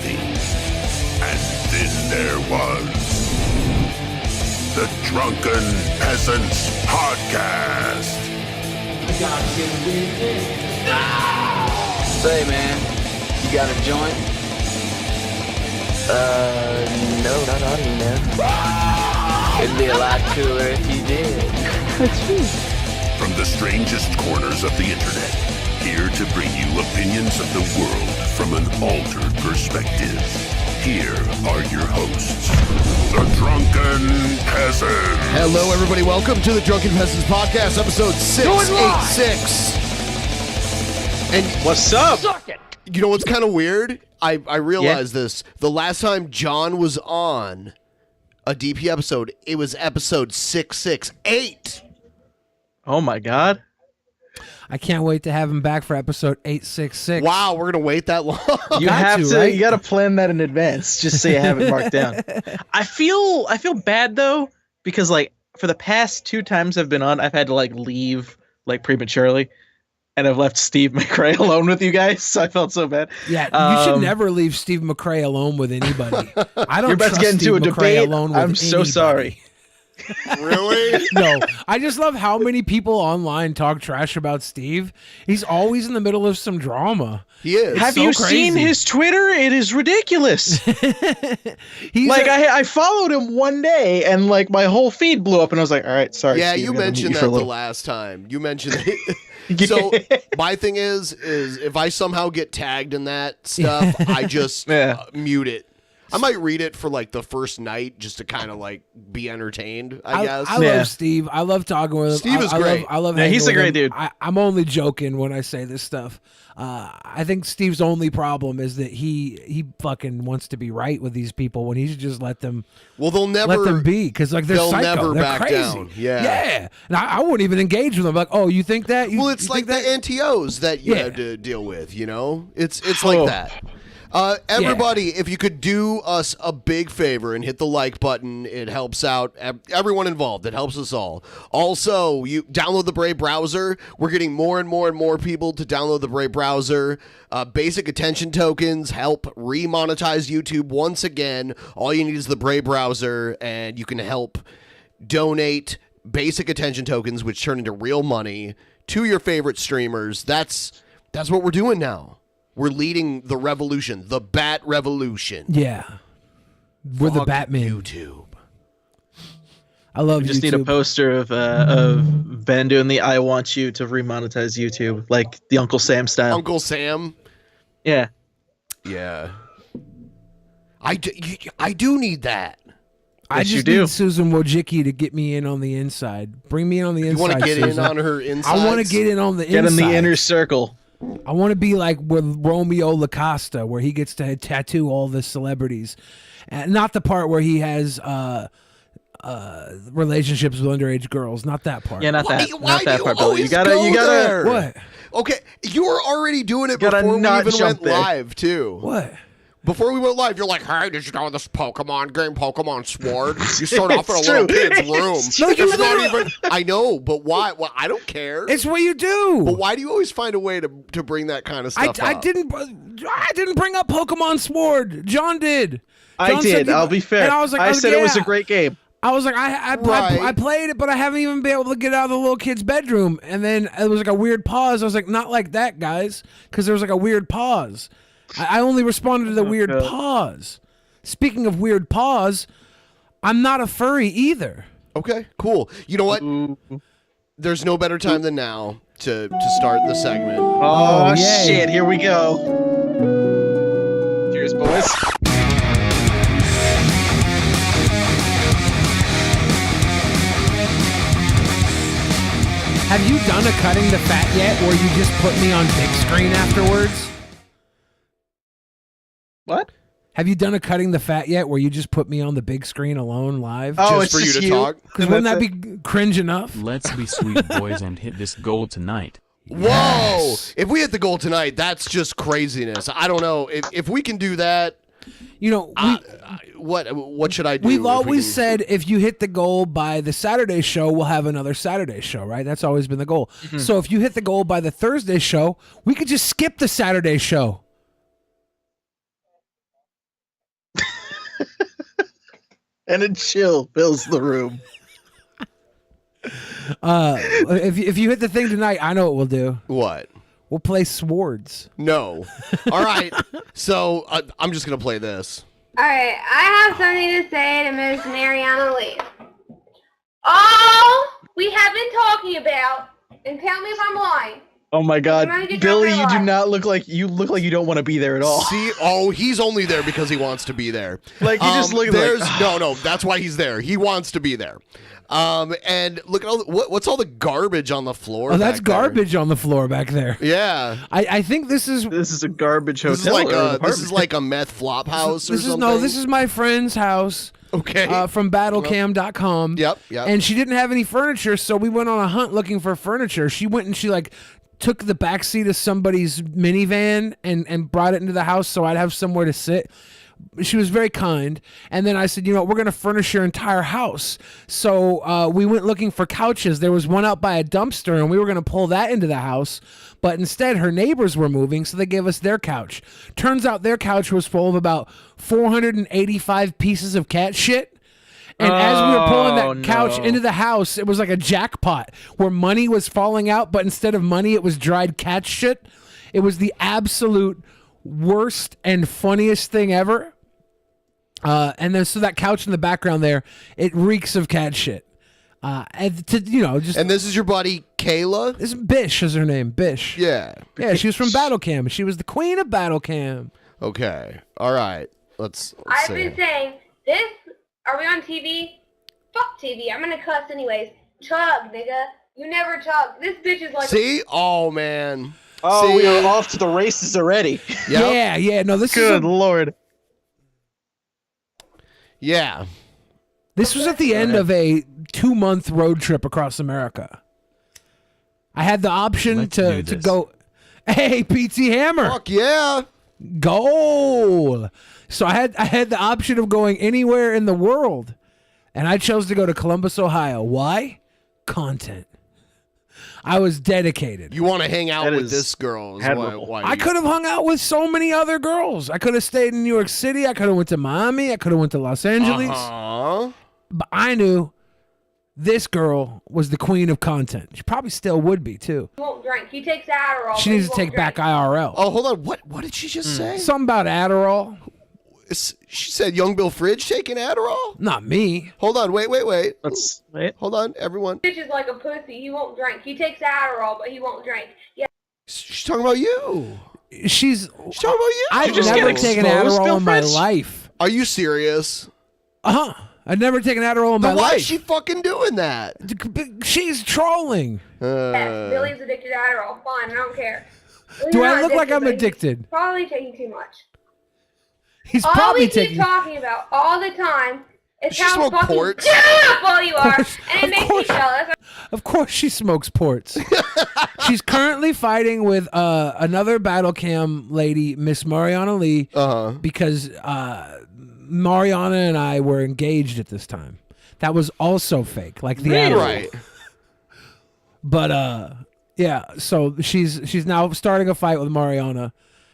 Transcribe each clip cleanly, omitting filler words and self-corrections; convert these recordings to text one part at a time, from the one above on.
philosophy. And then there was the Drunken Peasants Podcast. I gotta get with it. Say, man, you got a joint? No, not on me, man. It'd be a lot cooler if you did. That's true. From the strangest corners of the internet, here to bring you opinions of the world from an altered perspective. Here are your hosts, the Drunken Peasants. Hello, everybody. Welcome to the Drunken Peasants Podcast, episode 686. And what's up? Suck it. You know what's kind of weird? I realized this. The last time John was on a DP episode, it was episode 668. Oh my God. I can't wait to have him back for episode 866. Wow, we're going to wait that long? You have to, right? You got to plan that in advance just so you have it marked down. I feel bad though, because like for the past 2 times I've been on, I've had to like leave like prematurely. And I've left Steve McRae alone with you guys, so I felt so bad. Yeah, you should never leave Steve McRae alone with anybody. I don't You're about trust to get into Steve a McRae debate. alone with I'm so anybody. sorry. Really? No, I just love how many people online talk trash about Steve. He's always in the middle of some drama. He is. Have so you crazy. seen his Twitter? It is ridiculous. He's Like a- I followed him one day, and like my whole feed blew up, and I was like, "All right, sorry." Yeah, Steve, you I gotta mentioned mute you that for a the little. last time. You mentioned it. So my thing is if I somehow get tagged in that stuff, I just mute it. I might read it for like the first night just to kind of like be entertained, I guess. I love Steve. I love talking with him. Steve is great. I love Yeah, hanging he's a with great him. dude. I'm only joking when I say this stuff. I think Steve's only problem is that he fucking wants to be right with these people when he should just let them. Well, they'll never let them be, because like they're they'll psycho. never They're back crazy. down. Yeah. Yeah. And I wouldn't even engage with them. Like, oh, you think that? Well, it's like the NTOs that you have to deal with, you know? It's like that. Everybody, if you could do us a big favor and hit the like button, it helps out everyone involved. It helps us all. Also, you download the Brave browser. We're getting more and more and more people to download the Brave browser. Basic attention tokens help remonetize YouTube once again. All you need is the Brave browser, and you can help donate basic attention tokens, which turn into real money, to your favorite streamers. That's what we're doing now. We're leading the revolution, the Bat Revolution. Yeah. We're the Fuck Batman. YouTube. I love We just YouTube. need a poster of Ben doing the "I want you to remonetize YouTube" like the Uncle Sam style. Uncle Sam. Yeah. Yeah. I do need that. I Yes, you just do. need Susan Wojcicki to get me in on the inside. Bring me in on the inside. You want to get in Susan. on her inside? I want to get in on the Get inside. in the inner circle. I want to be like with Romeo LaCosta, where he gets to tattoo all the celebrities, and not the part where he has relationships with underage girls. Not that part. Yeah, not Why that. do Not that part. Billy. always You gotta. go You gotta. there? What? Okay, you were already doing it Gotta before we not even went jump there. live, too. What? Before we went live, you're like, hey, did you know this Pokemon game, Pokemon Sword? You start off in a It's little true. kid's room. It's No, you It's not literally- even. I know, but why? Well, I don't care. It's what you do. But why do you always find a way to bring that kind of stuff I up? didn't bring up Pokemon Sword. John did. I John said did. you- I'll be fair. And I was like, I said it was yeah. a great game. I was like, I Right. played it, but I haven't even been able to get out of the little kid's bedroom. And then it was like a weird pause. I was like, not like that, guys, because there was like a weird pause. I only responded to the weird God. pause. Speaking of weird pause, I'm not a furry either. Okay, cool. You know what? There's no better time than now to start the segment. Oh, yay. shit! Here we go. Cheers, boys. Have you done a cutting the fat yet, where you just put me on big screen afterwards? What? Have you done a cutting the fat yet, where you just put me on the big screen alone live? Oh, Just it's for you just to talk? Because wouldn't that be cringe enough? Let's be sweet boys and hit this goal tonight. Whoa! Yes. If we hit the goal tonight, that's just craziness. I don't know if we can do that. You know, What should I do? we've if we always can- said if you hit the goal by the Saturday show, we'll have another Saturday show, right? That's always been the goal. So if you hit the goal by the Thursday show, we could just skip the Saturday show. and a chill fills the room. If you hit the thing tonight, I know what we'll do. What? We'll play swords. No. All right. So I'm just gonna play this. All right, I have something to say to Miss Mariana Lee. All we have been talking about, and tell me if I'm lying. Oh my God, Billy, you do alive. not look like you don't want to be there at all. See, he's only there because he wants to be there. Like, you just look there's like, no, that's why he's there. He wants to be there. And look at all what's all the garbage on the floor? Oh, that's back there? garbage on the floor back there. Yeah. I think this is a garbage hotel. This is like a meth flop house or something. This is my friend's house. Okay. From Battlecam.com. Yep. And she didn't have any furniture, so we went on a hunt looking for furniture. She went and she took the back seat of somebody's minivan and brought it into the house so I'd have somewhere to sit. She was very kind. And then I said, we're going to furnish your entire house. So we went looking for couches. There was one out by a dumpster, and we were going to pull that into the house. But instead, her neighbors were moving, so they gave us their couch. Turns out their couch was full of about 485 pieces of cat shit. And as we were pulling that couch into the house, it was like a jackpot where money was falling out, but instead of money, it was dried cat shit. It was the absolute worst and funniest thing ever. And then so that couch in the background there, it reeks of cat shit. And this is your buddy Kayla? This Bish is her name, Bish. Yeah. Yeah, she was from Battlecam. She was the queen of Battlecam. Okay. All right. Let's I've see. been saying this. Are we on TV? Fuck TV. I'm gonna cuss anyways. Chug, nigga. You never chug. This bitch is like. See? Oh man. Oh, See? we are off to the races already. Yep. Yeah. No, this Good Lord. Yeah. This was at the end of a 2-month road trip across America. I had the option to go. Hey, PT Hammer. Fuck yeah. Goal. So I had the option of going anywhere in the world, and I chose to go to Columbus, Ohio. Why? Content. I was dedicated. You want to hang out with this girl? Is why I could have hung out with so many other girls. I could have stayed in New York City. I could have went to Miami. I could have went to Los Angeles. But I knew this girl was the queen of content. She probably still would be too. He won't drink. He takes Adderall. She needs to take back IRL. Oh, hold on. What did she just say? Something about Adderall. She said Young Bill Fridge taking Adderall? Not me. Hold on. Wait. Let's wait. Hold on, everyone. Bitch is like a pussy. He won't drink. He takes Adderall, but he won't drink. Yeah. She's talking about you. She's talking about you. I've never taken Adderall in my life. Are you serious? I've never taken Adderall in my Then why life. is she fucking doing that? She's trolling. Yeah, Billy's addicted to Adderall. Fine, I don't care. Well, Do you're I not look like I'm but he's addicted? Probably taking too much. He's all probably we keep taking. talking about all the time is She how smoke fucking ports? beautiful you are, course, and it makes me jealous. Of course, she smokes ports. She's currently fighting with another Battlecam lady, Miss Mariana Lee, because Mariana and I were engaged at this time. That was also fake, like the Adderall. Right. But yeah. So she's now starting a fight with Mariana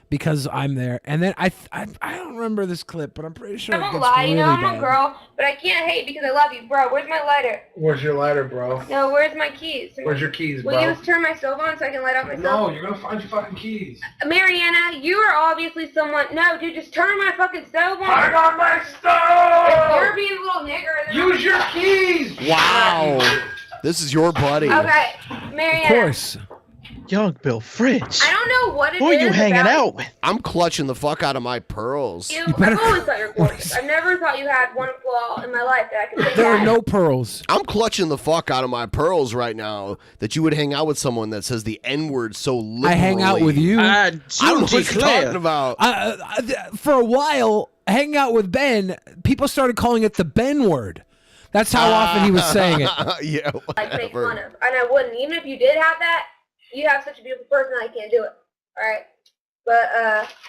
because I'm there. And then I don't remember this clip, but I'm pretty sure I it won't gets lie, really you know I'm bad. a girl, but I can't hate because I love you, bro. Where's my lighter? Where's your lighter, bro? No, where's my keys? Where's your keys, Will bro? you just turn my stove on so I can light up my No, stove? you're gonna find your fucking keys. Mariana, you are obviously someone. No, dude, just turn my fucking stove on. I got my If stove! you're being a little nigger. Then Use your keys! Wow. This is your buddy. Okay, Of Mariana. course. Young Bill Fridge. I don't know what it is. Who are you hanging about out with? I'm clutching the fuck out of my pearls. You, I've always thought you're gorgeous. I've never thought you had one flaw in my life that I could take There are back. no pearls. I'm clutching the fuck out of my pearls right now that you would hang out with someone that says the N-word so liberally. I hang out with you. I don't know what you're talking about. For a while, hanging out with Ben, people started calling it the Ben word. That's how often he was saying it. Yeah, Like make whatever. fun of, and I wouldn't. Even if you did have that, you have such a beautiful person that I can't do it. All right, but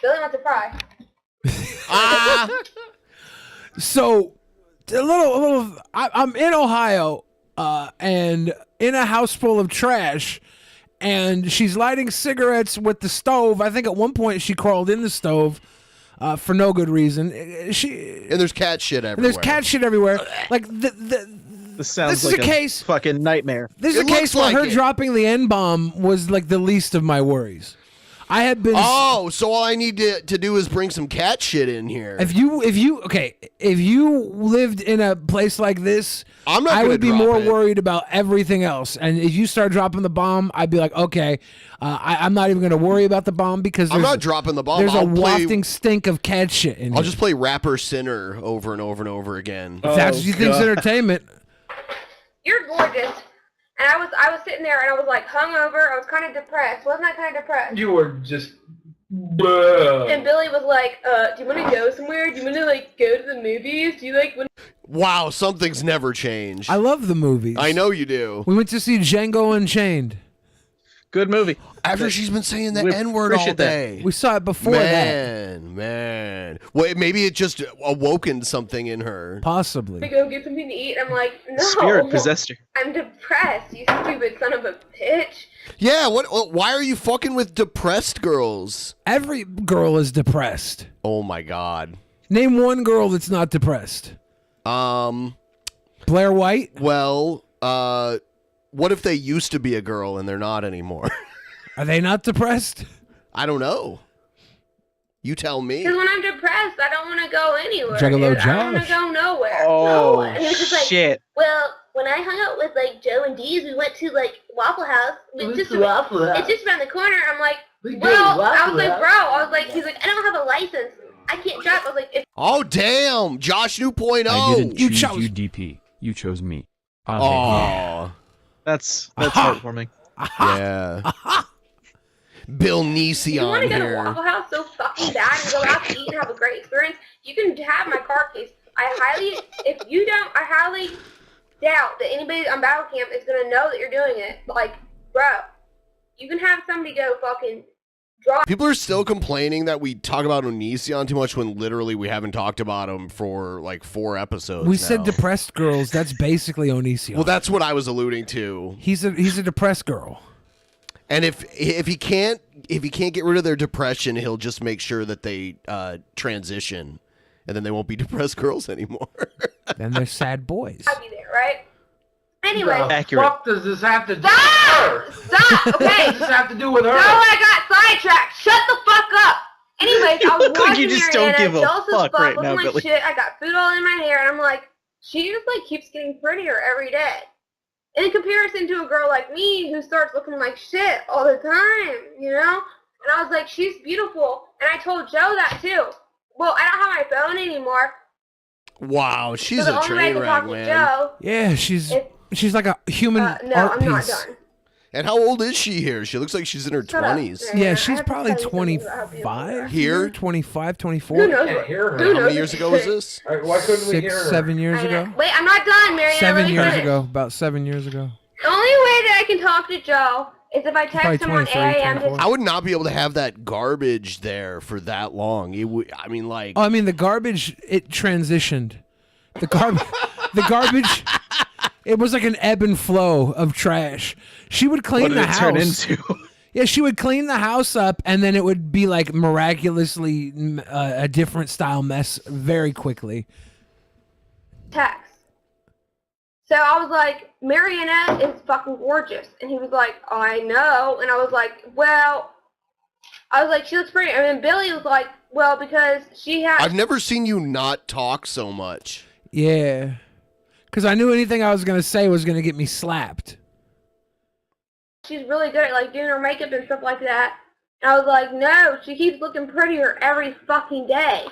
Billy wants to fry. So, I'm in Ohio, and in a house full of trash, and she's lighting cigarettes with the stove. I think at one point she crawled in the stove. for no good reason. And there's cat shit everywhere. There's cat shit everywhere. Like This sounds this is like a case. Fucking nightmare. This is It a case looks where like her it. dropping the N-bomb was like the least of my worries. I had been. Oh, so all I need to do is bring some cat shit in here. If you lived in a place like this, I'm not I gonna would be drop more it. worried about everything else. And if you start dropping the bomb, I'd be like, okay, I'm not even going to worry about the bomb because I'm there's, not dropping the bomb. there's a I'll play- wafting stink of cat shit in I'll here. just play Rapper Sinner over and over and over again. If that's what you think's entertainment. You're gorgeous. And I was sitting there and I was like hungover. I was kind of depressed. Wasn't I kind of depressed? You were just. Bleh. And Billy was like, do you want to go somewhere? Do you want to like go to the movies? Do you like when? Wow, something's never changed. I love the movies. I know you do. We went to see Django Unchained. Good movie. After she's been saying the We N-word all appreciate that. day. We saw it before that. Man. Well, maybe it just awoken something in her. Possibly. We go get something to eat. I'm like, no. Spirit possessed her. I'm depressed. You stupid son of a bitch. Yeah, why are you fucking with depressed girls? Every girl is depressed. Oh my god. Name one girl that's not depressed. Blair White? Well, what if they used to be a girl and they're not anymore? Are they not depressed? I don't know. You tell me. Because when I'm depressed, I don't want to go anywhere. Juggalo dude. I don't want Josh. to go nowhere. Oh, no. And he was just like, shit. well, when I hung out with like Joe and Dee's, we went to like Waffle House. It's just around the corner. I'm like, well, I was like, bro, I was like, he's like, I don't have a license. I can't drive. I was like, if Oh damn, Josh 2.0. I didn't You choose chose- you, DP. You chose me. Oh, That's heartwarming. yeah. Bill Niecy you want on to go to here. Waffle House so fucking bad and go out to eat and have a great experience, you can have my car keys. I highly doubt that anybody on Battlecam is gonna know that you're doing it. Like, bro, you can have somebody go fucking draw. People are still complaining that we talk about Onision too much when literally we haven't talked about him for like 4 episodes. We now. said depressed girls. That's basically Onision. Well, that's what I was alluding to. He's a depressed girl. And if he can't get rid of their depression, he'll just make sure that they transition, and then they won't be depressed girls anymore. Then they're sad boys. I'll be there, right? Anyway, Accurate. What does this have to do stop! with her? Stop! What Okay. does this have to do with her? No, I got sidetracked. Shut the fuck up. Anyways, You I was look like watching you just Mariana, don't give a jealous as fuck right look now, at my Billy. shit. I got food all in my hair, and I'm like, she just like keeps getting prettier every day. In comparison to a girl like me who starts looking like shit all the time, you know? And I was like, she's beautiful. And I told Joe that too. Well, I don't have my phone anymore. Wow, she's so the a only way I train can wreck, talk to man. Joe. Yeah, she's like a human No, art I'm not piece. done. And how old is she here? She looks like she's in her Shut up, 20s. Mariana. Yeah, I she's have to probably tell you something about how beautiful you 25 are. Here? 25, 24. Who knows? Can't hear her. Who How knows? many years ago was this? All right, why couldn't we hear 6, her? 7 years I know. ago. Wait, I'm not done, Mariana. 7 Let me years finish. ago. About 7 years ago. The only way that I can talk to Joe is if I Probably text him on 23, AIM. 24. I would not be able to have that garbage there for that long. It would. I mean, like. Oh, I mean, the garbage, it transitioned. The garbage, it was like an ebb and flow of trash. She would clean What did the it house. turn into? Yeah, she would clean the house up, and then it would be like miraculously a different style mess very quickly. Text. So I was like, Mariana is fucking gorgeous. And he was like, oh, I know. And I was like, well, she looks pretty. And then Billy was like, well, because she has... I've never seen you not talk so much. Yeah, because I knew anything I was gonna say was gonna get me slapped. She's really good at like doing her makeup and stuff like that. And I was like, no, she keeps looking prettier every fucking day.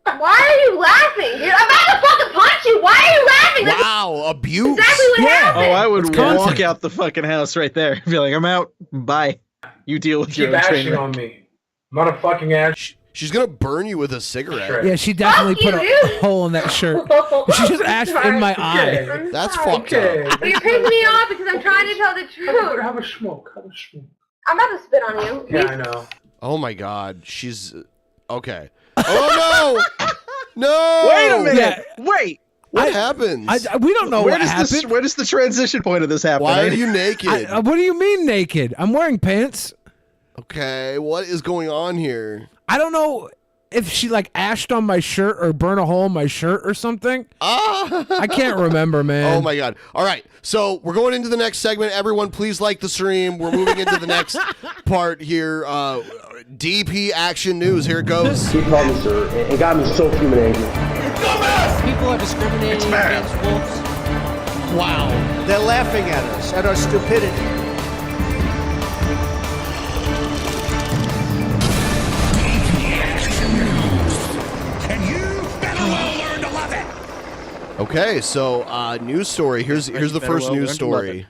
Why are you laughing, dude? I'm about to fucking punch you. Why are you laughing? That's Wow, abuse. exactly what happened. Oh, I would It's content. walk out the fucking house right there. Be like, I'm out. Bye. You deal with You your keep own train ashing wreck. on me. I'm not a fucking ash. She's gonna burn you with a cigarette. Sure. Yeah, she definitely Fuck put you, a dude. hole in that shirt. She just ashed in my eye. Okay. I'm That's sorry. fucked Okay. up. But you're pissing me off because I'm trying to tell the truth. Have a smoke. Have a smoke. I'm about to spit on you. Yeah, I know. Oh my God, she's okay. Oh no, no! Wait a minute. Yeah. Wait. What happens? We don't know Where what happened. where does the transition point of this happen? Why are you naked? What do you mean naked? I'm wearing pants. Okay, what is going on here? I don't know if she like ashed on my shirt or burnt a hole in my shirt or something. I can't remember, man. Oh my god. All right, so we're going into the next segment. Everyone, please like the stream. We're moving into the next part here. DP Action News. Here it goes. He called me sir. It got me so fuming angry. People are discriminating against wolves. Wow. They're laughing at us, at our stupidity. Okay, so news story. Here's the first news story.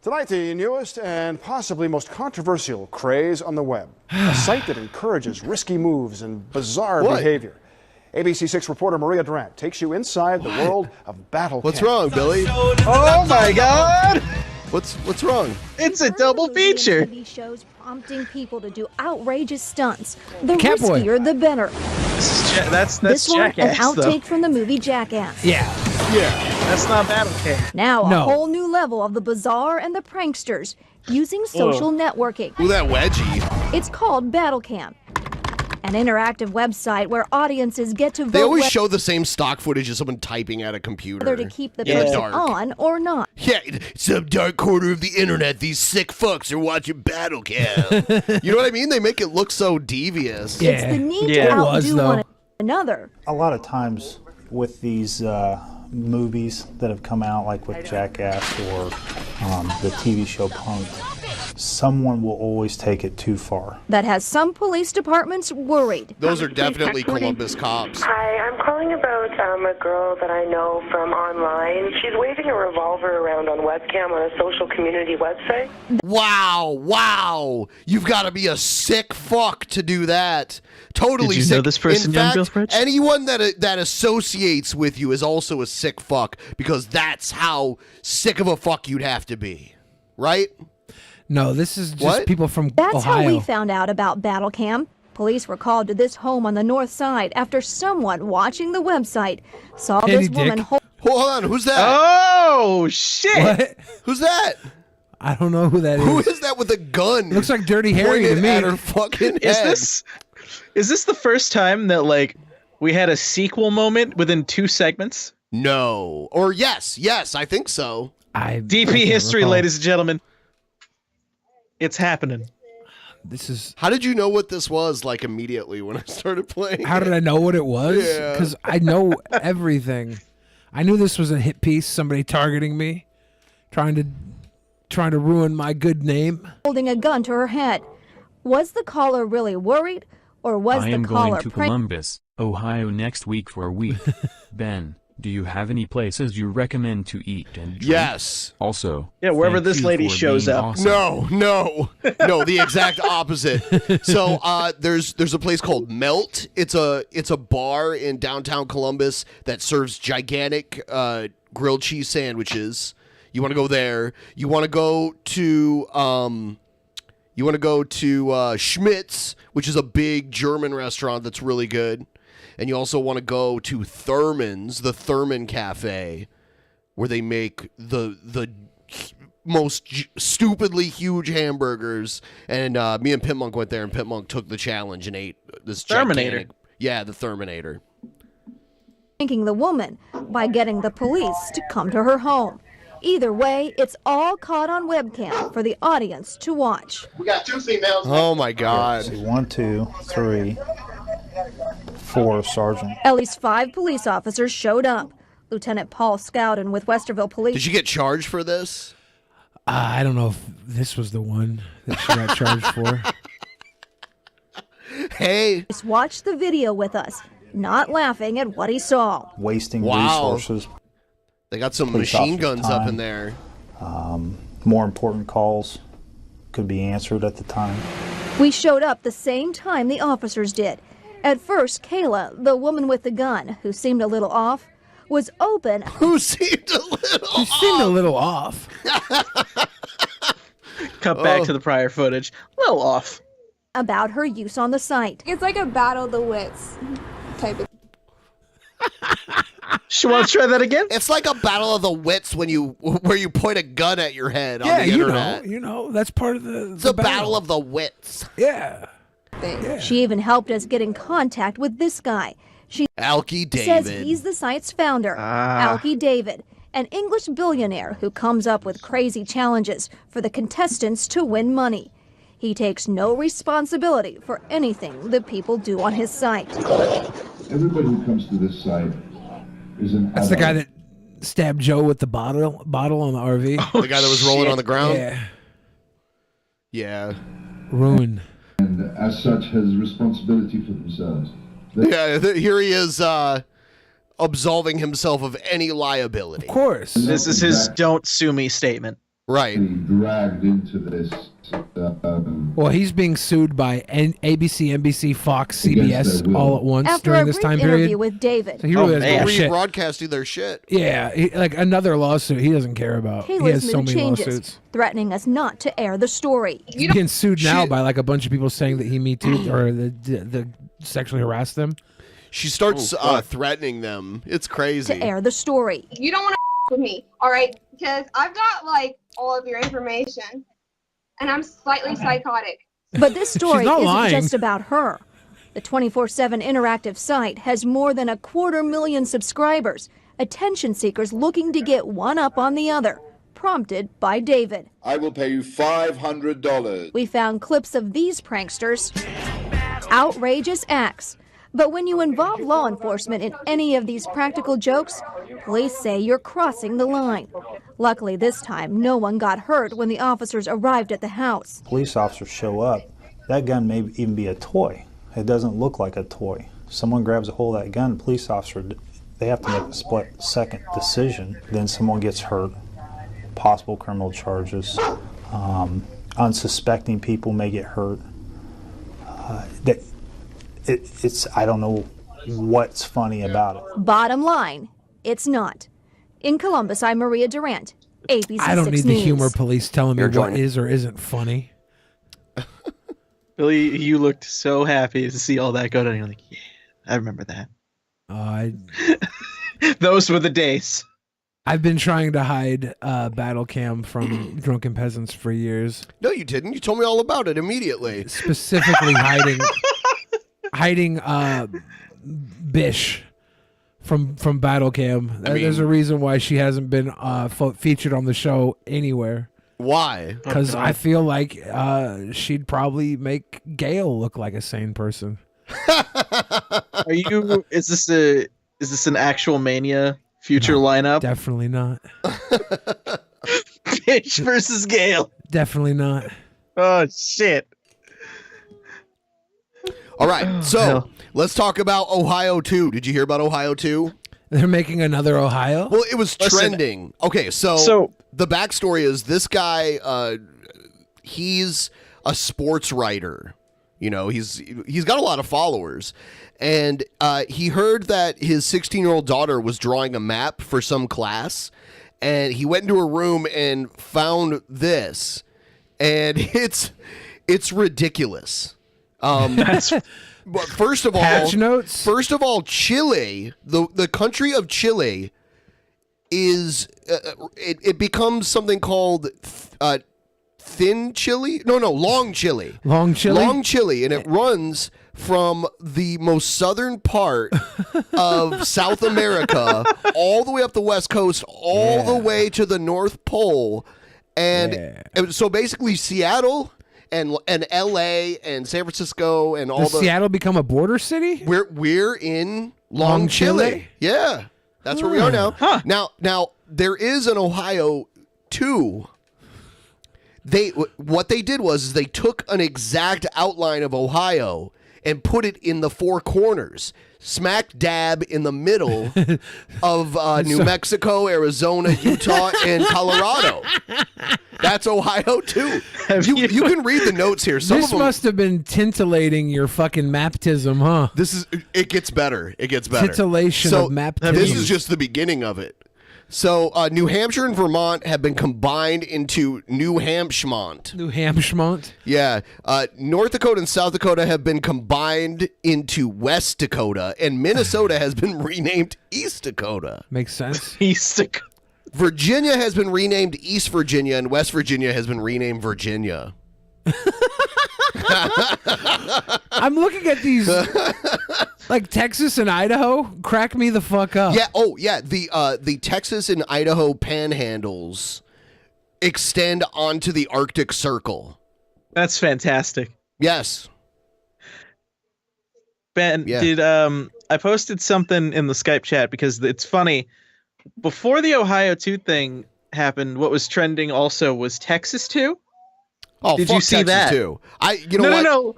Tonight, the newest and possibly most controversial craze on the web. A site that encourages risky moves and bizarre behavior. ABC6 reporter Maria Durant takes you inside the world of Battlecam. What's wrong, Billy? Oh my God! What's wrong? It's a double feature. TV shows prompting people to do outrageous stunts. The Catboy. riskier, the better. That's This one, an Jackass, outtake though. from the movie Jackass. Yeah. That's not Battlecam. Now a No. whole new level of the bizarre and the pranksters using social networking. Ooh, that wedgie. It's called Battlecam, an interactive website where audiences get to vote They always show the same stock footage of someone typing at a computer. whether to keep the in the person dark. on or not. Yeah, some dark corner of the internet, these sick fucks are watching Battlecam. You know what I mean? They make it look so devious. Yeah. It's the need Yeah, to it was, outdo though. one another. A lot of times with these movies that have come out, like with Jackass or the TV show Punk'd, someone will always take it too far. That has some police departments worried. Those are definitely Columbus cops. Hi, I'm calling about a girl that I know from online. She's waving a revolver around on webcam on a social community website. Wow. You've got to be a sick fuck to do that. Totally Did you sick. know this person, In young fact, Bill Fritz? anyone that associates with you is also a sick fuck, because that's how sick of a fuck you'd have to be. Right? No, this is just What? people from That's Ohio. how we found out about Battlecam. Police were called to this home on the north side after someone watching the website saw Penny this woman Dick. Hold on, who's that? Oh, shit! What? Who's that? I don't know who that is. Who is that with a gun? Looks like Dirty Harry to pointed me. at her fucking head. Is this the first time that like we had a sequel moment within 2 segments? No. Or yes, I think so. DP history, ladies and gentlemen. It's happening. This is. How did you know what this was, like, immediately when I started playing? How did I know what it was? Yeah. Because I know everything. I knew this was a hit piece. Somebody targeting me, trying to ruin my good name. holding a gun to her head. Was the caller really worried, or was I the am caller going to prank? Columbus, Ohio next week for a week. Ben, do you have any places you recommend to eat and drink? Yes. Also, Yeah, wherever thank this you lady for shows being up. awesome. No, the exact opposite. So there's a place called Melt. It's a bar in downtown Columbus that serves gigantic grilled cheese sandwiches. You want to go there. You want to go to Schmidt's, which is a big German restaurant that's really good. And you also want to go to Thurman's, the Thurman Cafe, where they make the most stupidly huge hamburgers. And me and Pit Monk went there, and Pit Monk took the challenge and ate this Terminator. gigantic... Yeah, the Terminator. Pranking the woman by getting the police to come to her home. Either way, it's all caught on webcam for the audience to watch. We got 2 females. Oh, my God. See, 1, 2, 3, 4, Sergeant. At least 5 police officers showed up. Lieutenant Paul Scowden with Westerville Police. Did you get charged for this? I don't know if this was the one that she got charged for. Hey. Just watch the video with us, not laughing at what he saw. Wasting Wow. resources. They got some Police machine officer guns up time. in there. More important calls could be answered at the time. We showed up the same time the officers did. At first, Kayla, the woman with the gun, who seemed a little off, was open. Who seemed a little off? Cut back to the prior footage. A little off. About her use on the site. It's like a battle of the wits type of. She wants to try that again? It's like a battle of the wits where you point a gun at your head on Yeah, the internet. you know, that's part of the. It's a battle of the wits. Yeah. She even helped us get in contact with this guy. She Alki says David. he's the site's founder, Alki David, an English billionaire who comes up with crazy challenges for the contestants to win money. He takes no responsibility for anything the people do on his site. Everybody who comes to this site is an That's the guy that stabbed Joe with the bottle on the RV. The guy that was rolling on the ground? Yeah. Yeah. Ruin. And as such has responsibility for themselves. Here he is absolving himself of any liability. Of course. This is his "don't sue me" statement. Right. Dragged into this. Well, he's being sued by ABC, NBC, Fox, CBS all at once After during a this brief time interview period. with David, So he really doesn't give a shit. Rebroadcasting their shit. Yeah, like another lawsuit he doesn't care about. He Kayla's has so mood many changes, lawsuits. threatening us not to air the story. He's getting sued now by like a bunch of people saying that he Me Too'd or the sexually harassed them. She starts threatening them. It's crazy. To air the story. You don't want to with me, all right? Because I've got like all of your information, and I'm slightly psychotic. But this story not isn't lying. just about her. The 24/7 interactive site has more than 250,000 subscribers, attention seekers looking to get one up on the other, prompted by David. I will pay you $500. We found clips of these pranksters' outrageous acts. But when you involve law enforcement in any of these practical jokes, police say you're crossing the line. Luckily this time, no one got hurt when the officers arrived at the house. Police officers show up. That gun may even be a toy. It doesn't look like a toy. Someone grabs a hold of that gun, police officer, they have to make a split-second decision. Then someone gets hurt, possible criminal charges. Unsuspecting people may get hurt. It's I don't know what's funny about it. Bottom line, it's not. In Columbus, I'm Maria Durant, ABC 6 I don't need the News. humor police telling me You're what joining. is or isn't funny. Billy, you looked so happy to see all that go down. You're like, yeah, I remember that. Those were the days. I've been trying to hide Battlecam from Drunken Peasants for years. No, you didn't. You told me all about it immediately. Specifically hiding Bish from Battlecam. There's a reason why she hasn't been featured on the show anywhere. Why? Because I feel like she'd probably make Gail look like a sane person. Are you? Is this an actual Mania future lineup? Definitely not. Bitch versus Gail. Definitely not. Oh shit. All right, so let's talk about Ohio 2. Did you hear about Ohio 2? They're making another Ohio? Well, it was trending. Okay, so the backstory is this guy, he's a sports writer. You know, he's got a lot of followers. And he heard that his 16-year-old daughter was drawing a map for some class. And he went into her room and found this. And it's ridiculous. But first of all, Patch notes? First of all, Chile, the country of Chile, is it becomes something called thin Chile. No, long Chile. Long Chile. Long Chile, and it runs from the most southern part of South America all the way up the West Coast, all the way to the North Pole, and so basically Seattle. And L.A. and San Francisco and all Does Seattle become a border city? We're in Long Chile. Yeah, that's where we are now. Now there is an Ohio 2. What they did was they took an exact outline of Ohio and put it in the four corners, smack dab in the middle of New Mexico, Arizona, Utah, and Colorado. That's Ohio too. You can read the notes here. Some This of them, must have been tintillating your fucking maptism, huh? It gets better. It gets better. Titillation of maptism. This is just the beginning of it. So New Hampshire and Vermont have been combined into New Hampshmont. New Hampshmont? Yeah. North Dakota and South Dakota have been combined into West Dakota, and Minnesota has been renamed East Dakota. Makes sense. East Dakota. Virginia has been renamed East Virginia, and West Virginia has been renamed Virginia. I'm looking at these, like Texas and Idaho. Crack me the fuck up. Yeah. Oh, yeah. The Texas and Idaho panhandles extend onto the Arctic Circle. That's fantastic. Yes. Ben, did I posted something in the Skype chat because it's funny. Before the Ohio 2 thing happened, what was trending also was Texas 2. Oh, did fuck you see Texas that? too. No.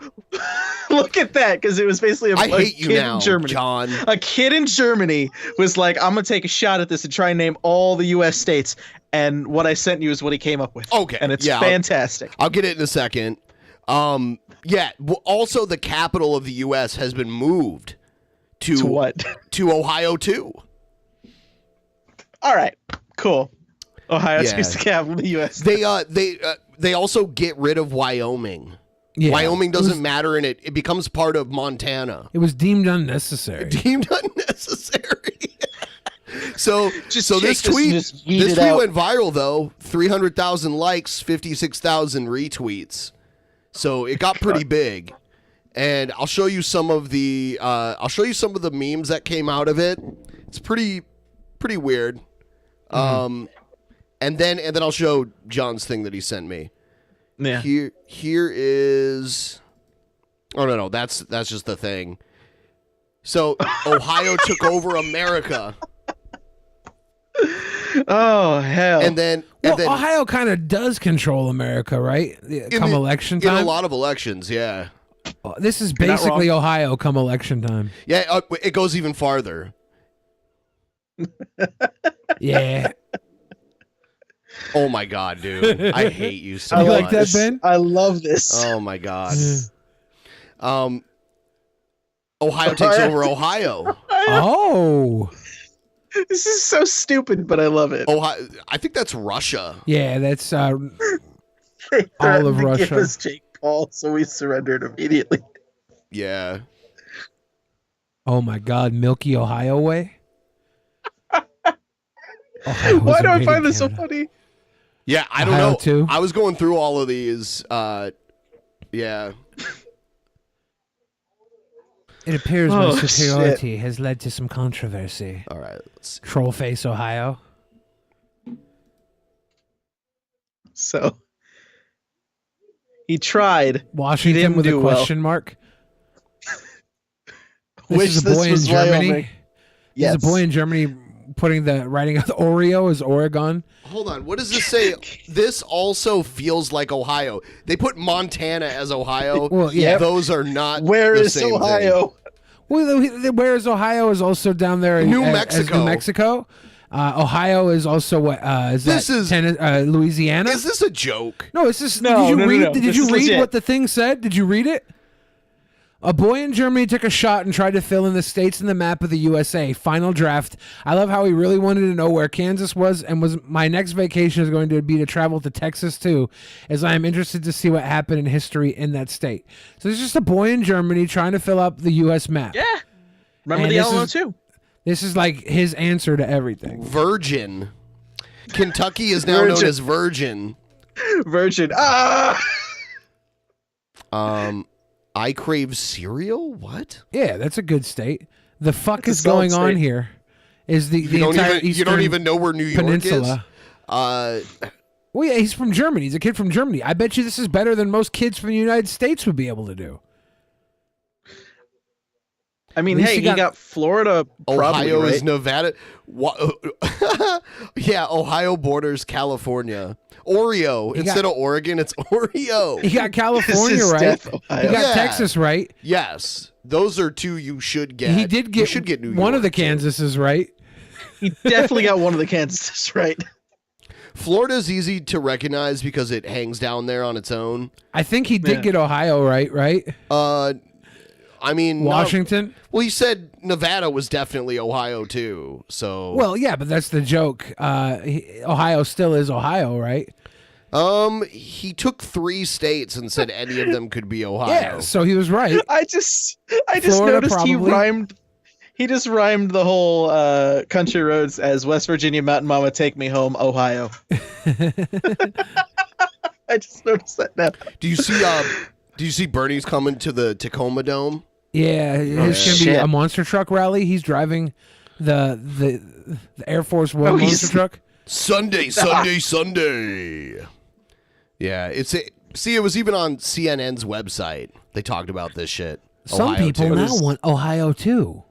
Look at that, because it was basically I a hate you kid now, in Germany. John. A kid in Germany was like, "I'm gonna take a shot at this and try and name all the U.S. states." And what I sent you is what he came up with. Okay, and it's yeah, fantastic. I'll get it in a second. Yeah. Also, the capital of the U.S. has been moved to what? To Ohio too. All right, cool. Ohio's Yeah. the capital of the U.S. They also get rid of Wyoming. Yeah. Wyoming doesn't matter, and it becomes part of Montana. It was deemed unnecessary. Deemed unnecessary. So this take this and tweet just yeet it out. went viral though. 300,000 likes, 56,000 retweets. So it got pretty big. And I'll show you some of the memes that came out of it. It's pretty weird. And then I'll show John's thing that he sent me. Yeah. Here is. Oh no, that's just the thing. So Ohio took over America. Oh hell! And then Ohio kind of does control America, right? Come election time. In a lot of elections, yeah. This is You're not basically wrong. Ohio come election time. Yeah, it goes even farther. Yeah. Oh my god, dude! I hate you so You much. like that, Ben? I love this. Oh my god. Ohio takes over Ohio. Oh. This is so stupid, but I love it. Ohio. I think that's Russia. Yeah, that's all They threatened of to Russia. give us Jake Paul, so we surrendered immediately. Yeah. Oh my God, Milky Ohio way. Why do I find this so funny? Yeah, I don't Ohio know. too? I was going through all of these. Yeah. It appears Oh, my superiority has led to some controversy. All right, let's see. Trollface, Ohio. So he tried. Washington He didn't with a do well. question mark. This Wish is a this boy in was Germany. Wyoming. Yes. This is a boy in Germany writing out Oreo as Oregon. Hold on. What does this say? This also feels like Ohio. They put Montana as Ohio. Well, yeah. Those are not. Where the is same Ohio? thing. Well, where is Ohio is also down there in New as Mexico. New Mexico. Ohio is also what? Louisiana? Is this a joke? No, it's just. No, did you no, no, read? no. Did This you is read legit. what the thing said? Did you read it? A boy in Germany took a shot and tried to fill in the states in the map of the USA. Final draft. I love how he really wanted to know where Kansas was, and was my next vacation is going to be to travel to Texas too, as I am interested to see what happened in history in that state. So it's just a boy in Germany trying to fill up the U.S. map. Yeah. Remember And the this Alamo is- too? This is like his answer to everything. Virgin. Kentucky is now known Virgin. as Virgin. Virgin. Ah. I crave cereal. What? Yeah, that's a good state. The fuck It's a is going solid on state. here? Is the You don't entire even. You Eastern don't even know where New York Peninsula? is. Well, yeah, he's from Germany. He's a kid from Germany. I bet you this is better than most kids from the United States would be able to do. I mean, At least hey, he he got- got Florida. Probably, Ohio right? is Nevada. Yeah, Ohio borders California. Oreo instead of Oregon, it's Oreo. He got California is right. death, He Ohio. got Yeah. Texas right. Yes, those are two you should get. He did You get, should get New one York, of the too. Kansases right. He definitely got one of the Kansas right. Florida's easy to recognize because it hangs down there on its own. I think he did Yeah. get Ohio right. I mean, Washington? Well, he said Nevada was definitely Ohio, too. So. Well, yeah, but that's the joke. Ohio still is Ohio, right? He took 3 states and said any of them could be Ohio. Yeah, so he was right. I just Florida, noticed probably. he just rhymed the whole country roads as West Virginia Mountain Mama Take Me Home, Ohio. I just noticed that now. Do you see Bernie's coming to the Tacoma Dome? Yeah, it's going to be a monster truck rally. He's driving the Air Force One monster truck. Sunday. Yeah, it was even on CNN's website. They talked about this shit. Some Ohio, people too. now want Ohio too.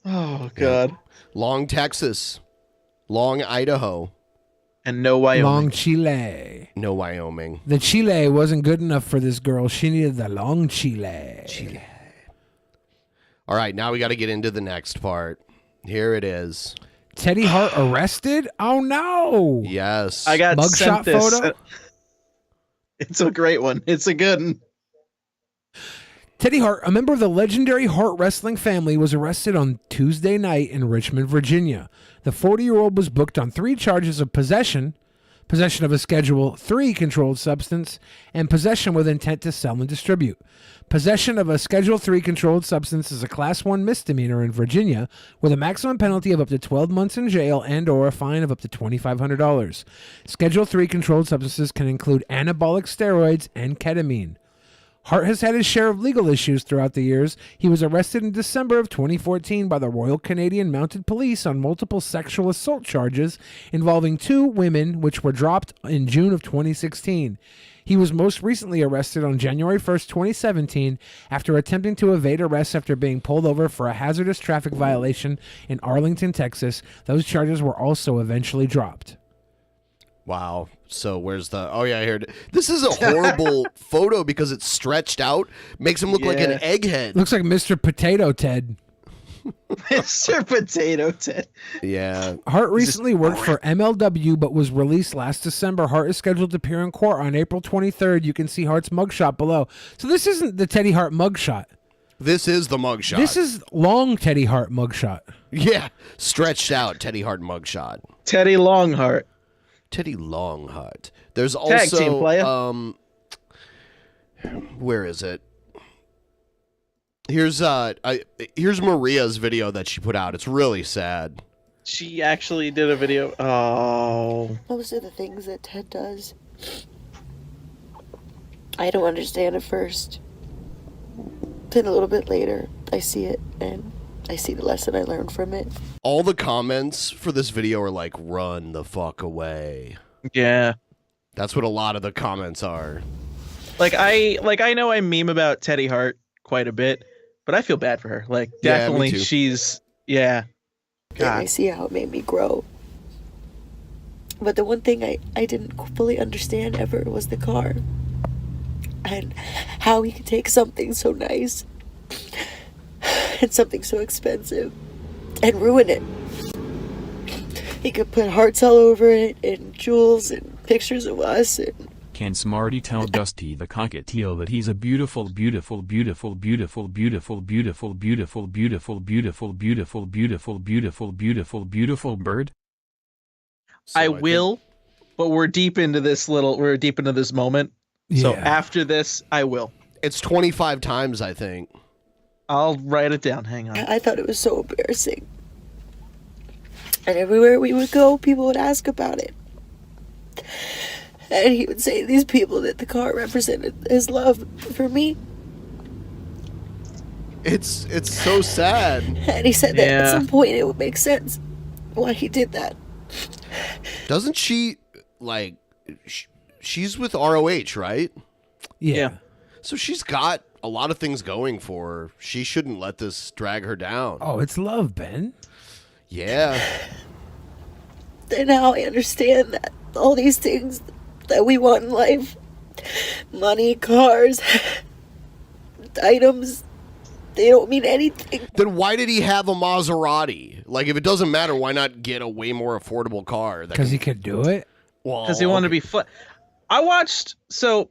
Oh God. Long Texas, long Idaho, and no Wyoming. Long Chile. No Wyoming. The Chile wasn't good enough for this girl. She needed the long Chile. All right, now we got to get into the next part. Here it is. Teddy Hart arrested? Oh no! Yes. I got mugshot sent this. photo. It's a great one. It's a good one. Teddy Hart, a member of the legendary Hart wrestling family, was arrested on Tuesday night in Richmond, Virginia. The 40-year-old was booked on 3 charges of possession of a Schedule III controlled substance, and possession with intent to sell and distribute. Possession of a Schedule III controlled substance is a Class 1 misdemeanor in Virginia with a maximum penalty of up to 12 months in jail and or a fine of up to $2,500. Schedule III controlled substances can include anabolic steroids and ketamine. Hart has had his share of legal issues throughout the years. He was arrested in December of 2014 by the Royal Canadian Mounted Police on multiple sexual assault charges involving 2 women, which were dropped in June of 2016. He was most recently arrested on January 1st, 2017, after attempting to evade arrest after being pulled over for a hazardous traffic violation in Arlington, Texas. Those charges were also eventually dropped. Wow. So where's the... Oh, yeah, I heard... This is a horrible photo because it's stretched out. Makes him look like an egghead. Looks like Mr. Potato Ted. Mr. Potato Ted. Yeah. Hart recently worked for MLW but was released last December. Hart is scheduled to appear in court on April 23rd. You can see Hart's mugshot below. So this isn't the Teddy Hart mugshot. This is the mugshot. This is long Teddy Hart mugshot. Yeah. Stretched out Teddy Hart mugshot. Teddy Longhart. Teddy Longhart. There's Tag team also... player. Where is it? Here's Maria's video that she put out. It's really sad. She actually did a video. Oh. Most of the things that Ted does, I don't understand at first. Then a little bit later, I see it, and I see the lesson I learned from it. All the comments for this video are like, run the fuck away. Yeah. That's what a lot of the comments are. I know I meme about Teddy Hart quite a bit, but I feel bad for her. Like, definitely me too. she's... Yeah. And I see how it made me grow. But the one thing I didn't fully understand ever was the car. And how he could take something so nice and something so expensive and ruin it. He could put hearts all over it and jewels and pictures of us. And can Smarty tell Dusty the cockatiel that he's a beautiful, beautiful, beautiful, beautiful, beautiful, beautiful, beautiful, beautiful, beautiful, beautiful, beautiful, beautiful, beautiful, beautiful bird? I will, but we're deep into this moment. So after this, I will. It's 25 times, I think. I'll write it down. Hang on. I thought it was so embarrassing. And everywhere we would go, people would ask about it. And he would say to these people that the car represented his love for me. It's so sad. And he said that at some point it would make sense why he did that. Doesn't she, like, she's with ROH, right? Yeah. So she's got a lot of things going for her. She shouldn't let this drag her down. Oh, it's love, Ben. Yeah. And now I understand that all these things that we want in life, money, cars, items, they don't mean anything. Then why did he have a Maserati? Like, if it doesn't matter, why not get a way more affordable car? Because he could do it? Well, because he wanted to be fun. I watched, so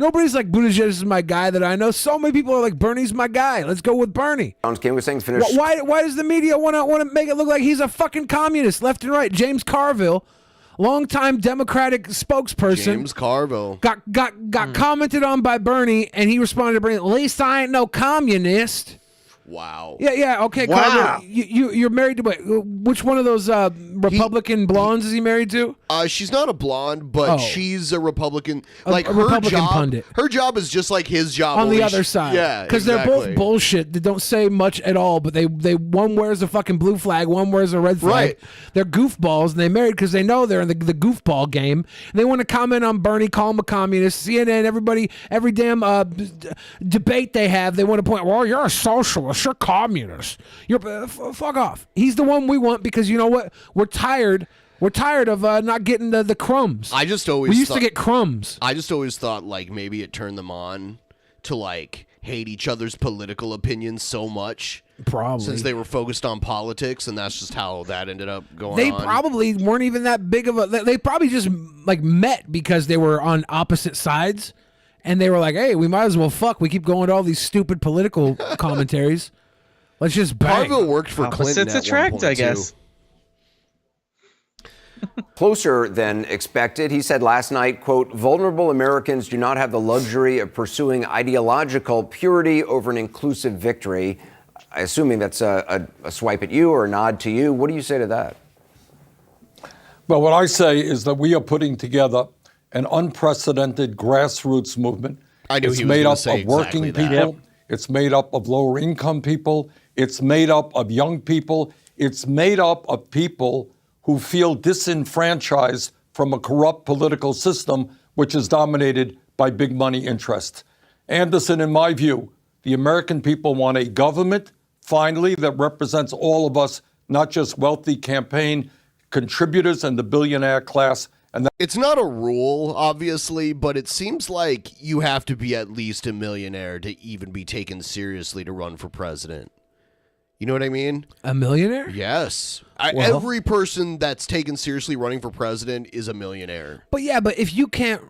Nobody's like, Buttigieg is my guy that I know. So many people are like, Bernie's my guy. Let's go with Bernie. Game with things finished. Why does the media want to make it look like he's a fucking communist left and right? James Carville, longtime Democratic spokesperson. James Carville got commented on by Bernie, and he responded to Bernie, at least I ain't no communist. Wow. Yeah, okay, Wow. Carville, you're married to which one of those Republican blondes is he married to? She's not a blonde, but she's a Republican. Like a her Republican job, pundit. Her job is just like his job On the only other side. Yeah, Because they're both bullshit. They don't say much at all, but they one wears a fucking blue flag, one wears a red flag. Right. They're goofballs, and they married because they know they're in the goofball game. And they want to comment on Bernie, call him a communist. CNN, everybody, every damn debate they have, they want to point, well, you're a socialist, you're communist. You're fuck off. He's the one we want because you know what? We're tired. We're tired of not getting the crumbs. I just always we used to get crumbs. I just always thought like maybe it turned them on to like hate each other's political opinions so much. Probably since they were focused on politics, and that's just how that ended up going. They on. probably weren't even that big of a. They probably just like met because they were on opposite sides, and they were like, "Hey, we might as well fuck. We keep going to all these stupid political commentaries. Let's just bang." Carville worked for Clinton Opposites at attract, one point, I guess. too. Closer than expected. He said last night, quote, vulnerable Americans do not have the luxury of pursuing ideological purity over an inclusive victory. Assuming that's a swipe at you or a nod to you. What do you say to that? Well, what I say is that we are putting together an unprecedented grassroots movement. I knew it's he was made gonna up say of working exactly that. people. Yep. It's made up of lower income people. It's made up of young people. It's made up of people who feel disenfranchised from a corrupt political system which is dominated by big money interests. Anderson, in my view, the American people want a government, finally, that represents all of us, not just wealthy campaign contributors and the billionaire class. And it's not a rule, obviously, but it seems like you have to be at least a millionaire to even be taken seriously to run for president. You know what I mean? A millionaire? Yes. Well- Every person that's taken seriously running for president is a millionaire. But yeah, but if you can't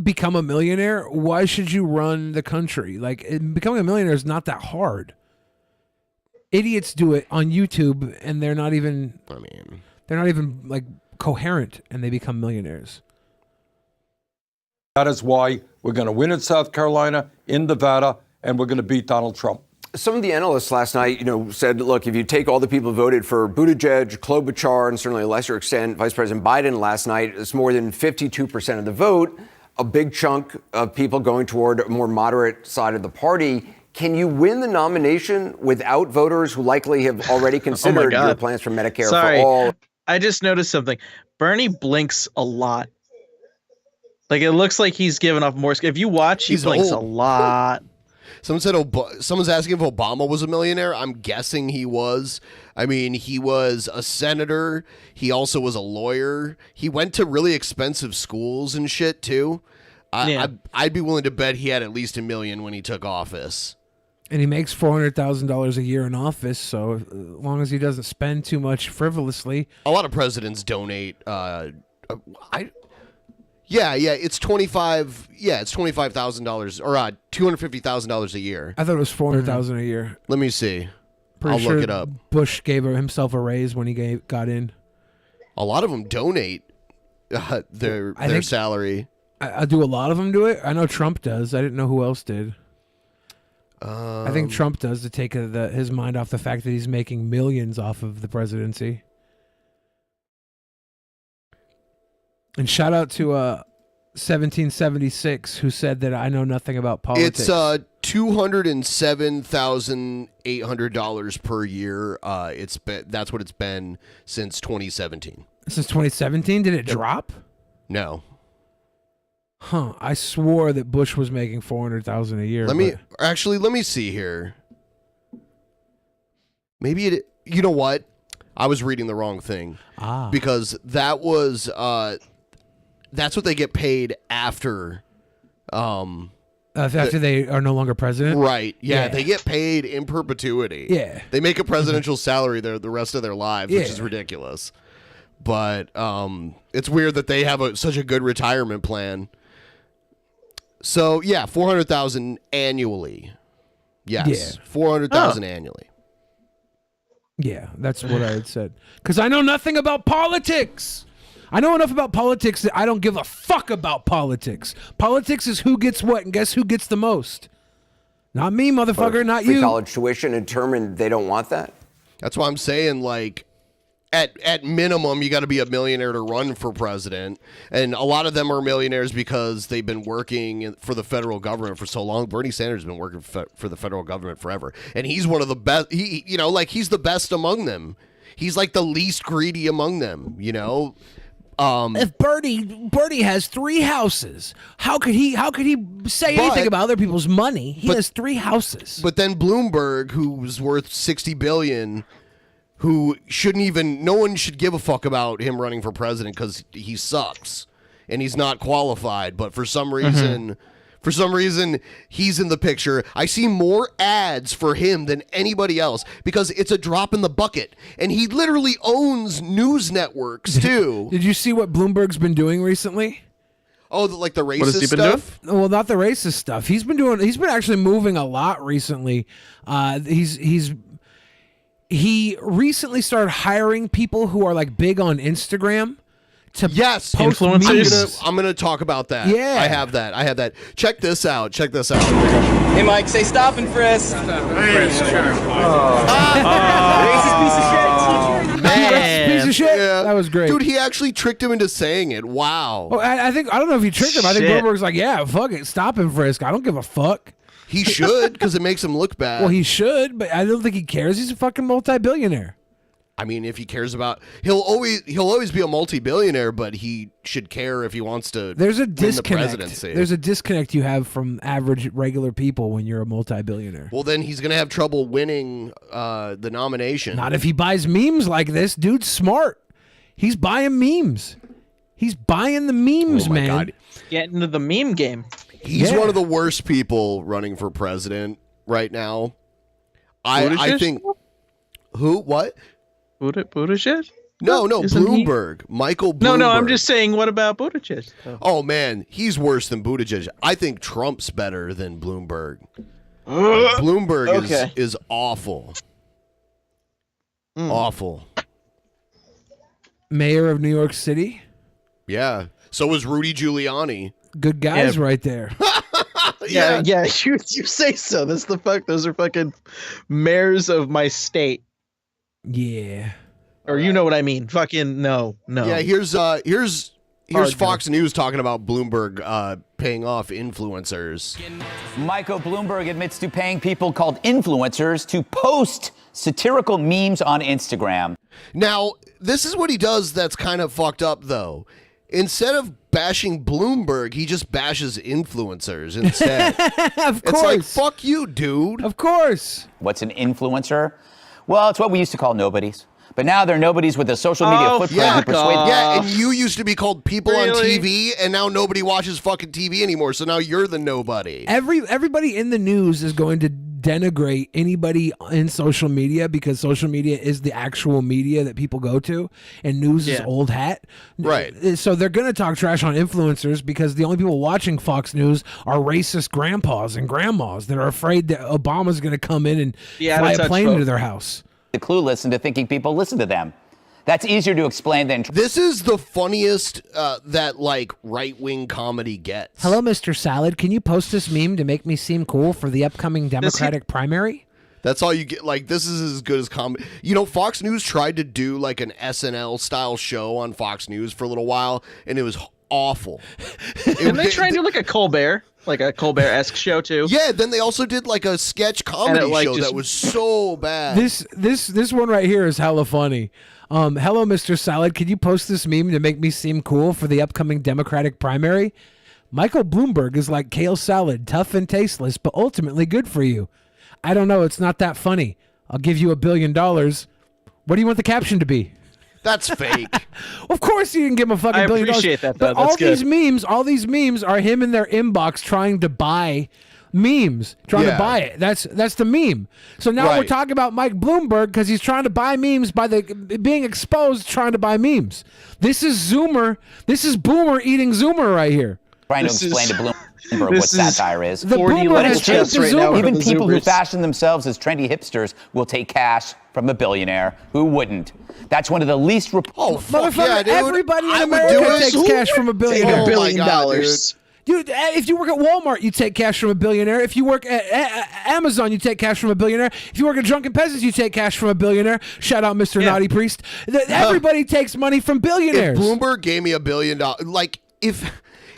become a millionaire, why should you run the country? Like, becoming a millionaire is not that hard. Idiots do it on YouTube, and they're not even. I mean, they're not even like coherent, and they become millionaires. that is why we're going to win in South Carolina, in Nevada, and we're going to beat Donald Trump. Some of the analysts last night, said, look, if you take all the people who voted for Buttigieg, Klobuchar, and certainly to a lesser extent Vice President Biden last night, it's more than 52% of the vote, a big chunk of people going toward a more moderate side of the party. Can you win the nomination without voters who likely have already considered your plans for Medicare Sorry, for all? I just noticed something. Bernie blinks a lot. Like, it looks like he's giving off more. If you watch, he blinks a lot. Someone said someone's asking if Obama was a millionaire. I'm guessing he was. I mean, he was a senator. He also was a lawyer. He went to really expensive schools and shit too. I'd be willing to bet he had at least $1 million when he took office. And he makes $400,000 a year in office, so as long as he doesn't spend too much frivolously. A lot of presidents donate. It's $25,000 or $250,000 a year. I thought it was $400,000 a year. Let me see. Pretty I'll sure look it up. Bush gave himself a raise when he got in. A lot of them donate their salary. I do a lot of them do it. I know Trump does. I didn't know who else did. I think Trump does to take his mind off the fact that he's making millions off of the presidency. And shout out to 1776 who said that I know nothing about politics. It's $207,800 per year. That's what it's been since 2017. Since 2017, did it drop? No. Huh? I swore that Bush was making $400,000 a year. Let me see here. Maybe it. You know what? I was reading the wrong thing. Because that was that's what they get paid after. After they are no longer president, right? Yeah, they get paid in perpetuity. Yeah, they make a presidential salary the rest of their lives, which is ridiculous. But it's weird that they have such a good retirement plan. So yeah, 400,000 annually. Yes, 400,000 annually. Yeah, that's what I had said. Because I know nothing about politics. I know enough about politics that I don't give a fuck about politics. Politics is who gets what, and guess who gets the most? Not me, motherfucker, not Free you. college tuition and determined they don't want that? That's why I'm saying, like, at minimum, you got to be a millionaire to run for president. And a lot of them are millionaires because they've been working for the federal government for so long. Bernie Sanders has been working for the federal government forever. And he's one of the best, he's the best among them. He's like the least greedy among them, If Bernie has 3 houses, how could he say anything about other people's money? He has 3 houses. But then Bloomberg, who's worth $60 billion, who no one should give a fuck about him running for president because he sucks and he's not qualified. But for some reason, he's in the picture. I see more ads for him than anybody else because it's a drop in the bucket. And he literally owns news networks too. Did you see what Bloomberg's been doing recently? Oh, like the racist stuff? Well, not the racist stuff. He's been actually moving a lot recently. He recently started hiring people who are like big on Instagram to post influencers. I'm gonna talk about that. Yeah. I have that. Check this out. Hey, Mike, say stop and frisk. Racist piece of shit. Man. Piece of shit. Yeah. That was great. Dude, he actually tricked him into saying it. Wow. Oh, I don't know if he tricked him. I think Bloomberg's like, yeah, fuck it, stop and frisk. I don't give a fuck. He should, because it makes him look bad. Well, he should, but I don't think he cares. He's a fucking multi-billionaire. I mean, if he cares about, he'll always be a multi-billionaire, but he should care if he wants to. There's a win disconnect. the presidency. There's a disconnect you have from average regular people when you're a multi-billionaire. Well, then he's gonna have trouble winning the nomination. Not if he buys memes like this. Dude's smart. He's buying memes. He's buying the memes, man. God. Getting into the meme game. He's one of the worst people running for president right now. I think. Who? What? Buttigieg? No, Isn't Bloomberg. Michael Bloomberg. No, I'm just saying, what about Buttigieg? Oh, man, he's worse than Buttigieg. I think Trump's better than Bloomberg. Okay. Bloomberg is awful. Awful. Mayor of New York City? Yeah. So was Rudy Giuliani. Good guys right there. Yeah, you say so. That's the fuck. Those are fucking mayors of my state. Yeah. Or you know what I mean. Fucking no. Yeah, here's Fox News talking about Bloomberg paying off influencers. Michael Bloomberg admits to paying people called influencers to post satirical memes on Instagram. Now, this is what he does that's kind of fucked up, though. Instead of bashing Bloomberg, he just bashes influencers instead. Of course. It's like, fuck you, dude. Of course. What's an influencer? Well, it's what we used to call nobodies. But now they're nobodies with a social media footprint who persuade. Yeah, and you used to be called people on Really? TV, and now nobody watches fucking TV anymore, so now you're the nobody. Everybody in the news is going to denigrate anybody in social media because social media is the actual media that people go to, and news is old hat. Right. So they're going to talk trash on influencers because the only people watching Fox News are racist grandpas and grandmas that are afraid that Obama's going to come in and fly a plane into their house. Clueless into thinking people listen to them. That's easier to explain than. This is the funniest that like right-wing comedy gets. Hello, Mr. Salad. Can you post this meme to make me seem cool for the upcoming Democratic primary? That's all you get. Like, this is as good as comedy. You know, Fox News tried to do like an SNL style show on Fox News for a little while, and it was awful. And they tried to do like a Colbert, like a Colbert-esque show too. Yeah, then they also did like a sketch comedy show that was so bad. This one right here is hella funny. Hello, Mr. Salad. Could you post this meme to make me seem cool for the upcoming Democratic primary? Michael Bloomberg is like kale salad, tough and tasteless, but ultimately good for you. I don't know. It's not that funny. I'll give you $1 billion. What do you want the caption to be? That's fake. Of course you didn't give him a fucking $1 billion. I appreciate that, though. But That's all good. these memes are him in their inbox trying to buy memes, trying to buy it. That's the meme. So now we're talking about Mike Bloomberg because he's trying to buy memes by being exposed trying to buy memes. This is Zoomer. This is Boomer eating Zoomer right here. Trying to explain to Bloomberg. what This is satire is. The 4D boomer level has changed chess right the now. Zoomer. Even the people who Zoomers. fashion themselves as trendy hipsters will take cash from a billionaire. Who wouldn't? That's one of the least Oh, fuck Motherfucker, yeah, dude. everybody in I would America do it. takes Who cash from a would billionaire. take $1 $1 billion. Dude, if you work at Walmart, you take cash from a billionaire. If you work at Amazon, you take cash from a billionaire. If you work at Drunken Peasants, you take cash from a billionaire. Shout out Mr. Naughty Priest. Everybody takes money from billionaires. If Bloomberg gave me $1 billion, like if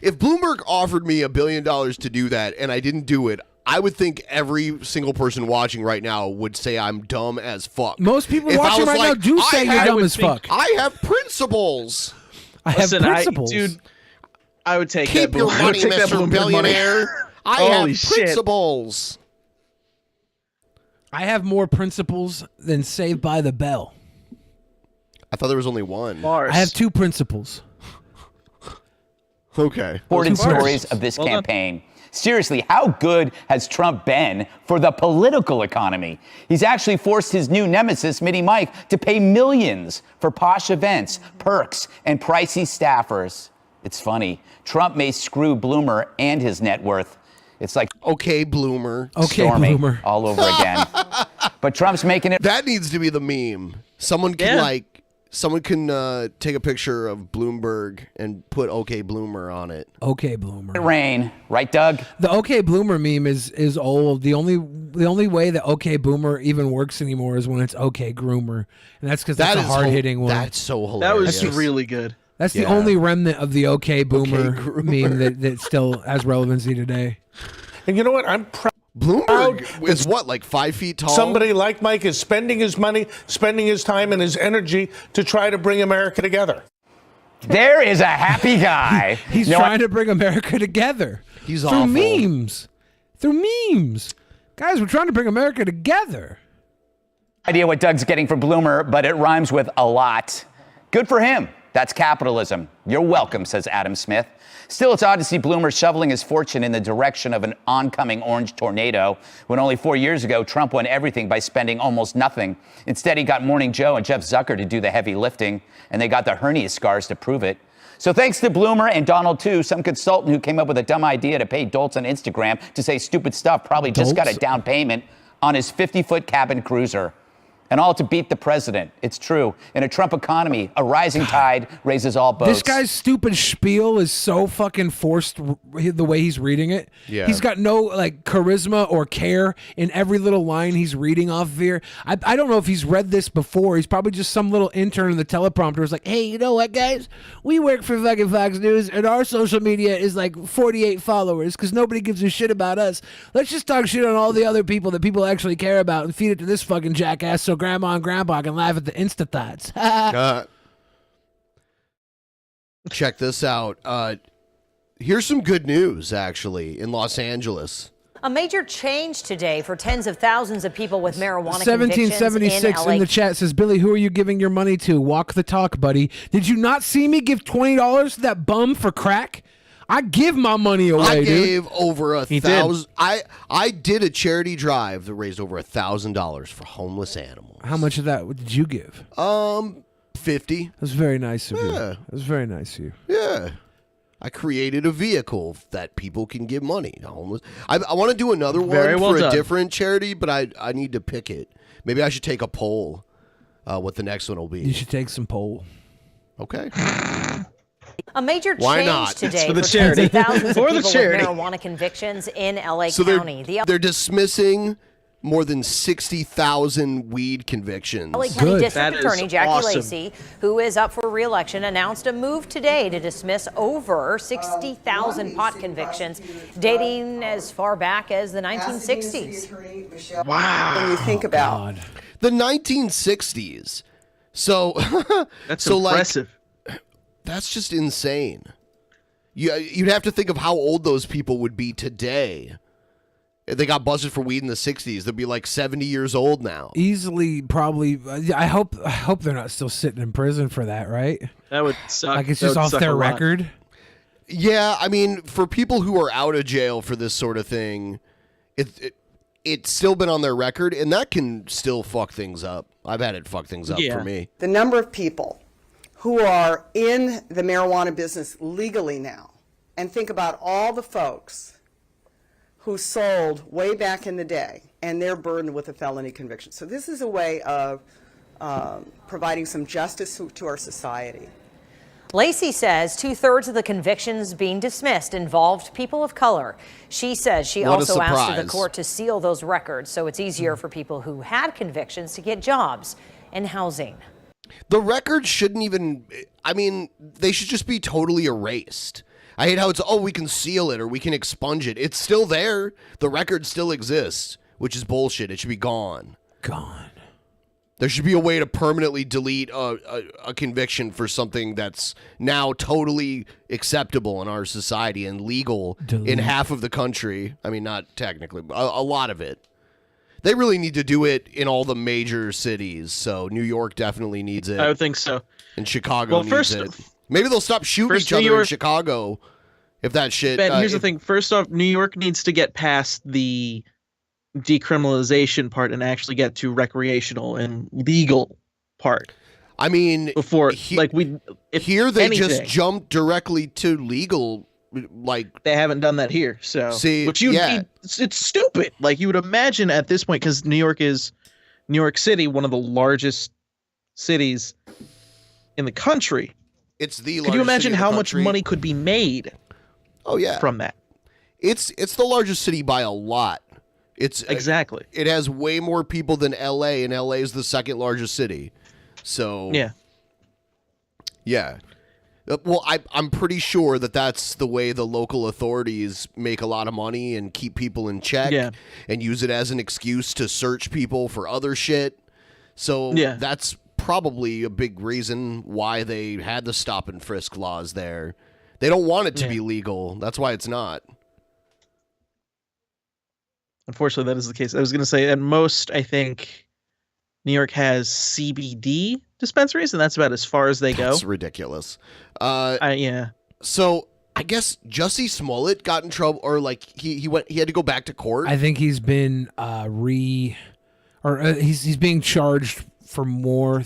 Bloomberg offered me $1 billion to do that and I didn't do it, I would think every single person watching right now would say I'm dumb as fuck. Most people If I watching was right now like, do say you're dumb as fuck. I have principles. I have Listen, principles. dude, I would take Keep that. your I would money, take that Mr. Bloomberg Billionaire. money. I Holy have shit. principles. I have more principles than Saved by the Bell. I thought there was only one. Bars. I have 2 principles. Okay. Important Well, stories of this campaign. Seriously, how good has Trump been for the political economy? He's actually forced his new nemesis, Mini Mike, to pay millions for posh events, perks, and pricey staffers. It's funny. Trump may screw Bloomer and his net worth. It's like okay, Bloomer. Okay, Stormy Bloomer. all over again. But Trump's making it. That needs to be the meme. Someone can take a picture of Bloomberg and put OK Bloomer on it. Okay, Bloomer. Rain, right, Doug? The OK Bloomer meme is old. The only way that OK Boomer even works anymore is when it's OK Groomer, and that's because that's a hard hitting one. That's so hilarious. That was really good. That's the only remnant of the OK Boomer meme that still has relevancy today. And you know what? I'm proud. Bloomberg is what, like 5 feet tall? Somebody like Mike is spending his money, spending his time and his energy to try to bring America together. There is a happy guy. He's trying to bring America together. He's through awful. memes. Through memes. Guys, we're trying to bring America together. Idea what Doug's getting from Bloomer, but it rhymes with a lot. Good for him. That's capitalism. You're welcome, says Adam Smith. Still, it's odd to see Bloomer shoveling his fortune in the direction of an oncoming orange tornado, when only 4 years ago, Trump won everything by spending almost nothing. Instead, he got Morning Joe and Jeff Zucker to do the heavy lifting, and they got the hernia scars to prove it. So thanks to Bloomer and Donald, too, some consultant who came up with a dumb idea to pay dolts on Instagram to say stupid stuff probably just got a down payment on his 50-foot cabin cruiser. And all to beat the president. It's true. In a Trump economy, a rising tide raises all boats. This guy's stupid spiel is so fucking forced the way he's reading it. Yeah. He's got no like charisma or care in every little line he's reading off of here. I don't know if he's read this before. He's probably just some little intern in the teleprompter who's like, hey, you know what, guys? We work for fucking Fox News and our social media is like 48 followers because nobody gives a shit about us. Let's just talk shit on all the other people that people actually care about and feed it to this fucking jackass so grandma and grandpa can laugh at the Insta thoughts. Check this out. Here's some good news, actually, in Los Angeles. A major change today for tens of thousands of people with marijuana convictions 1776 in LA. in the chat says, Billy, who are you giving your money to? Walk the talk, buddy. Did you not see me give $20 to that bum for crack? I give my money away, I dude. gave over He did. $1,000. I did a charity drive that raised over $1,000 for homeless animals. How much of that did you give? 50. That was very nice of you. Yeah. That was very nice of you. Yeah. I created a vehicle that people can give money to homeless. I want to do another one Very well for done. a different charity, but I need to pick it. Maybe I should take a poll what the next one will be. You should take some poll. Okay. A major Why change not? today It's for the tens charity. of thousands of For the people charity. with marijuana convictions in LA So County. they're dismissing more than 60,000 weed convictions. LA County District Attorney Jackie Lacey, who is up for re-election, announced a move today to dismiss over 60,000 pot convictions dating as far back as the 1960s. Wow. When you think about the 1960s. So That's so impressive. That's just insane. You'd have to think of how old those people would be today. If they got busted for weed in the 60s, they'd be like 70 years old now. Easily, probably. I hope they're not still sitting in prison for that, right? That would suck. Like it's That just would off suck their a lot. record. Yeah, I mean, for people who are out of jail for this sort of thing, it's still been on their record, and that can still fuck things up. I've had it fuck things up for me. The number of people who are in the marijuana business legally now, and think about all the folks who sold way back in the day, and they're burdened with a felony conviction. So this is a way of providing some justice to our society. Lacey says 2/3 of the convictions being dismissed involved people of color. She says she also asked the court to seal those records so it's easier for people who had convictions to get jobs and housing. The records shouldn't even, I mean, they should just be totally erased. I hate how it's, we can seal it or we can expunge it. It's still there. The record still exists, which is bullshit. It should be gone. Gone. There should be a way to permanently delete a conviction for something that's now totally acceptable in our society and legal in half of the country. I mean, not technically, but a lot of it. They really need to do it in all the major cities. So New York definitely needs it. I would think so. And Chicago needs it. Maybe they'll stop shooting each other in Chicago if that shit... Ben, here's the thing. First off, New York needs to get past the decriminalization part and actually get to recreational and legal part. I mean, before here they just jumped directly to legal. Like they haven't done that here. So see, which it's stupid. Like you would imagine at this point, because New York City, one of the largest cities in the country. It's the. Could you imagine how much money could be made? Oh yeah, from that. It's the largest city by a lot. It's exactly. It has way more people than LA, and LA is the second largest city. So yeah. Well, I'm pretty sure that's the way the local authorities make a lot of money and keep people in check and use it as an excuse to search people for other shit. So that's probably a big reason why they had the stop and frisk laws there. They don't want it to be legal. That's why it's not. Unfortunately, that is the case. I was going to say, at most, I think New York has CBD dispensaries, and that's about as far as they go. That's ridiculous. Yeah. So I guess Jussie Smollett got in trouble, or like he had to go back to court. I think he's been he's being charged for more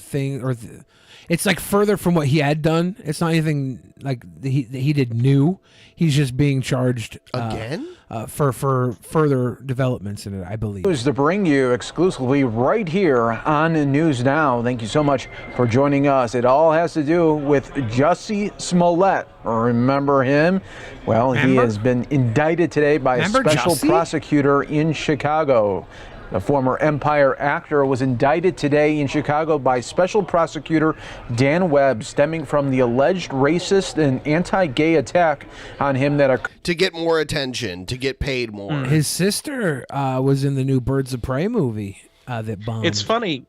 it's like further from what he had done. It's not anything like he did new. He's just being charged again for further developments in it, I believe. News to bring you exclusively right here on News Now. Thank you so much for joining us. It all has to do with Jussie Smollett. Remember him? Well, he has been indicted today by a special prosecutor in Chicago. The former Empire actor was indicted today in Chicago by Special Prosecutor Dan Webb, stemming from the alleged racist and anti-gay attack on him that to get more attention, to get paid more. His sister was in the new Birds of Prey movie that bombed. It's funny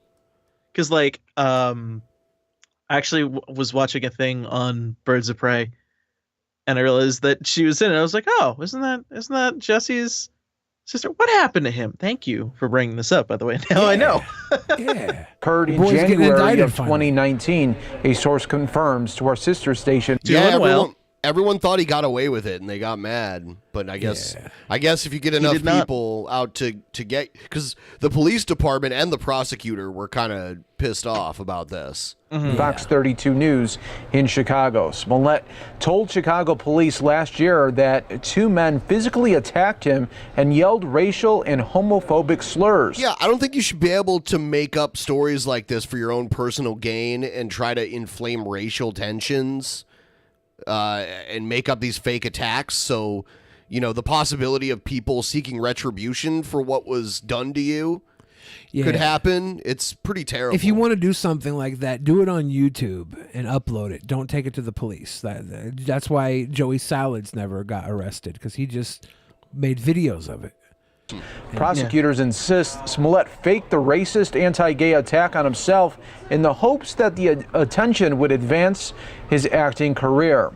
because, like, I actually was watching a thing on Birds of Prey, and I realized that she was in it. I was like, oh, isn't that Jussie's sister? What happened to him? Thank you for bringing this up, by the way. Now I know. Occurred in January of 2019. A source confirms to our sister station. Everyone thought he got away with it, and they got mad. But I guess if you get enough people out to get, because the police department and the prosecutor were kind of pissed off about this. Fox 32 News in Chicago. Smollett told Chicago police last year that two men physically attacked him and yelled racial and homophobic slurs. Yeah, I don't think you should be able to make up stories like this for your own personal gain and try to inflame racial tensions and make up these fake attacks. So, the possibility of people seeking retribution for what was done to you could happen. It's pretty terrible. If you want to do something like that, do it on YouTube and upload it. Don't take it to the police. That's why Joey Salads never got arrested, because he just made videos of it. Prosecutors insist Smollett faked the racist anti-gay attack on himself in the hopes that the attention would advance his acting career.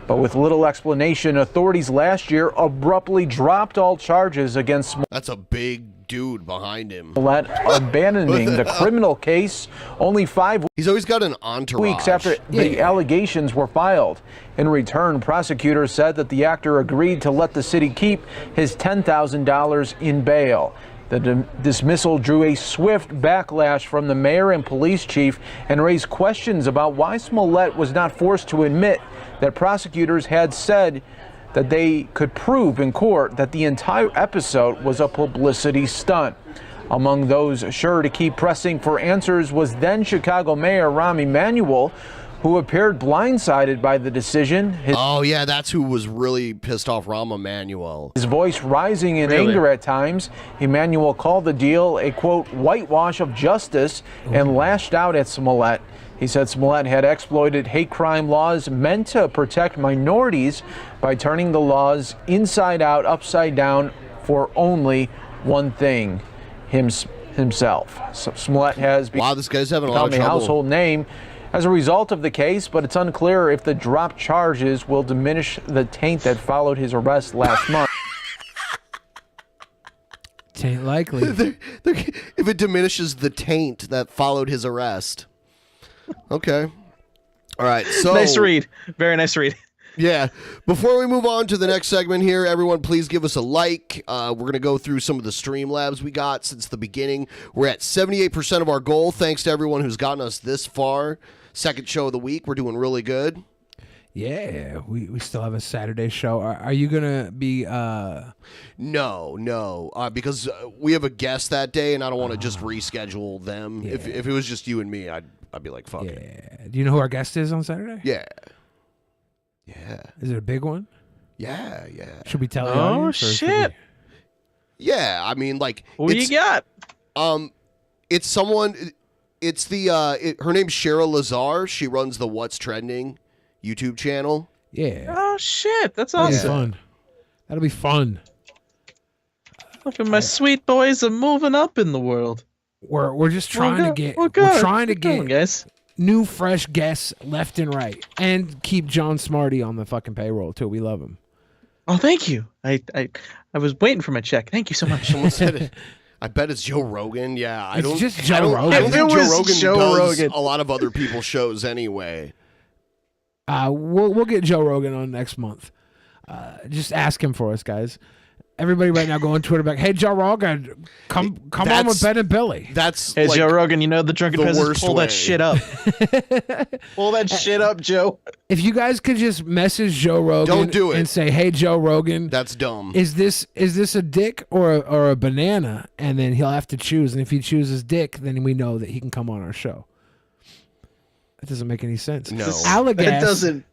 But with little explanation, authorities last year abruptly dropped all charges against Smollett. That's a big dude behind him. Smollett abandoning the criminal case only 5 weeks. He's always got an entourage. Weeks after the allegations were filed. In return, prosecutors said that the actor agreed to let the city keep his $10,000 in bail. The dismissal drew a swift backlash from the mayor and police chief and raised questions about why Smollett was not forced to admit that prosecutors had said that they could prove in court that the entire episode was a publicity stunt. Among those sure to keep pressing for answers was then Chicago Mayor Rahm Emanuel, who appeared blindsided by the decision. Oh, yeah, that's who was really pissed off, Rahm Emanuel. His voice rising in anger at times. Emanuel called the deal a, quote, whitewash of justice and lashed out at Smollett. He said Smollett had exploited hate crime laws meant to protect minorities by turning the laws inside out, upside down for only one thing, himself. So Smollett has become this guy's having a lot of a trouble. household name as a result of the case, but it's unclear if the dropped charges will diminish the taint that followed his arrest last month. Taint likely. If it diminishes the taint that followed his arrest. Okay. All right. So Nice read. Very nice read. Yeah. Before we move on to the next segment here, everyone, please give us a like. We're going to go through some of the Streamlabs we got since the beginning. We're at 78% of our goal. Thanks to everyone who's gotten us this far. Second show of the week. We're doing really good. Yeah, we still have a Saturday show. Are you gonna be? No, because we have a guest that day, and I don't want to just reschedule them. Yeah. If it was just you and me, I'd be like, fuck it. Do you know who our guest is on Saturday? Yeah. Is it a big one? Yeah. Should we tell the Oh audience, or should shit! Yeah, I mean, like, Who you got? It's someone. It's the her name's Cheryl Lazar. She runs the What's Trending YouTube channel. Yeah. Oh shit! That's That'll be awesome. fun. That'll be fun. Look at my sweet boys are moving up in the world. We're just trying to get We're trying to get guys. new fresh guests left and right, and keep John Smarty on the fucking payroll too. We love him. Oh, thank you. I was waiting for my check. Thank you so much. Someone said it. I bet it's Joe Rogan. Yeah, I It's don't. just I Joe don't, Rogan. I don't If think it Joe was Rogan Joe does Rogan. a lot of other people's shows anyway. We'll get Joe Rogan on next month. Just ask him for us, guys. Everybody right now go on Twitter back. Hey, Joe Rogan, come on with Ben and Billy. That's Hey, Joe Rogan, you know the Drunken the Peasants worst pull way. that shit up. Pull that shit up, Joe. If you guys could just message Joe Rogan, Don't do it. and say, "Hey, Joe Rogan, That's dumb. is this a dick or a banana?" And then he'll have to choose. And if he chooses dick, then we know that he can come on our show. That doesn't make any sense. No. Allagas, It doesn't.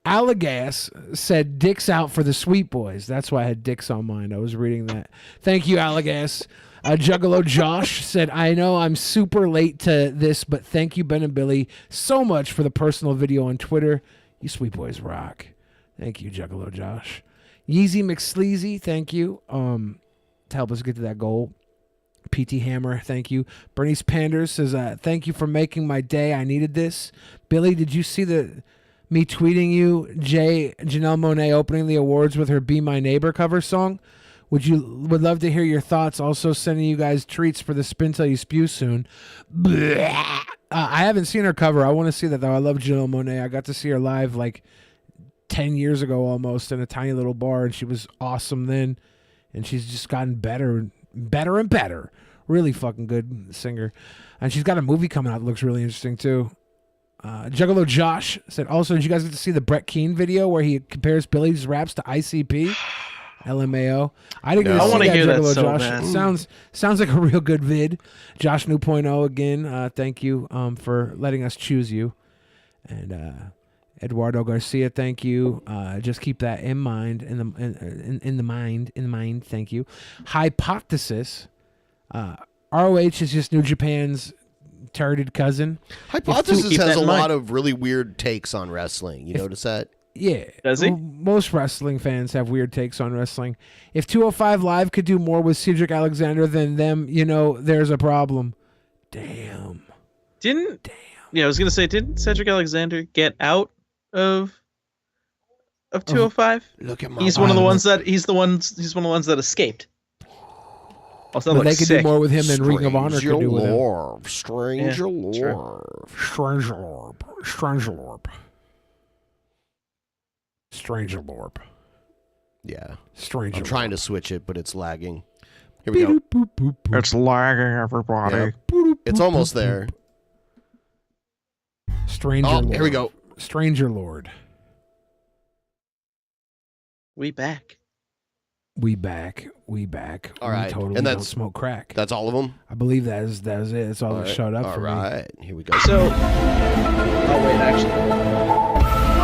Allagas said dicks out for the sweet boys. That's why I had dicks on mine. I was reading that. Thank you, Allagas. Juggalo Josh said, I know I'm super late to this, but thank you, Ben and Billy, so much for the personal video on Twitter. You sweet boys rock. Thank you, Juggalo Josh. Yeezy McSleazy, thank you. To help us get to that goal. PT Hammer, thank you. Bernice Panders says, thank you for making my day. I needed this. Billy, did you see me tweeting you Janelle Monáe opening the awards with her Be My Neighbor cover song? Would love to hear your thoughts. Also sending you guys treats for the Spin Till You Spew soon. I haven't seen her cover. I want to see that though. I love Janelle Monáe. I got to see her live like 10 years ago almost in a tiny little bar, and she was awesome then. And she's just gotten better and better. Really fucking good singer. And she's got a movie coming out that looks really interesting too. Juggalo Josh said, also, did you guys get to see the Brett Keane video where he compares Billy's raps to ICP? LMAO. I didn't get to I see wanna that, hear that Juggalo so Josh. bad. It sounds like a real good vid. Josh New Point Oh again. Thank you for letting us choose you. And Eduardo Garcia, thank you. Just keep that in mind. In the mind. Thank you. Hypothesis. ROH is just New Japan's turreted cousin. Hypothesis keep has that a in lot mind. of really weird takes on wrestling. You notice that? Yeah. Does he? Most wrestling fans have weird takes on wrestling. If 205 Live could do more with Cedric Alexander than them, there's a problem. Damn. Yeah, I was gonna say, didn't Cedric Alexander get out of 205? Look at my. He's one of the ones that he's one of the ones that escaped. Also, But looks they could sick. do more with him than Ring of Honor could do with him. Strange Yeah, lore. Stranger Lorb. Yeah. Stranger I'm trying to switch it, but it's lagging. Here we go. It's lagging, everybody. Yeah. It's almost there. Stranger Oh, Lord. here we go. Stranger Lord. We back. We back. We back. All right. We totally And don't that's- smoke crack. That's all of them? I believe that is it. That's all that showed up All for me. right. Here we go. So, oh wait, actually.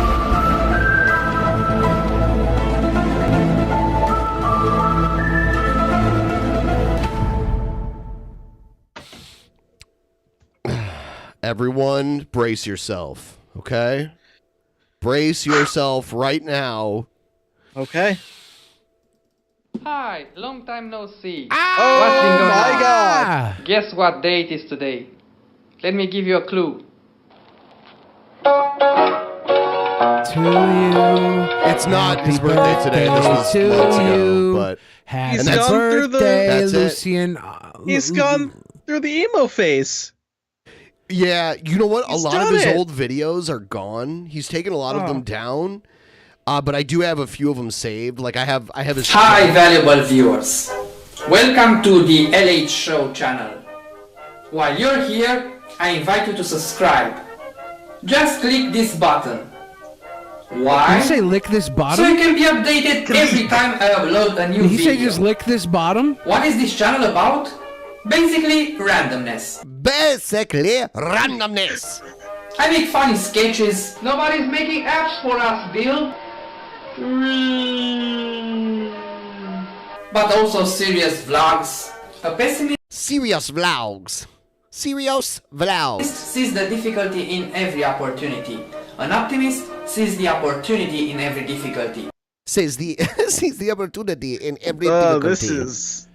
Everyone, brace yourself, okay? Brace yourself right now. Okay. Hi, long time no see. Oh What's been going my on? God. Guess what day it is today? Let me give you a clue. To you. It's not his birthday today. This was to months ago, you. but Happy He's gone through the- birthday, That's it. Lucian. He's gone through the emo phase. yeah, you know what? A He's lot of done his it. old videos are gone. He's taken a lot of them down. But I do have a few of them saved. Like I have his. Hi, valuable viewers. Welcome to the LH Show channel. While you're here, I invite you to subscribe. Just click this button. Why? Did you say lick this So bottom? you can be updated every time I upload a new Did he video. say just lick this bottom? What is this channel about? Basically, randomness. Basically, randomness. I make funny sketches. Nobody's making apps for us, Bill. But also serious vlogs. A pessimist Serious vlogs. Serious vlogs. sees the difficulty in every opportunity. An optimist sees the opportunity in every difficulty. Sees the opportunity in every Oh, difficulty. this is.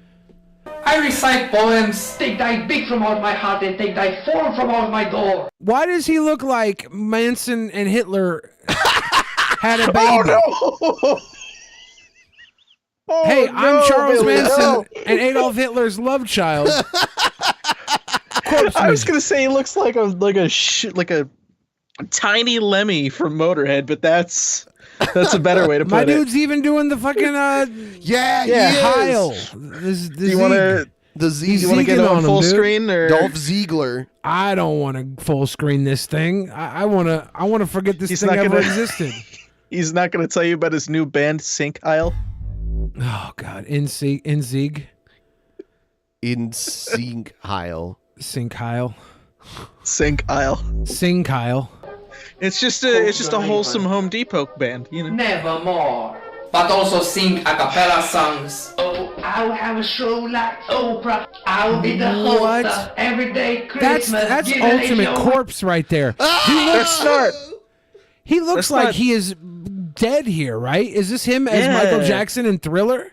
I recite poems. Take thy big from out my heart and take thy form from out my door. Why does he look like Manson and Hitler had a baby? Oh, Hey, no, I'm Charles Billy, Manson no. and Adolf Hitler's love child. I was gonna say he looks like a tiny Lemmy from Motorhead, but that's a better way to put My it. dude's even doing the fucking yeah, Heil. Do you want to? The Do you want to get it on full screen or Dolph Ziegler? I don't want to full screen this thing. I want to forget this He's thing not ever gonna- existed. He's not going to tell you about his new band, Sync Heil. Oh God, Inzig, In Sync Heil. Sync Heil, Sync Heil. Sing Kyle. It's just a wholesome Home Depot band, you know. Nevermore. But also sing a cappella songs. Oh, I'll have a show like Oprah. I'll be the host What? of everyday That's Christmas. ultimate corpse right there. He looks That's like not- he is dead here, right? Is this him as Michael Yeah. Jackson in Thriller?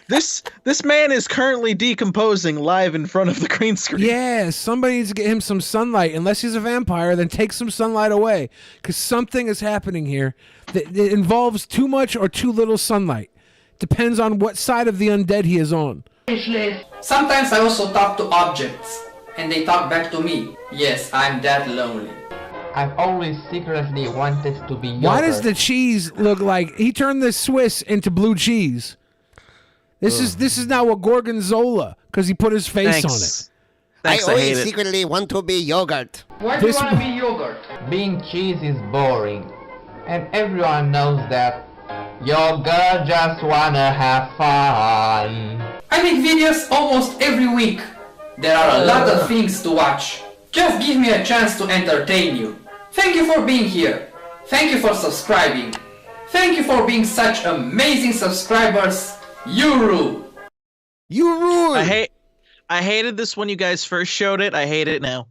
This man is currently decomposing live in front of the green screen. Yeah, somebody needs to get him some sunlight. Unless he's a vampire, then take some sunlight away. Because something is happening here that involves too much or too little sunlight. Depends on what side of the undead he is on. Sometimes I also talk to objects, and they talk back to me. Yes, I'm that lonely. I've always secretly wanted to be yogurt. Why does the cheese look like he turned the Swiss into blue cheese? This is now a gorgonzola because he put his face on it. Thanks, I hate it. secretly want to be yogurt. Why do you This want to be yogurt? Being cheese is boring, and everyone knows that. Yogurt just wanna have fun. I make videos almost every week. There are a lot of things to watch. Just give me a chance to entertain you. Thank you for being here. Thank you for subscribing. Thank you for being such amazing subscribers. You rule. You rule. I hated this when you guys first showed it. I hate it now.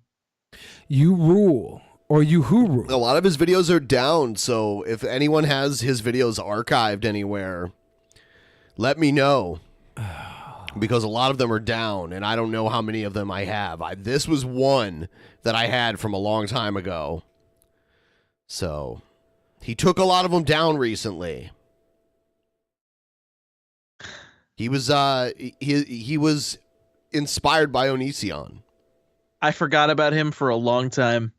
You rule. Or you who rule. A lot of his videos are down, so if anyone has his videos archived anywhere, let me know. Because a lot of them are down, and I don't know how many of them I have. This was one that I had from a long time ago. So, he took a lot of them down recently. He was he was inspired by Onision. I forgot about him for a long time.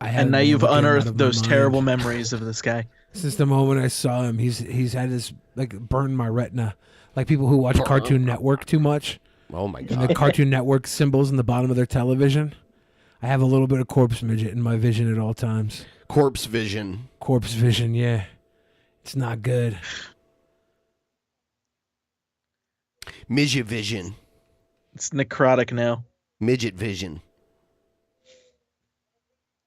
And now been you've able to get him out unearthed of my those mind. terrible memories of this guy. Since the moment I saw him, he's had this like burn my retina, like people who watch Cartoon Network too much. Oh my And god! the Cartoon Network symbols in the bottom of their television. I have a little bit of corpse midget in my vision at all times. Corpse vision. Corpse vision, yeah. It's not good. Midget vision. It's necrotic now. Midget vision.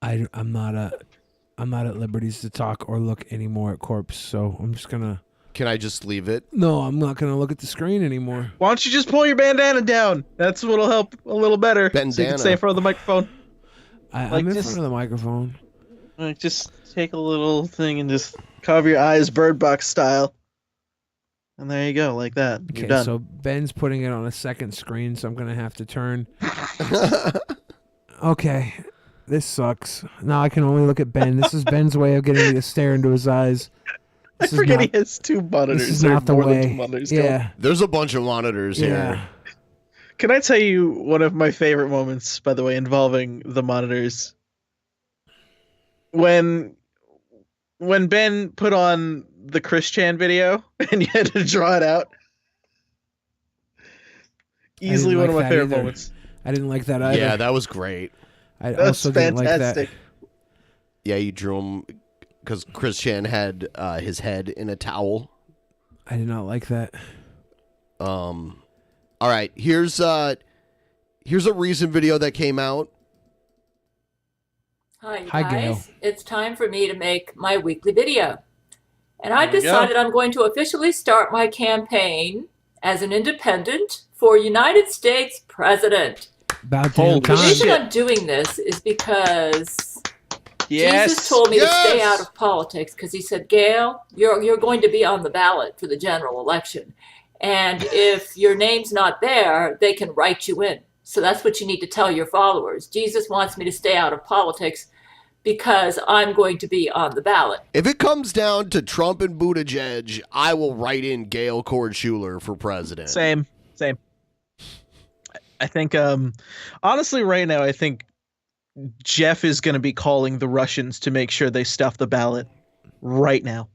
I'm not at liberties to talk or look anymore at corpse, so I'm just gonna. Can I just leave it? No, I'm not gonna look at the screen anymore. Why don't you just pull your bandana down? That's what'll help a little better. So you Bandana. can stay in front of the microphone. I'm in front of the microphone. Like, just take a little thing and just cover your eyes Bird Box style. And there you go, like that. Okay, You're done. so Ben's putting it on a second screen, so I'm gonna have to turn. Okay, this sucks. Now I can only look at Ben. This is Ben's way of getting me to stare into his eyes. I forget he has 2 monitors. This is There are not the more than way. 2 monitors. Yeah. There's a bunch of monitors here. Can I tell you one of my favorite moments, by the way, involving the monitors? When Ben put on the Chris Chan video and you had to draw it out. Easily one of my favorite moments. I didn't like that either. Yeah, that was great. I That's also didn't like that. fantastic. Yeah, you drew him because Chris Chan had his head in a towel. I did not like that. All right, here's a recent video that came out. Hi, Hi, guys. Gail. It's time for me to make my weekly video. And I There we go. decided I'm going to officially start my campaign as an independent for United States President. About Holy damn The time. reason I'm doing this is because Yes. Jesus told me to stay Yes. out of politics because he said, Gail, you're going to be on the ballot for the general election. And if your name's not there, they can write you in. So that's what you need to tell your followers. Jesus wants me to stay out of politics because I'm going to be on the ballot. If it comes down to Trump and Buttigieg, I will write in Gail Cord Schuler for president. Same. I think, honestly, right now, I think Jeff is going to be calling the Russians to make sure they stuff the ballot right now.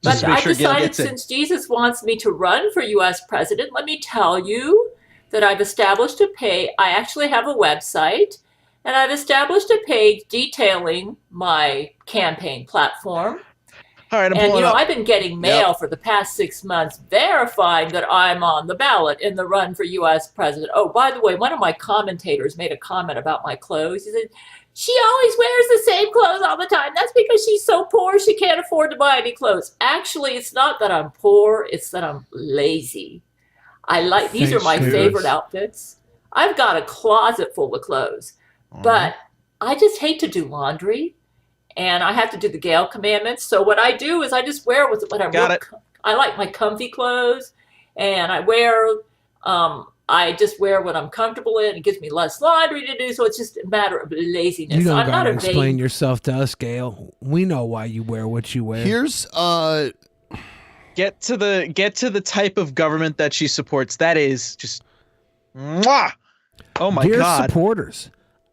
But Just to make I sure Gail decided gets in. since Jesus wants me to run for U.S. president, let me tell you that I've established a page. I actually have a website, and I've established a page detailing my campaign platform. All right, I'm And, pulling up. I've been getting mail for the past 6 months verifying that I'm on the ballot in the run for U.S. president. Oh, by the way, one of my commentators made a comment about my clothes. He said, she always wears the same clothes all the time. That's because she's so poor she can't afford to buy any clothes. Actually, it's not that I'm poor. It's that I'm lazy. These are my Thanks, favorite Chris. outfits. I've got a closet full of clothes. But I just hate to do laundry. And I have to do the Gale commandments. So what I do is I just wear what I'm. I like my comfy clothes, and I just wear what I'm comfortable in. It gives me less laundry to do, so it's just a matter of laziness. You don't I'm not gotta a explain vain. yourself to us, Gail. We know why you wear what you wear. Here's Get to the type of government that she supports. That is just, mwah! Oh my Dear God. supporters,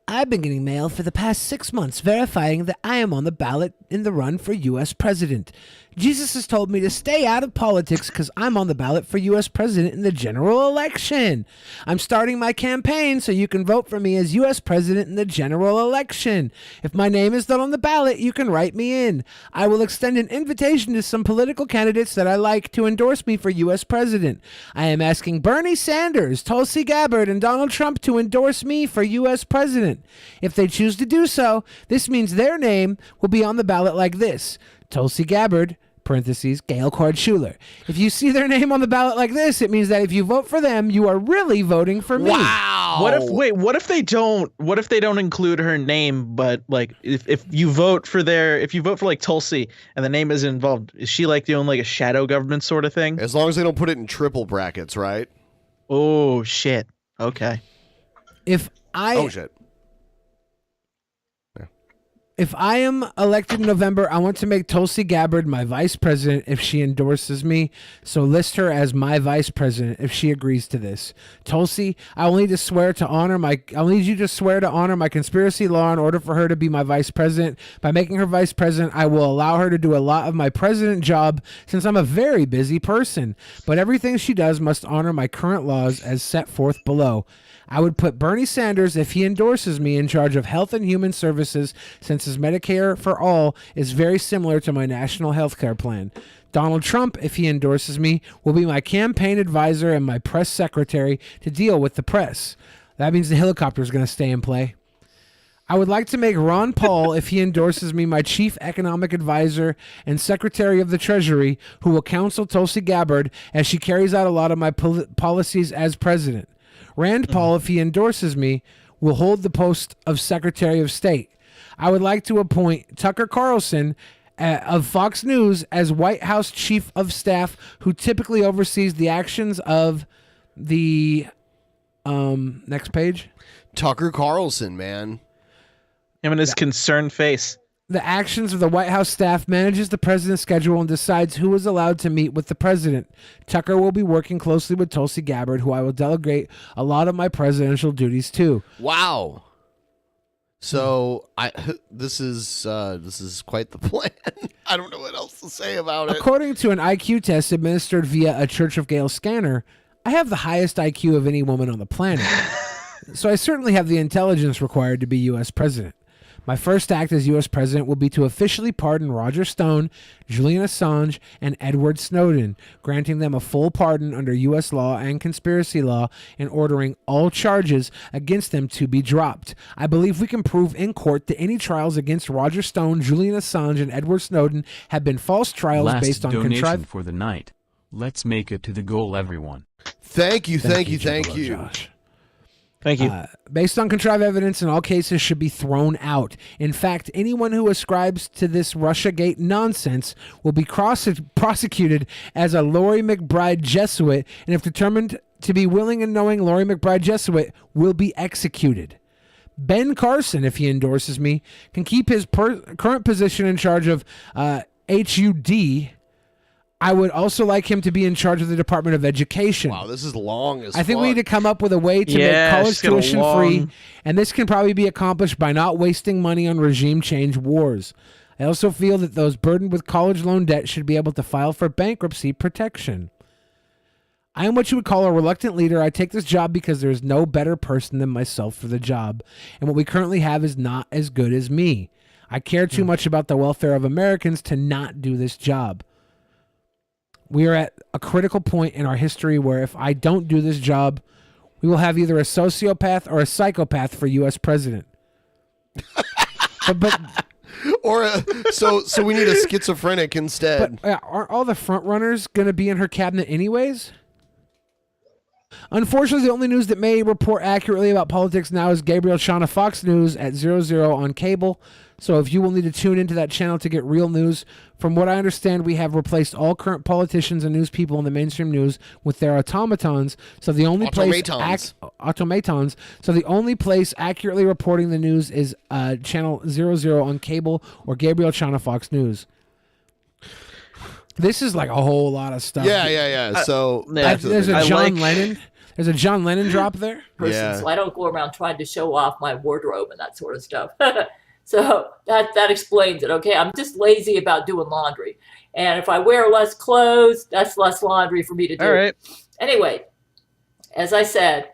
I've been getting mail for the past 6 months verifying that I am on the ballot in the run for U.S. president. Jesus has told me to stay out of politics because I'm on the ballot for U.S. president in the general election. I'm starting my campaign so you can vote for me as U.S. president in the general election. If my name is not on the ballot, you can write me in. I will extend an invitation to some political candidates that I like to endorse me for U.S. president. I am asking Bernie Sanders, Tulsi Gabbard, and Donald Trump to endorse me for U.S. president. If they choose to do so, this means their name will be on the ballot like this: Tulsi Gabbard, parentheses, Gail Cord Schuler. If you see their name on the ballot like this, it means that if you vote for them, you are really voting for me. Wow. What if they don't include her name, but like if you vote for like Tulsi and the name isn't involved, is she like doing like a shadow government sort of thing? As long as they don't put it in triple brackets, right? Oh shit. Okay. Oh shit. If I am elected in November, I want to make Tulsi Gabbard my vice president if she endorses me. So list her as my vice president if she agrees to this. Tulsi, I will need you to swear to honor my conspiracy law in order for her to be my vice president. By making her vice president, I will allow her to do a lot of my president job since I'm a very busy person. But everything she does must honor my current laws as set forth below. I would put Bernie Sanders, if he endorses me, in charge of Health and Human Services, since endorses Medicare for all is very similar to my national health care plan. Donald Trump, if he endorses me, will be my campaign advisor and my press secretary to deal with the press. That means the helicopter is going to stay in play. I would like to make Ron Paul, if he endorses me, my chief economic advisor and secretary of the Treasury, who will counsel Tulsi Gabbard as she carries out a lot of my policies as president. Rand Paul, if he endorses me, will hold the post of Secretary of State. I would like to appoint Tucker Carlson of Fox News as White House Chief of Staff, who typically oversees the actions of the next page. Tucker Carlson, man. Him and his concerned face. The actions of the White House staff, manages the president's schedule, and decides who is allowed to meet with the president. Tucker will be working closely with Tulsi Gabbard, who I will delegate a lot of my presidential duties to. Wow. So this is quite the plan. I don't know what else to say about it. According to an IQ test administered via a Church of Gale scanner, I have the highest IQ of any woman on the planet. So I certainly have the intelligence required to be U.S. president. My first act as U.S. president will be to officially pardon Roger Stone, Julian Assange, and Edward Snowden, granting them a full pardon under U.S. law and conspiracy law and ordering all charges against them to be dropped. I believe we can prove in court that any trials against Roger Stone, Julian Assange, and Edward Snowden have been false trials Last based on donation contrived... for the night. Let's make it to the goal, everyone. Thank you. Thank you. Thank you. Based on contrived evidence in all cases should be thrown out. In fact, anyone who ascribes to this Russiagate nonsense will be prosecuted as a Laurie McBride Jesuit, and if determined to be willing and knowing, Laurie McBride Jesuit will be executed. Ben Carson, if he endorses me, can keep his current position in charge of HUD. I would also like him to be in charge of the Department of Education. Wow, this is long as I think fuck. we need to come up with a way to make college tuition free, and this can probably be accomplished by not wasting money on regime change wars. I also feel that those burdened with college loan debt should be able to file for bankruptcy protection. I am what you would call a reluctant leader. I take this job because there is no better person than myself for the job, and what we currently have is not as good as me. I care too much about the welfare of Americans to not do this job. We are at a critical point in our history where if I don't do this job, we will have either a sociopath or a psychopath for U.S. president. So we need a schizophrenic instead. But aren't all the front runners going to be in her cabinet anyways? Unfortunately, the only news that may report accurately about politics now is Gabriel Shawn of Fox News at 00 on cable. So if you will need to tune into that channel to get real news, from what I understand, we have replaced all current politicians and news people in the mainstream news with their automatons. So the only automatons. So the only place accurately reporting the news is channel 00 on cable or Gabriel Shawn of Fox News. This is like a whole lot of stuff. Yeah. So there's a John Lennon. There's a John Lennon drop there. So I don't go around trying to show off my wardrobe and that sort of stuff. So that explains it. Okay, I'm just lazy about doing laundry, and if I wear less clothes, that's less laundry for me to do. All right. Anyway, as I said,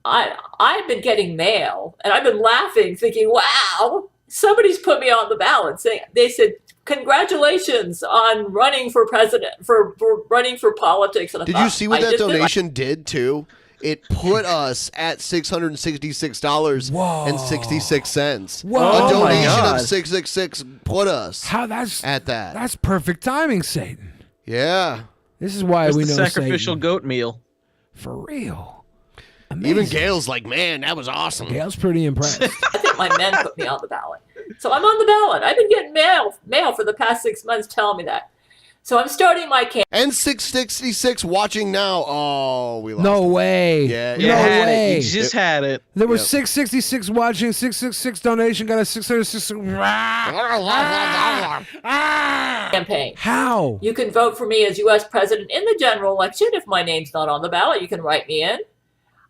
I've been getting mail, and I've been laughing, thinking, "Wow, somebody's put me on the ballot." They said, "Congratulations on running for president, for running for politics." And did you see what that donation did too? It put us at $666.66. Whoa. A donation of 666 put us at that. That's perfect timing, Satan. Yeah. This is why we know sacrificial Satan. goat meal. For real. Amazing. Even Gail's like, man, that was awesome. Gail's pretty impressed. I think my men put me on the ballot. So I'm on the ballot. I've been getting mail for the past 6 months telling me that. So I'm starting my campaign. And 666 watching now. Oh, we lost. No way. Yeah. No way. You just had it. There was 666 watching, 666 donation, got a 666 campaign. How? You can vote for me as U.S. president in the general election. If my name's not on the ballot, you can write me in.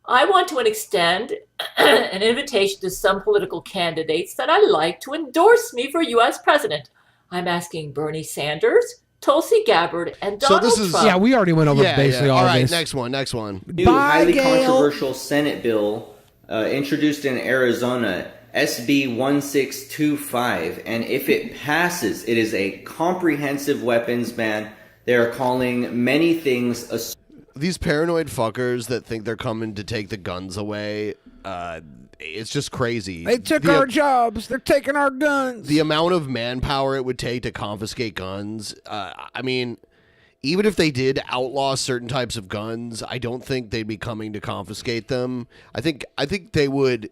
I want to extend an invitation to some political candidates that I'd like to endorse me for U.S. president. I'm asking Bernie Sanders, Tulsi Gabbard, and Donald Trump. Yeah, we already went over basically all right, of this. next one. New highly controversial Senate bill introduced in Arizona SB 1625, and if it passes, it is a comprehensive weapons ban. They are calling many things a These paranoid fuckers that think they're coming to take the guns away, it's just crazy. They took our jobs. They're taking our guns. The amount of manpower it would take to confiscate guns, I mean, even if they did outlaw certain types of guns, I don't think they'd be coming to confiscate them. I think they would.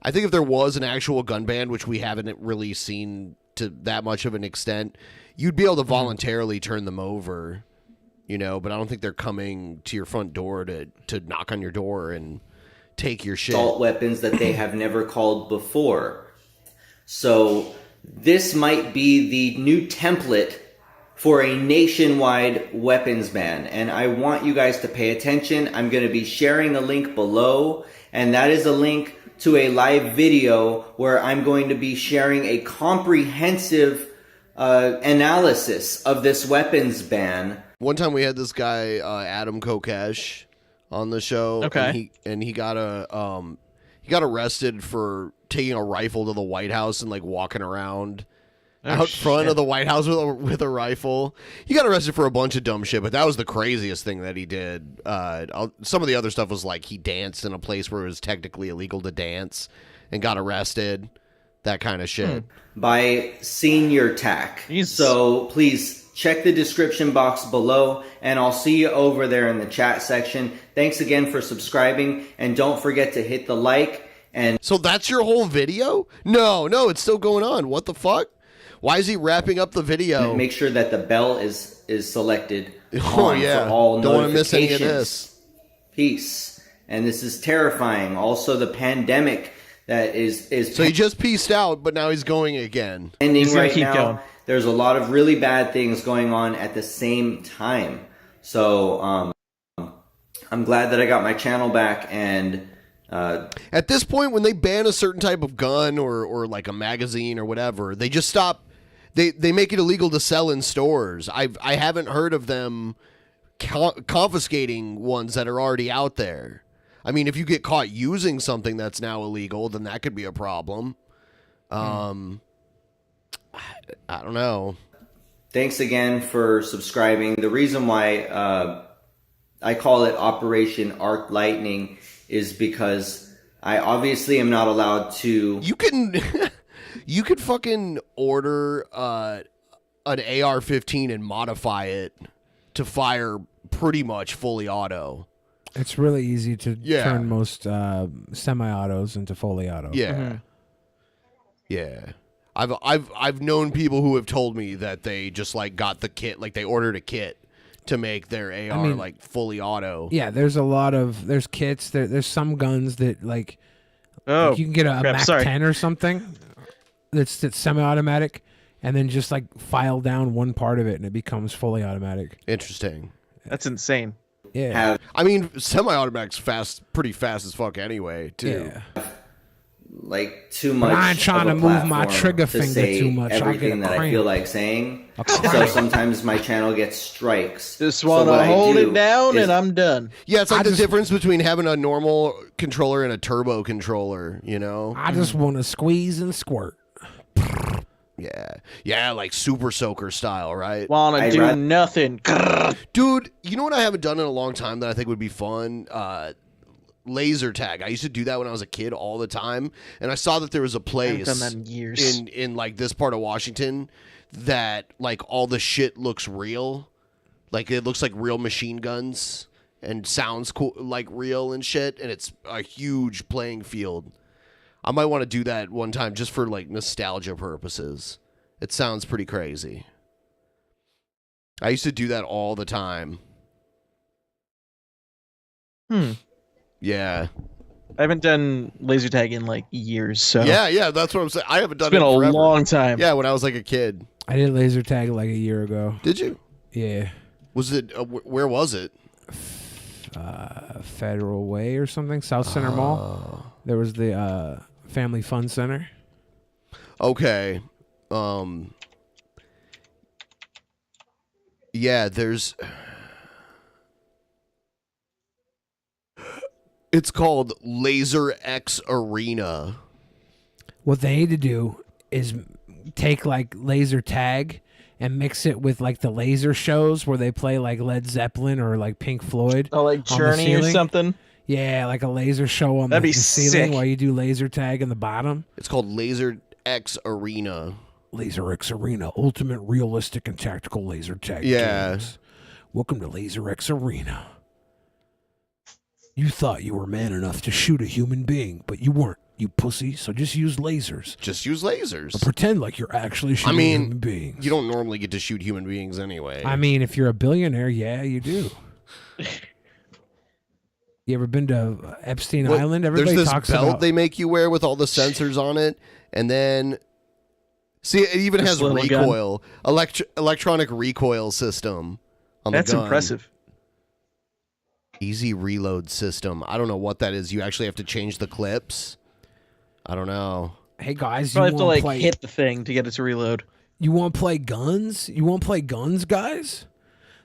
I think if there was an actual gun ban, which we haven't really seen to that much of an extent, you'd be able to voluntarily turn them over, you know, but I don't think they're coming to your front door to knock on your door and take your shit. assault weapons that they have never called before. So this might be the new template for a nationwide weapons ban. And I want you guys to pay attention. I'm going to be sharing a link below, and that is a link to a live video where I'm going to be sharing a comprehensive analysis of this weapons ban. One time we had this guy, Adam Kokesh, on the show. Okay. And he got arrested for taking a rifle to the White House and like walking around out front of the White House with a rifle. He got arrested for a bunch of dumb shit, but that was the craziest thing that he did. Some of the other stuff was like he danced in a place where it was technically illegal to dance and got arrested. That kind of shit. By Senior Tack. So please check the description box below, and I'll see you over there in the chat section. Thanks again for subscribing, and don't forget to hit the like. And so that's your whole video? No, it's still going on. What the fuck? Why is he wrapping up the video? Make sure that the bell is selected Oh, yeah. for all Don't wanna miss any of notifications. Peace. And this is terrifying. Also, the pandemic that is So he just peaced out, but now he's going again. ending right now. There's a lot of really bad things going on at the same time. So I'm glad that I got my channel back. And at this point, when they ban a certain type of gun or like a magazine or whatever, they just stop. They make it illegal to sell in stores. I haven't heard of them confiscating ones that are already out there. I mean, if you get caught using something that's now illegal, then that could be a problem. I don't know. Thanks again for subscribing. The reason why I call it Operation Arc Lightning is because I obviously am not allowed to. You could fucking order an AR-15 and modify it to fire pretty much fully auto. It's really easy to turn most semi-autos into fully auto. Yeah. Yeah. I've known people who have told me that they just like got the kit, like they ordered a kit to make their AR like fully auto. Yeah, there's kits. There's some guns that like Oh, you can get a crap, Mac sorry. 10 or something that's semi-automatic, and then just like file down one part of it and it becomes fully automatic. Interesting. That's insane. Yeah. I mean, semi-automatic's pretty fast as fuck anyway, too. Yeah. Like too much. I ain't trying of a to move my platform trigger to finger say too much. I'll get Everything a that I cramp. feel like saying. A So cramp. sometimes my channel gets strikes. Just So want what to I hold do it down is- and I'm done. Yeah, it's like the difference between having a normal controller and a turbo controller, you know? I just want to squeeze and squirt. Yeah, like Super Soaker style, right? Want to do nothing. Dude, you know what I haven't done in a long time that I think would be fun? Laser tag. I used to do that when I was a kid all the time, and I saw that there was a place done that in years. in like this part of Washington that like all the shit looks real. Like it looks like real machine guns and sounds cool, like real and shit, and it's a huge playing field. I might want to do that one time just for like nostalgia purposes. It sounds pretty crazy. I used to do that all the time. Yeah. I haven't done laser tag in like years, so Yeah, that's what I'm saying. I haven't done It's been it a forever. long time. Yeah, when I was like a kid. I did laser tag like a year ago. Did you? Yeah. Was it? Where was it? Federal Way or something, South Center Mall. There was the Family Fun Center. Okay. Yeah, there's. It's called Laser X Arena. What they need to do is take like laser tag and mix it with like the laser shows where they play like Led Zeppelin or like Pink Floyd. Oh, like on the Journey or ceiling. something. Yeah, like a laser show on That'd be the ceiling sick. while you do laser tag in the bottom. It's called Laser X Arena. Laser X Arena, ultimate realistic and tactical laser tag Yeah. games. Welcome to Laser X Arena. You thought you were man enough to shoot a human being, but you weren't, you pussy. So just use lasers. Just use lasers. Or pretend like you're actually shooting human beings. You don't normally get to shoot human beings anyway. I mean, if you're a billionaire, yeah, you do. You ever been to Epstein Island? Everybody There's this talks belt about. they make you wear with all the sensors on it, and then see, it even This has little gun. recoil, electronic recoil system on That's the gun. impressive. Easy reload system. I don't know what that is. You actually have to change the clips. I don't know. Hey guys, Probably you have to want like play? hit the thing to get it to reload. You want to play guns? You want to play guns, guys?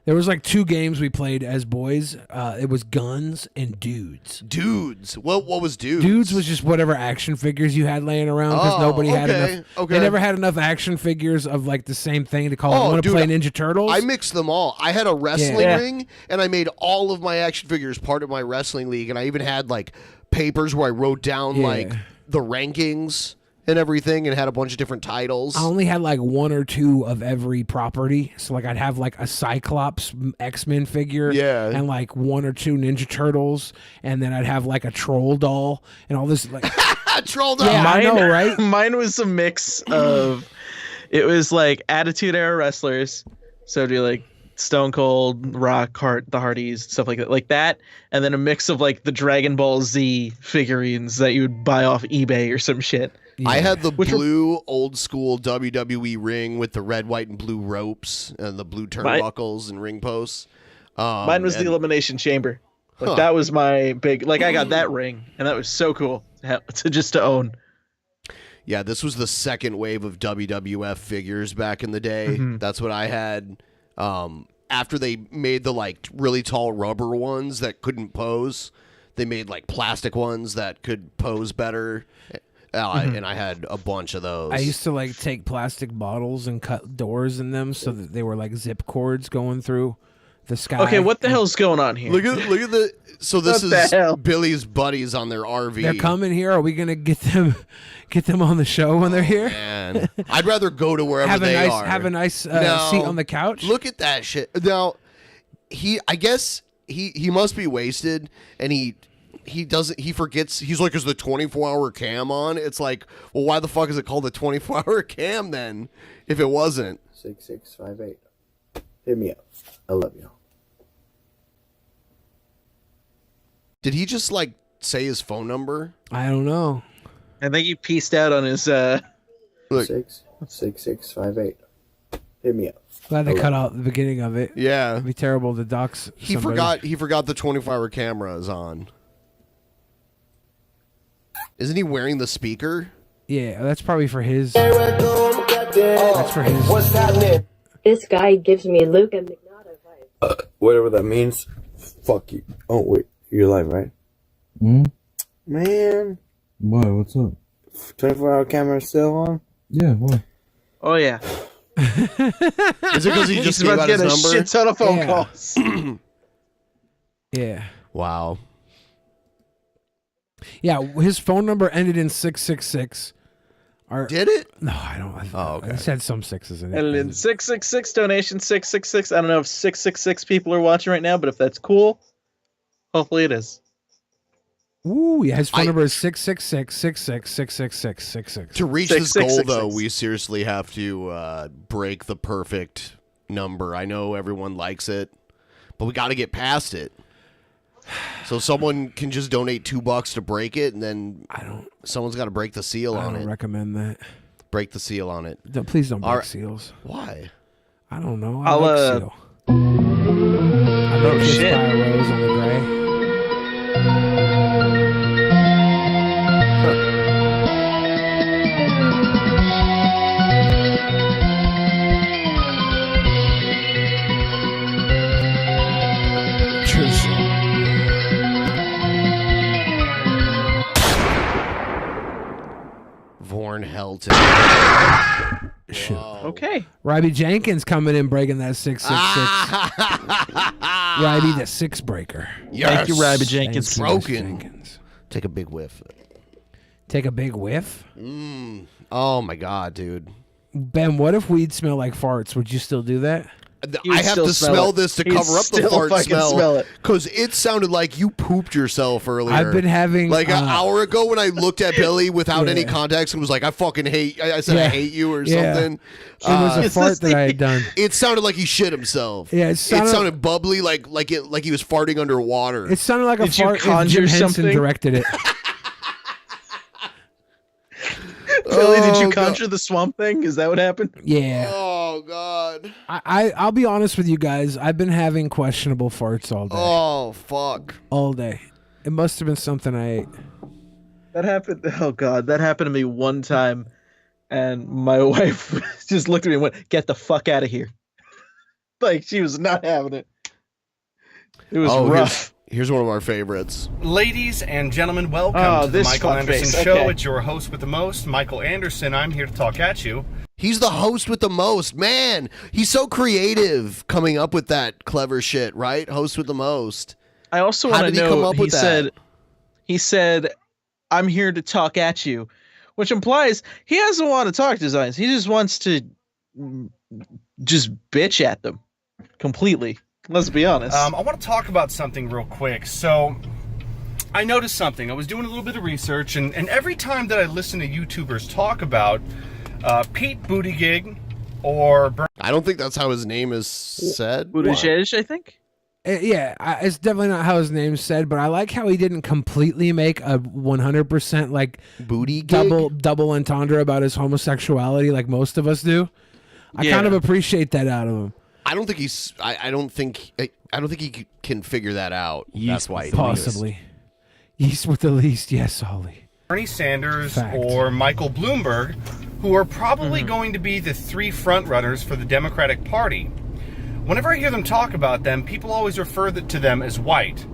There was like 2 games we played as boys. It was guns and dudes. Dudes. What was dudes? Dudes was just whatever action figures you had laying around because Oh, nobody had okay, enough. okay. They never had enough action figures of like the same thing to call. Oh, I want to dude, play Ninja Turtles. I mixed them all. I had a wrestling Yeah. ring, and I made all of my action figures part of my wrestling league, and I even had like papers where I wrote down Yeah. like the rankings and everything, and had a bunch of different titles. I only had like 1 or 2 of every property. So like I'd have like a Cyclops X-Men figure, Yeah. and like 1 or 2 Ninja Turtles, and then I'd have like a troll doll and all this like Troll Yeah, I know, right? Mine was a mix of, it was like Attitude Era wrestlers. So do like Stone Cold, Rock, Hart, the Hardys, stuff like that, and then a mix of like the Dragon Ball Z figurines that you would buy off eBay or some shit. I had the blue old school WWE ring with the red, white, and blue ropes and the blue turnbuckles and ring posts. Mine was the and- Elimination Chamber. Like Huh. that was my big. Like I got that ring, and that was so cool to own. Yeah, this was the second wave of WWF figures back in the day. Mhm. That's what I had. After they made the like really tall rubber ones that couldn't pose, they made like plastic ones that could pose better. Mhm. And I had a bunch of those. I used to like take plastic bottles and cut doors in them so that they were like zip cords going through the sky. Okay, what the hell's going on here? Look at the. So this What the is hell? Billy's buddies on their RV. They're coming here. Are we gonna get them on the show when they're here? Man, I'd rather go to wherever Have a they nice- are. have a nice, No. seat on the couch? Look at that shit. Now, I guess he must be wasted, and he forgets. He's like, is the 24-hour cam on? It's like, well, why the fuck is it called the 24-hour cam then? If it wasn't. 6658. Hit me up. I love you. Did he just like say his phone number? I don't know. I think he pieced out on his. Look. 6658. Hit me up. Glad they I cut love out the beginning of it. Yeah, it'd be terrible to dox. He somebody. forgot the 24-hour camera is on. Isn't he wearing the speaker? Yeah, that's probably for his. That's for his. What's happening? This guy gives me Luke and McNaught vibes. Whatever that means. Fuck you. Oh, wait. You're live, right? Hmm? Man. What? What's up? 24-hour camera still on? Yeah, what? Oh yeah. Is it because he just He's gave about out to his get a number? shit ton of phone Yeah. calls. Yeah. Wow. Yeah, his phone number ended in 666. Did it? No, I don't. Oh, okay. It said some sixes in it. And then 666 donation 666. I don't know if 666 people are watching right now, but if that's cool, hopefully it is. Ooh, yeah, his phone number is 666-66666666. To reach this goal, 6666. though, we seriously have to break the perfect number. I know everyone likes it, but we got to get past it. So someone can just donate $2 to break it, and then someone's got to break the seal I on don't it. recommend that. Break the seal on it. Please don't break All right. seals. Why? I don't know. I I'll, like seal. I Oh, kissed shit. by a rose on the gray. Cheers. Vorn Helton. Okay. Robbie Jenkins coming in breaking that 666. Robbie the six breaker. Thank you, Robbie Jenkins. Broken. Take a big whiff. Take a big whiff? Oh my god, dude. Ben, what if weed smelled like farts? Would you still do that? I have to smell this to cover up the fart smell because it sounded like you pooped yourself earlier. I've been having like an hour ago when I looked at Billy without any context and was like, "I fucking hate." I said, "I hate you" or something. It was a fart that I had done. It sounded like he shit himself. Yeah, it sounded bubbly, like he was farting underwater. It sounded like a Did you fart if conjure Jim Henson something? directed it. Billy, did you conjure the swamp thing? Is that what happened? Yeah. Oh god. I'll be honest with you guys. I've been having questionable farts all day. Oh fuck. All day. It must have been something I ate. That happened. Oh god, that happened to me one time, and my wife just looked at me and went, "Get the fuck out of here!" Like she was not having it. It was rough. Here's one of our favorites. Ladies and gentlemen, welcome to the Michael Anderson Show. It's your host with the most, Michael Anderson. I'm here to talk at you. He's the host with the most. Man, he's so creative coming up with that clever shit, right? Host with the most. I also How want to did he know, come up with that? he said, "I'm here to talk at you," which implies he doesn't want to talk to his audience. He just wants to just bitch at them completely. Let's be honest. I want to talk about something real quick. So, I noticed something. I was doing a little bit of research, and every time that I listen to YouTubers talk about Pete Buttigieg or I don't think that's how his name is said. Buttigieg, I think. Yeah, it's definitely not how his name's said, but I like how he didn't completely make a 100% like booty double entendre about his homosexuality like most of us do. I kind of appreciate that out of him. I don't think he's. I don't think he can figure that out. That's why. Possibly. Yeast with the least. Yes, Ollie. Bernie Sanders or Michael Bloomberg, who are probably going to be the three frontrunners for the Democratic Party. Whenever I hear them talk about them, people always refer to them as white.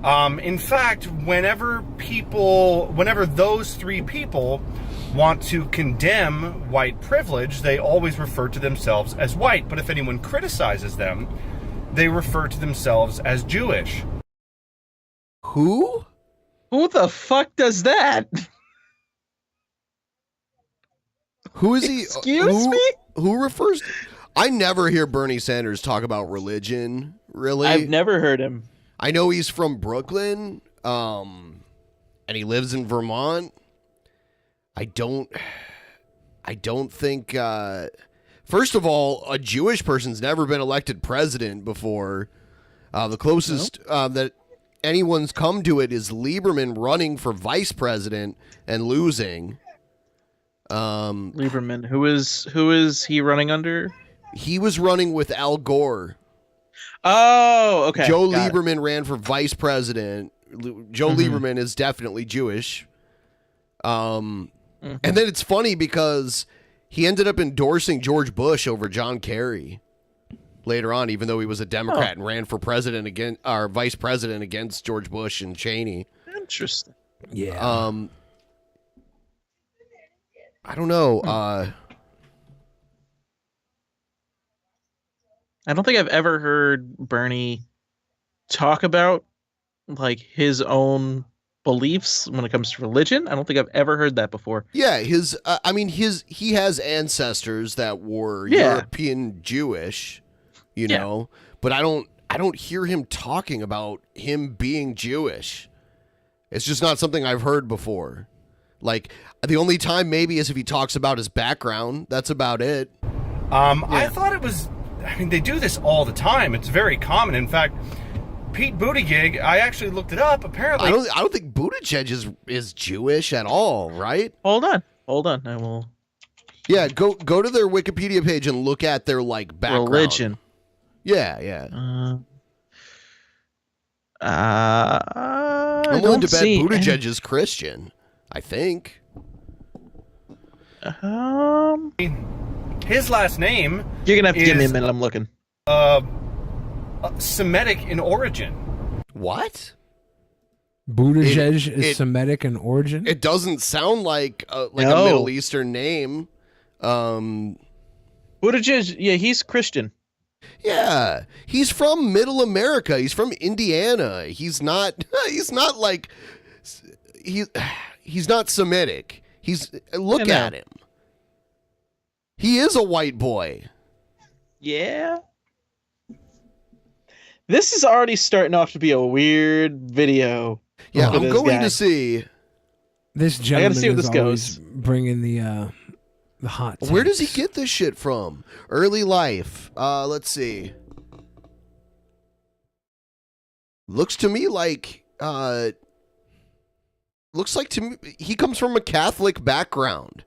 In fact, whenever those three people want to condemn white privilege, they always refer to themselves as white. But if anyone criticizes them, they refer to themselves as Jewish. Who? Who the fuck does that? Who is he? Excuse me? Who refers? I never hear Bernie Sanders talk about religion. Really, I've never heard him. I know he's from Brooklyn, and he lives in Vermont. I don't think. First of all, a Jewish person's never been elected president before. The closest that anyone's come to it is Lieberman running for vice president and losing. Lieberman, who is he running under? He was running with Al Gore. Oh, okay. Joe Lieberman ran for vice president. Joe Lieberman is definitely Jewish. And then it's funny because he ended up endorsing George Bush over John Kerry later on, even though he was a Democrat and ran for president again, or vice president against George Bush and Cheney. Interesting. Yeah. I don't know. I don't think I've ever heard Bernie talk about like his own beliefs when it comes to religion. I don't think I've ever heard that before. Yeah, he has ancestors that were European Jewish, you know, but I don't hear him talking about him being Jewish. It's just not something I've heard before. Like, the only time maybe is if he talks about his background. That's about it. I thought it was, I mean, they do this all the time. It's very common. In fact, Pete Buttigieg, I actually looked it up. Apparently, I don't think Buttigieg is Jewish at all, right? Hold on. I will. Yeah, go to their Wikipedia page and look at their like background. Religion. Yeah. I'm willing to bet Buttigieg is Christian. I think. His last name. You're gonna have to give me a minute. I'm looking. Semitic in origin. What? Buttigieg is Semitic in origin? It doesn't sound like a No. Middle Eastern name. Buttigieg, yeah, he's Christian. Yeah, he's from Middle America. He's from Indiana. He's not. He's not like. He's not Semitic. Look at him. He is a white boy. Yeah. This is already starting off to be a weird video. Yeah, for I'm this going guy. to see. This I gentleman gotta see where is this always goes. bringing the hot takes. Where does he get this shit from? Early life. Let's see. Looks to me like to me he comes from a Catholic background.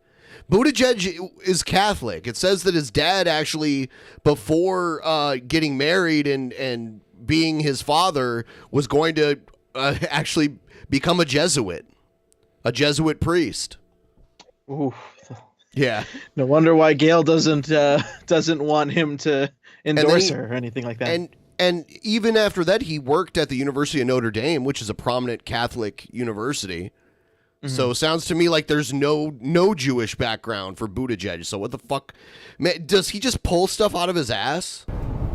Buttigieg is Catholic. It says that his dad actually, before getting married and being his father, was going to actually become a Jesuit priest. Ooh. Yeah. No wonder why Gail doesn't want him to endorse he- her or anything like that. And even after that, he worked at the University of Notre Dame, which is a prominent Catholic university. So sounds to me like there's no Jewish background for Buttigieg. So what the fuck? Man, does he just pull stuff out of his ass?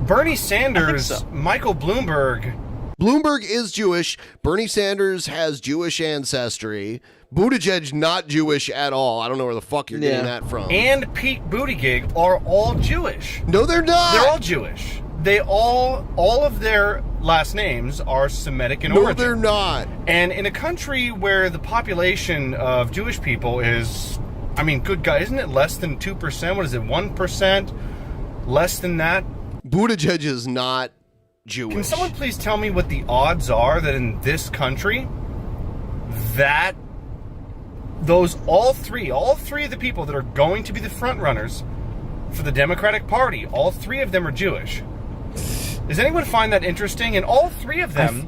Bernie Sanders, Michael Bloomberg. Bloomberg is Jewish. Bernie Sanders has Jewish ancestry. Buttigieg not Jewish at all. I don't know where the fuck you're getting that from. And Pete Buttigieg are all Jewish. No, they're not. They're all Jewish. They all of their last names are Semitic in No, origin. they're not. And in a country where the population of Jewish people is, I mean, good God, isn't it less than 2%? What is it, 1%? Less than that? Buttigieg is not Jewish. Can someone please tell me what the odds are that in this country, that all three of the people that are going to be the front runners for the Democratic Party, all three of them are Jewish? Does anyone find that interesting? And all three of them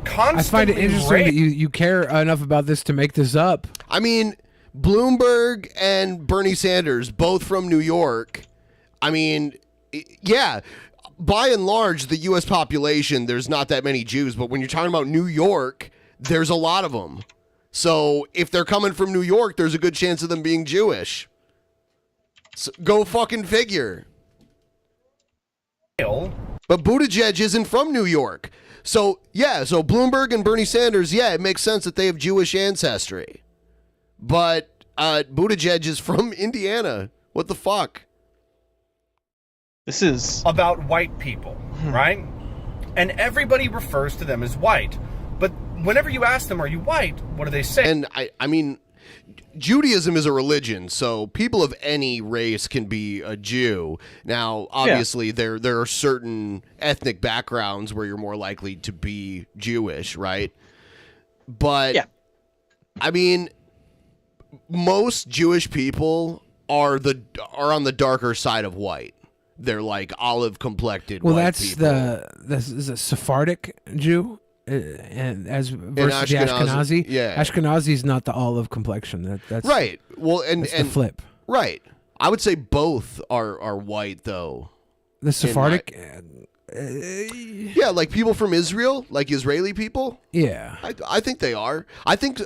constantly I find it interesting that you care enough about this to make this up. I mean, Bloomberg and Bernie Sanders, both from New York. I mean, yeah, by and large, the U.S. population, there's not that many Jews. But when you're talking about New York, there's a lot of them. So if they're coming from New York, there's a good chance of them being Jewish. So go fucking figure. But Buttigieg isn't from New York. So, yeah, so Bloomberg and Bernie Sanders, yeah, it makes sense that they have Jewish ancestry. But Buttigieg is from Indiana. What the fuck? This is about white people, right? And everybody refers to them as white. But whenever you ask them, are you white? What do they say? And I mean, Judaism is a religion, so people of any race can be a Jew. Now, obviously, there are certain ethnic backgrounds where you're more likely to be Jewish, right? But, I mean, most Jewish people are on the darker side of white. They're like olive complected. Well, white that's people. this is a Sephardic Jew, and as versus the Ashkenazi, Ashkenazi. yeah. Ashkenazi's not the olive complexion. That's right. Well, and the flip. Right. I would say both are white though. The Sephardic. Yeah, like people from Israel, like Israeli people. Yeah, I think they are. I think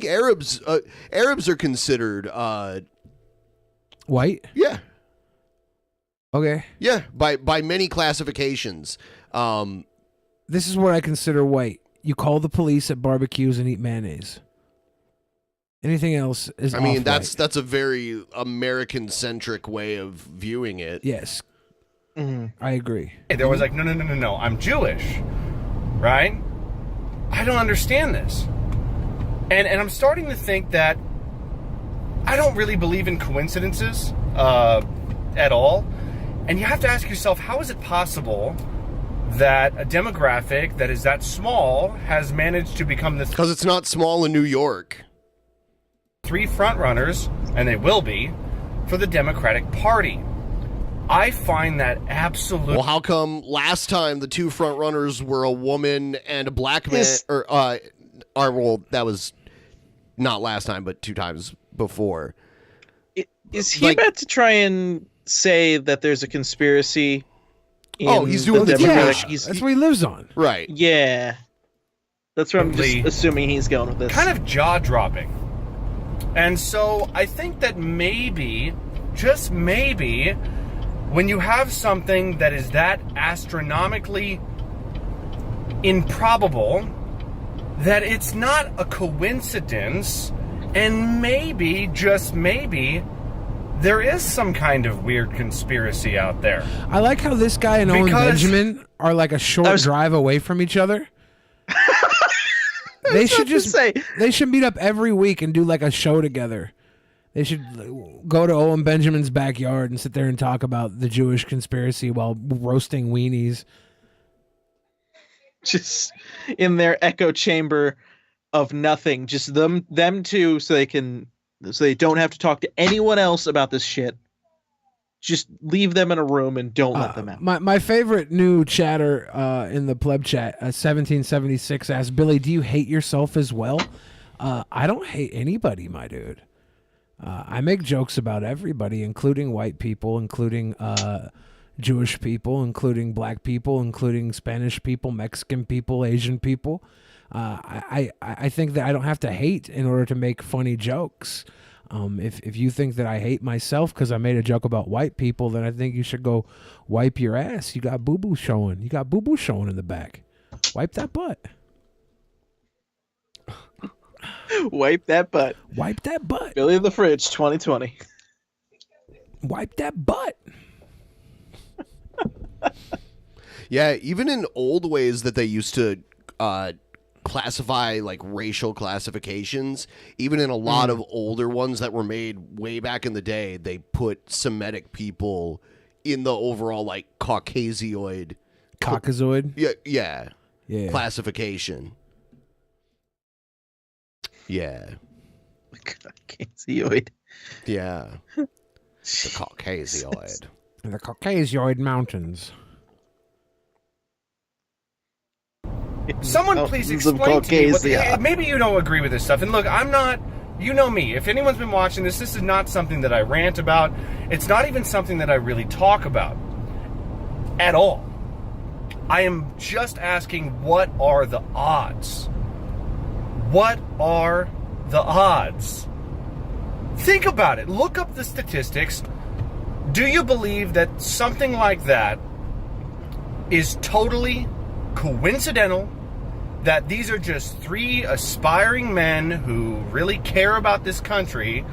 Arabs are considered white. Yeah. Okay. Yeah, by many classifications. This is what I consider white. You call the police at barbecues and eat mayonnaise. Anything else is I mean, off-white. that's a very American-centric way of viewing it. Yes. I agree. There was like, no, I'm Jewish, right? I don't understand this. And I'm starting to think that I don't really believe in coincidences at all. And you have to ask yourself, how is it possible that a demographic that is that small has managed to become the... Because it's not small in New York. Three front runners, and they will be, for the Democratic Party. I find that absolutely... Well, how come last time the two front runners were a woman and a black man? Well, that was not last time, but two times before. Is he about to try and say that there's a conspiracy? He's doing the the Democratic. Jewish. That's what he lives on. Right. Yeah. That's where I'm just assuming he's going with this. Kind of jaw-dropping. And so I think that maybe, just maybe, when you have something that is that astronomically improbable, that it's not a coincidence, and maybe, just maybe, there is some kind of weird conspiracy out there. I like how this guy and Owen Benjamin are like a short drive away from each other. They should meet up every week and do like a show together. They should go to Owen Benjamin's backyard and sit there and talk about the Jewish conspiracy while roasting weenies. Just in their echo chamber of nothing, just them two, so they don't have to talk to anyone else about this shit. Just leave them in a room and don't let them out. My favorite new chatter in the pleb chat, 1776 asks, Billy, do you hate yourself as well? I don't hate anybody, my dude. I make jokes about everybody, including white people, including Jewish people, including black people, including Spanish people, Mexican people, Asian people. I think that I don't have to hate in order to make funny jokes. If you think that I hate myself because I made a joke about white people, then I think you should go wipe your ass. You got boo-boo showing. You got boo-boo showing in the back. Wipe that butt. Wipe that butt. Wipe that butt. Billy the Fridge 2020. Wipe that butt. Yeah, even in old ways that they used to classify like racial classifications, even in a lot of older ones that were made way back in the day, they put Semitic people in the overall like Caucasoid classification. Yeah. Caucasoid. Yeah. The Caucasoid. The Caucasoid Mountains. Someone please explain to me what, maybe you don't agree with this stuff. And look, I'm not, you know me. If anyone's been watching this is not something that I rant about. It's not even something that I really talk about at all. I am just asking, what are the odds? What are the odds? Think about it. Look up the statistics. Do you believe that something like that is totally coincidental, that these are just three aspiring men who really care about this country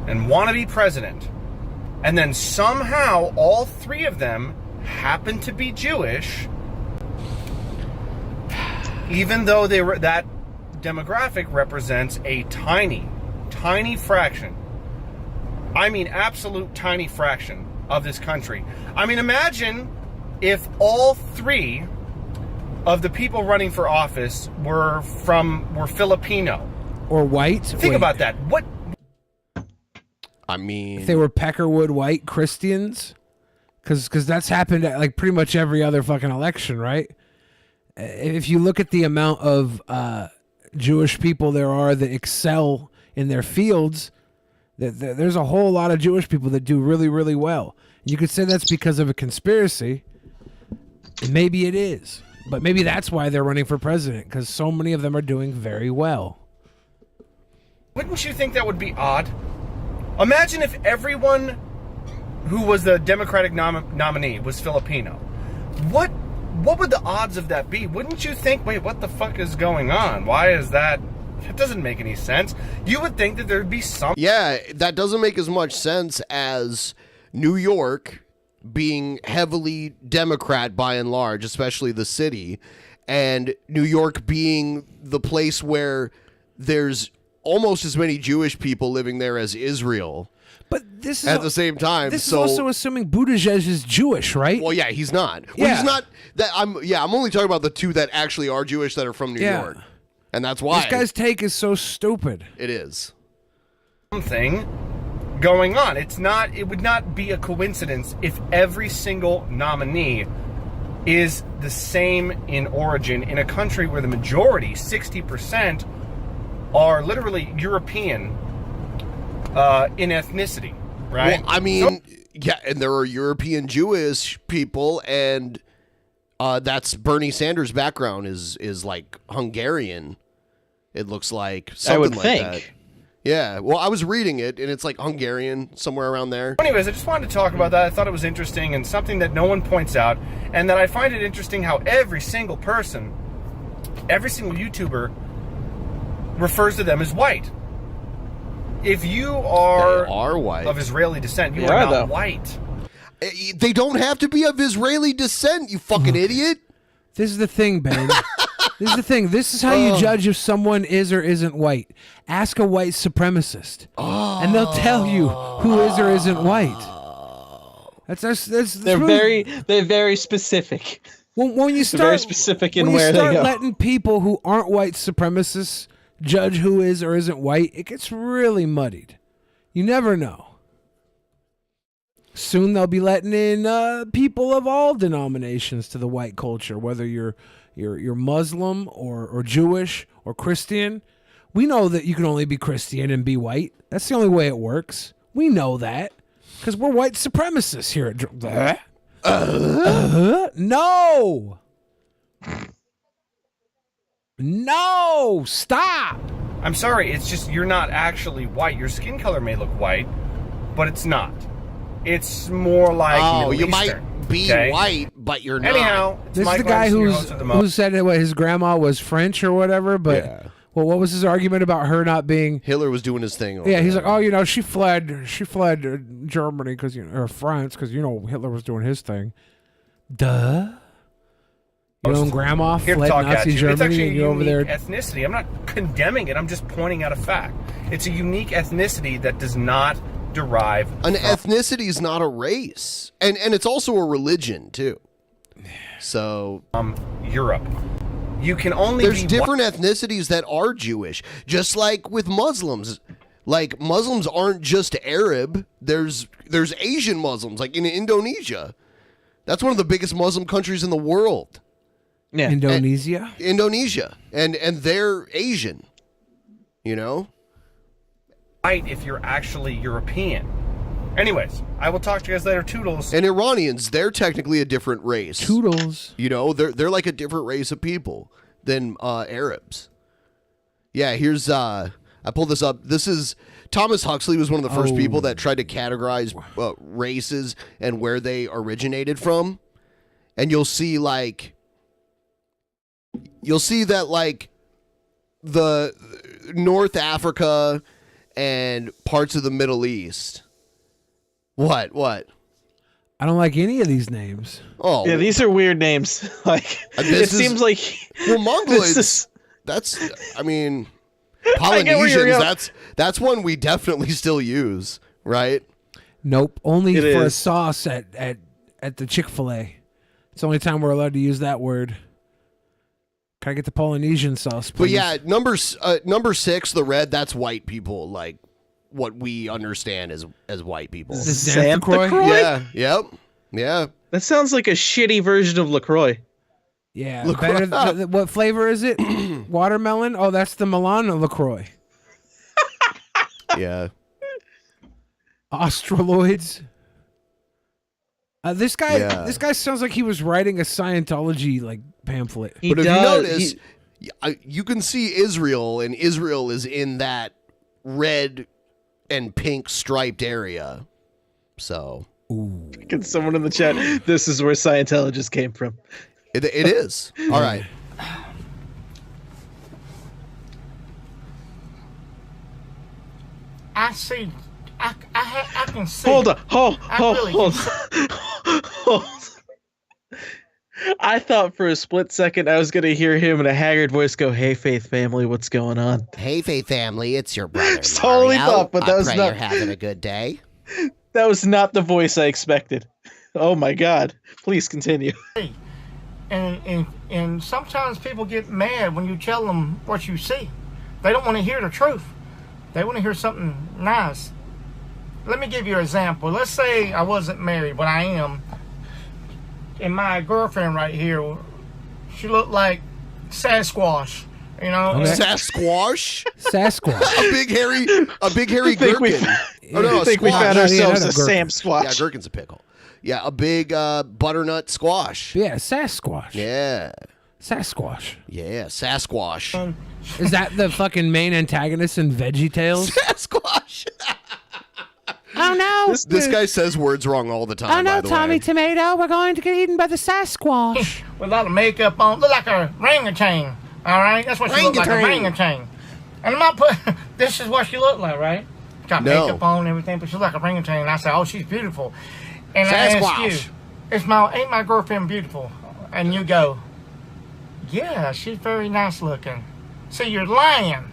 and want to be president, and then somehow all three of them happen to be Jewish, even though they were, that demographic represents a tiny fraction, I mean absolute tiny fraction of this country. I mean, imagine if all three of the people running for office were Filipino or white. Think about that. What? I mean, if they were Peckerwood white Christians, because that's happened at like pretty much every other fucking election, right? If you look at the amount of Jewish people there are that excel in their fields, there's a whole lot of Jewish people that do really, really well. You could say that's because of a conspiracy. And maybe it is. But maybe that's why they're running for president, because so many of them are doing very well. Wouldn't you think that would be odd? Imagine if everyone who was the Democratic nominee was Filipino. What would the odds of that be? Wouldn't you think, wait, what the fuck is going on? Why is that? That doesn't make any sense. You would think that there'd be some... Yeah, that doesn't make as much sense as New York being heavily Democrat by and large, especially the city, and New York being the place where there's almost as many Jewish people living there as Israel. But this is at the same time. This is also assuming Buttigieg is Jewish, right? Well, yeah, he's not. Well, he's not. I'm only talking about the two that actually are Jewish that are from New York, and that's why this guy's take is so stupid. It is something going on. It would not be a coincidence if every single nominee is the same in origin in a country where the majority, 60%, are literally European in ethnicity, right? Well, I mean, yeah, and there are European Jewish people and That's Bernie Sanders' background is like Hungarian. It looks like something I would like think. that. Yeah, well, I was reading it, and it's like Hungarian, somewhere around there. Anyways, I just wanted to talk about that. I thought it was interesting and something that no one points out, and that I find it interesting how every single person, every single YouTuber refers to them as white. If you are white of Israeli descent, you are not white. They don't have to be of Israeli descent, you fucking idiot. This is the thing, Ben. This is the thing. This is how you judge if someone is or isn't white. Ask a white supremacist, and they'll tell you who is or isn't white. They're very specific. When you start very specific in when where you they start go. letting people who aren't white supremacists judge who is or isn't white, it gets really muddied. You never know. Soon they'll be letting in people of all denominations to the white culture, whether you're Muslim or Jewish or Christian. We know that you can only be Christian and be white. That's the only way it works. We know that because we're white supremacists here at No! No! Stop! I'm sorry, it's just you're not actually white. Your skin color may look white, but it's not. It's more like Middle you Eastern, might be okay? white, but you're not. Anyhow, it's This is Mike the guy Larson, your host of the who said that his grandma was French or whatever, but well, what was his argument about her not being? Hitler was doing his thing. Yeah, he's like, oh, she fled Germany or France because Hitler was doing his thing. Duh. Your own grandma Here to fled talk Nazi at you. It's Germany actually and a you're over unique there. ethnicity. I'm not condemning it. I'm just pointing out a fact. It's a unique ethnicity that does not derive An ethnicity is not a race, and it's also a religion too. So, Europe. You can only there's be different ethnicities that are Jewish, just like with Muslims. Like Muslims aren't just Arab. There's Asian Muslims, like in Indonesia. That's one of the biggest Muslim countries in the world. Yeah, Indonesia. Indonesia, and they're Asian. You know. white if you're actually European. Anyways, I will talk to you guys later. Toodles. And Iranians, they're technically a different race. Toodles. You know, they're like a different race of people than Arabs. Yeah, here's I pulled this up. This is Thomas Huxley was one of the first people that tried to categorize races and where they originated from. And you'll see that like the North Africa and parts of the Middle East. What? I don't like any of these names. Oh, yeah, these are weird names. Like it seems like Mongoloids. I mean, Polynesians. That's one we definitely still use, right? Nope, only It for a is. sauce at the Chick-fil-A. It's the only time we're allowed to use that word. Can I get the Polynesian sauce, please? But yeah, number 6, the red. That's white people, like what we understand as white people. Santa Croix? Yeah. Yep. Yeah. That sounds like a shitty version of LaCroix. Yeah, LaCroix. better what flavor is it? Watermelon? Oh, that's the Milano LaCroix. Yeah. Australoids. This guy Yeah. sounds like he was writing a Scientology like pamphlet. But if you notice, you can see Israel, and Israel is in that red and pink striped area. So, Get someone in the chat. This is where Scientologists came from. It is. All right. I see. I can see. Hold on. Hold really on. can Hold. I thought for a split second I was going to hear him in a haggard voice go, "Hey, Faith family, what's going on?" Hey, Faith family, it's your brother. Totally Mario. thought, but that I was pray not. you're having a good day. That was not the voice I expected. Oh my God! Please continue. And sometimes people get mad when you tell them what you see. They don't want to hear the truth. They want to hear something nice. Let me give you an example. Let's say I wasn't married, but I am. And my girlfriend right here, she looked like Sasquatch. You know, Sasquatch. Sasquatch. a big hairy gherkin. Oh, no, I think we squash. found ourselves a Sam Squatch. Yeah, gherkin's a pickle. Yeah, a big butternut squash. Yeah, Sasquatch. Yeah. Sasquatch. Yeah, Sasquatch. Is that the fucking main antagonist in VeggieTales? Sasquatch. Oh no! This guy says words wrong all the time. Oh no, by the Tommy way. Tomato, we're going to get eaten by the Sasquatch. With a lot of makeup on. Look like a orangutan. All right? That's what she looks like, a orangutan. And I'm not putting... This is what she looked like, right? Got makeup on and everything, but she looked like a orangutan. And I said, oh, she's beautiful. And I asked you, ain't my girlfriend beautiful? And you go, yeah, she's very nice looking. See, you're lying.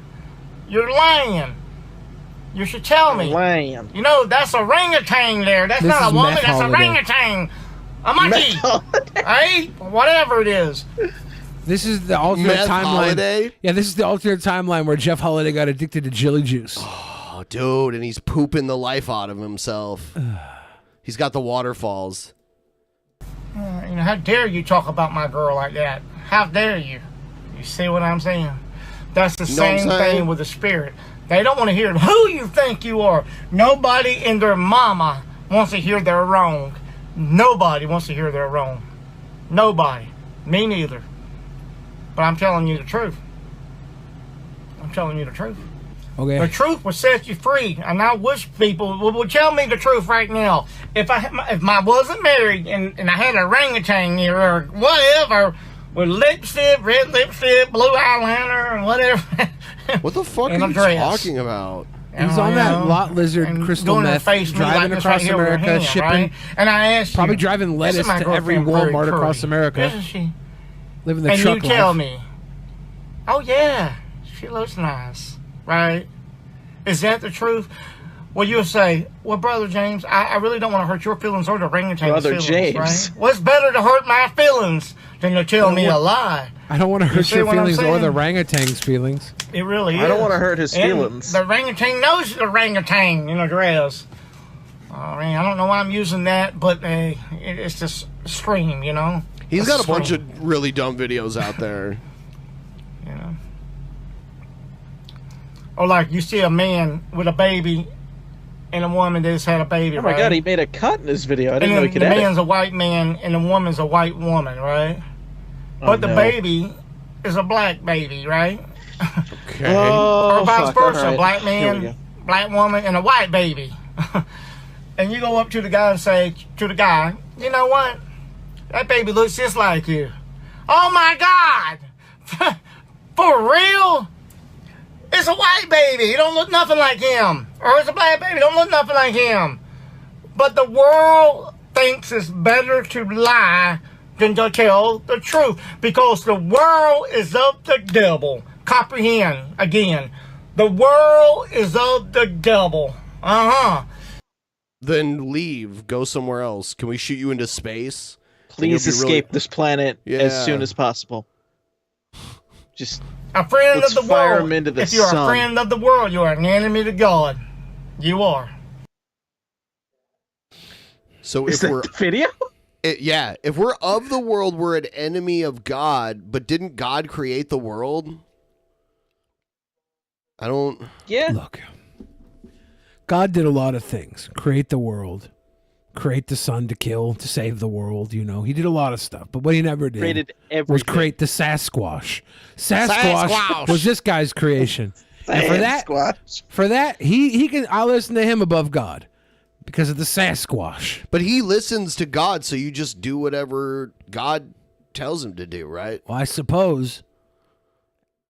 You're lying. You should tell me. Lying. You know, that's a orangutan there. That's not a woman, that's a orangutan. A monkey. Hey, whatever it is. This is the alternate Meth timeline. Holiday? Yeah, this is the alternate timeline where Jeff Holiday got addicted to jelly juice. Oh, dude, and he's pooping the life out of himself. He's got the waterfalls. You know, how dare you talk about my girl like that? How dare you? You see what I'm saying? That's the same thing with the spirit. They don't want to hear who you think you are. Nobody and their mama wants to hear they're wrong. Nobody wants to hear they're wrong. Nobody. Me neither. But I'm telling you the truth. I'm telling you the truth. Okay. The truth will set you free, and I wish people would tell me the truth right now. If I wasn't married and I had a orangutan here or whatever with lipstick, red lipstick, blue eyeliner, and whatever. What the fuck And are a you dress. talking about? He's on that lot lizard crystal meth, driving across America, shipping. Right? And I asked Probably you, driving this is lettuce my to every girlfriend, Walmart Curry. across America. Isn't she? Living the And truck you tell life. me, oh yeah, she looks nice, right? Is that the truth? Well, you'll say, well, Brother James, I really don't want to hurt your feelings or the orangutan's Brother feelings, James. right? What's better to hurt my feelings than to tell me a lie? I don't want to You hurt see your what I'm feelings or the saying? orangutan's feelings. It really is. I don't want to hurt his And feelings. The orangutan knows the orangutan in a dress. I mean, I don't know why I'm using that, but it's just stream, you know? He's It's got a bunch stream. of really dumb videos out there. You know? Or like you see a man with a baby and a woman that just had a baby, Oh my right? god, he made a cut in this video. I didn't know he could the edit. man's a white man and the woman's a white woman, right? But the no. baby is a black baby, right? Okay. Oh, Or vice fuck, all versa, right. black Here we man, go. black woman, and a white baby. And you go up to the guy and say to the guy, you know what? That baby looks just like you. Oh my God! For real? It's a white baby. It don't look nothing like him. Or it's a black baby. It don't look nothing like him. But the world thinks it's better to lie than to tell the truth. Because the world is of the devil. Comprehend, again. The world is of the devil. Uh-huh. Then leave. Go somewhere else. Can we shoot you into space? Please And you'll be escape really- this planet Yeah. as soon as possible. Just A friend let's of the fire world. him into the If you're sun. a friend of the world, you are an enemy to God. You are. So Is if that we're the video? yeah, if we're of the world, we're an enemy of God. But didn't God create the world? I don't. Yeah. Look, God did a lot of things. Create the world. Create the sun to kill, to save the world, you know. He did a lot of stuff. But what he never did Created was everything. create the Sasquatch. Sasquatch was this guy's creation. And for that, he can I listen to him above God. Because of the Sasquatch. But he listens to God, so you just do whatever God tells him to do, right? Well, I suppose.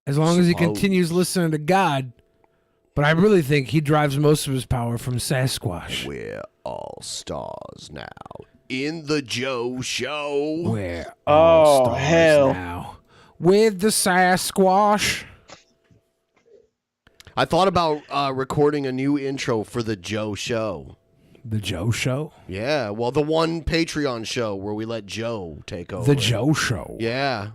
As long as he continues listening to God. But I really think he drives most of his power from Sasquatch. We're all stars now. In the Joe Show. We're all stars hell. now. With the Sasquatch. I thought about recording a new intro for the Joe Show. The Joe Show? Yeah, well, the one Patreon show where we let Joe take over. The Joe Show. Yeah.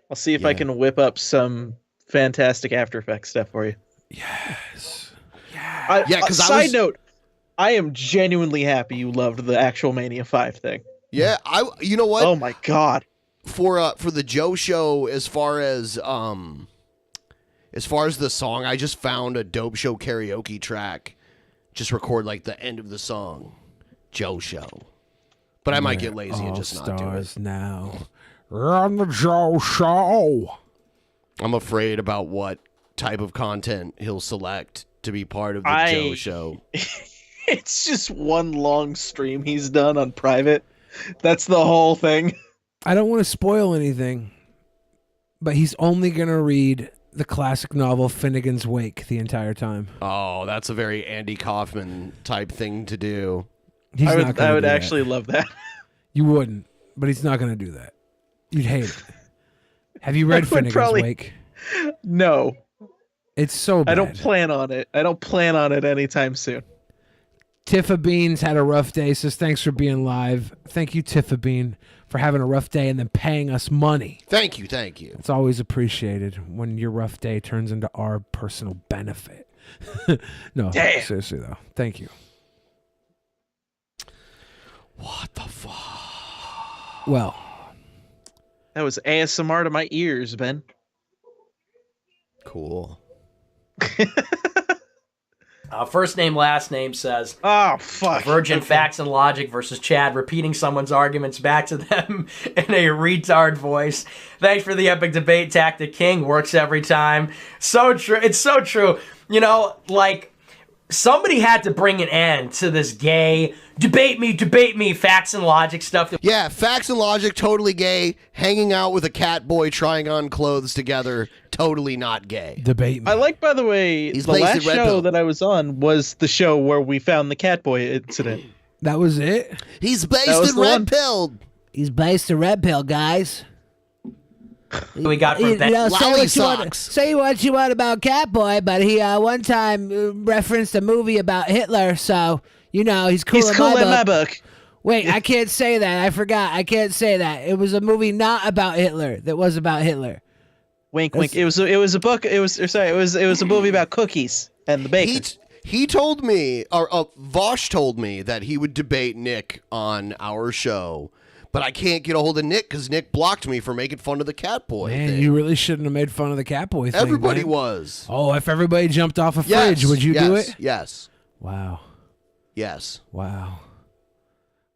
I'll see if I can whip up some fantastic After Effects stuff for you. Yes. Yeah, 'cause side note, I am genuinely happy you loved the actual Mania 5 thing. Yeah, you know what? Oh my god. For the Joe Show, as far as the song, I just found a Dope Show karaoke track. Just record like the end of the song. Joe Show. But I might get lazy and just not do it. Stars now. We're on the Joe Show. I'm afraid about what type of content he'll select to be part of the Joe Show. It's just one long stream he's done on private. That's the whole thing. I don't want to spoil anything, but he's only going to read the classic novel Finnegan's Wake the entire time. Oh, that's a very Andy Kaufman type thing to do. I would actually love that. You wouldn't, but he's not going to do that. You'd hate it. Have you read Finnegan's Wake? No. It's so bad. I don't plan on it. I don't plan on it anytime soon. Tiffa Beans had a rough day, says thanks for being live. Thank you, Tiffa Bean, for having a rough day and then paying us money. Thank you, thank you. It's always appreciated when your rough day turns into our personal benefit. No, Damn. seriously though. Thank you. What the fuck? Well, that was ASMR to my ears, Ben. Cool. First name, last name says, oh, fuck. Virgin Facts and Logic versus Chad repeating someone's arguments back to them in a retard voice. Thanks for the epic debate tactic, King. Works every time. So true. It's so true. You know, like, somebody had to bring an end to this gay, debate me, facts and logic stuff. Yeah, facts and logic, totally gay. Hanging out with a cat boy, trying on clothes together, totally not gay. Debate me. I like, by the way, He's the based last in Red show Pill. that I was on was the show where we found the cat boy incident. That was it? He's based in Red Pill. He's based in Red Pill, guys. We got from Ben. Say what you want about Catboy, but he one time referenced a movie about Hitler, so you know he's cool. He's cool in my book. Wait, I can't say that. I forgot. I can't say that. It was a movie not about Hitler. That was about Hitler. Wink, wink. It was a book. It was a movie about cookies and the bacon. He told me, or Vosh told me that he would debate Nick on our show. But I can't get a hold of Nick because Nick blocked me for making fun of the Catboy Man, thing. you really shouldn't have made fun of the Catboy thing. Everybody man. was. Oh, if everybody jumped off a fridge, would you do it? Yes. Wow. Yes. Wow.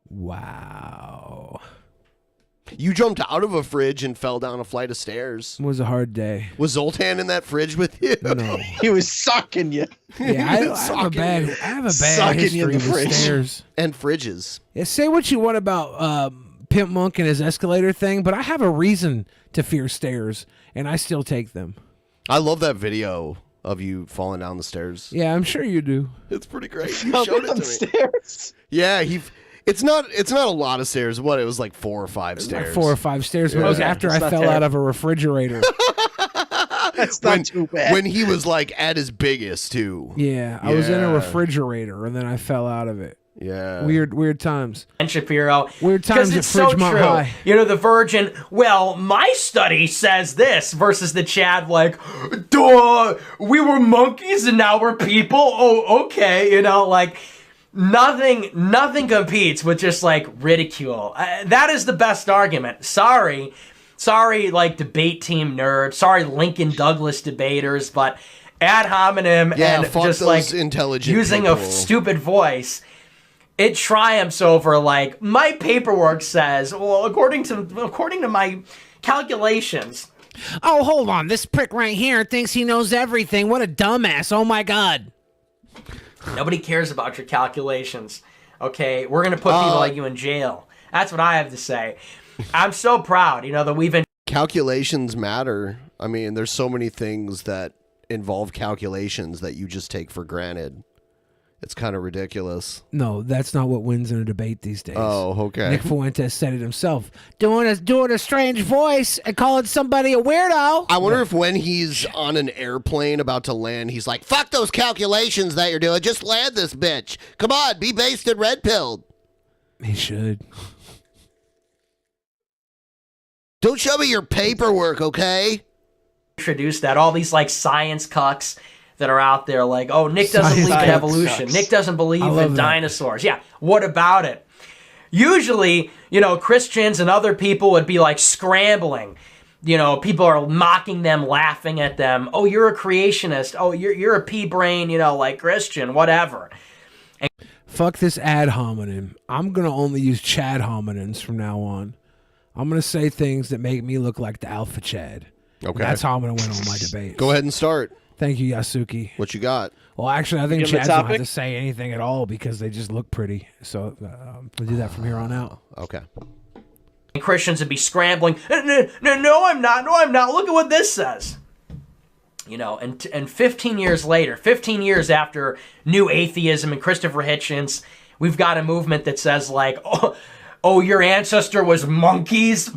Wow. You jumped out of a fridge and fell down a flight of stairs. It was a hard day. Was Zoltan in that fridge with you? No. He was sucking you. Yeah, I have a bad history with stairs. And fridges. Yeah, say what you want about Pimp Monk and his escalator thing, but I have a reason to fear stairs, and I still take them. I love that video of you falling down the stairs. Yeah, I'm sure you do. It's pretty great. You showed it to me. Stairs. Yeah, It's not a lot of stairs. What, it was like 4 or 5 stairs. Like 4 or 5 stairs, but it was after I fell out of a refrigerator. That's not too bad. When he was like at his biggest too. Yeah, I was in a refrigerator and then I fell out of it. Yeah. Weird times. And Shapiro. Weird times at it's so Fridgemont true. High. You know, the Virgin, well, my study says this versus the Chad, like, duh, we were monkeys and now we're people. Oh, okay. You know, like, nothing competes with just like ridicule. That is the best argument. Sorry, like debate team nerds. Sorry, Lincoln Douglas debaters, but ad hominem and fuck just those like intelligent using people. a stupid voice. It triumphs over like my paperwork says. Well, according to my calculations. Oh, hold on. This prick right here thinks he knows everything. What a dumbass. Oh my God. Nobody cares about your calculations. Okay, we're gonna put people like you in jail. That's what I have to say. I'm so proud, you know, that we've been. Calculations matter. I mean, there's so many things that involve calculations that you just take for granted. It's kind of ridiculous. No, that's not what wins in a debate these days. Oh, okay. Nick Fuentes said it himself. Doing a strange voice and calling somebody a weirdo. I wonder if when he's on an airplane about to land, he's like, fuck those calculations that you're doing. Just land this bitch. Come on, be based in Red Pill. He should. Don't show me your paperwork, okay? Introduced that all these like science cucks that are out there like, oh, Nick doesn't believe in evolution. Nick doesn't believe in dinosaurs. Yeah, what about it? Usually, you know, Christians and other people would be like scrambling. You know, people are mocking them, laughing at them. Oh, you're a creationist. Oh, you're a pea brain, you know, like Christian, whatever. Fuck this ad hominem. I'm going to only use Chad hominins from now on. I'm going to say things that make me look like the Alpha Chad. Okay. That's how I'm going to win all my debates. Go ahead and start. Thank you, Yasuki. What you got? Well, actually, I think Give him a Chads don't have topic? to say anything at all because they just look pretty. So we'll do that from here on out. Okay. Christians would be scrambling. No, I'm not. No, I'm not. Look at what this says. You know, and 15 years later, 15 years after New Atheism and Christopher Hitchens, we've got a movement that says like, oh, your ancestor was monkeys?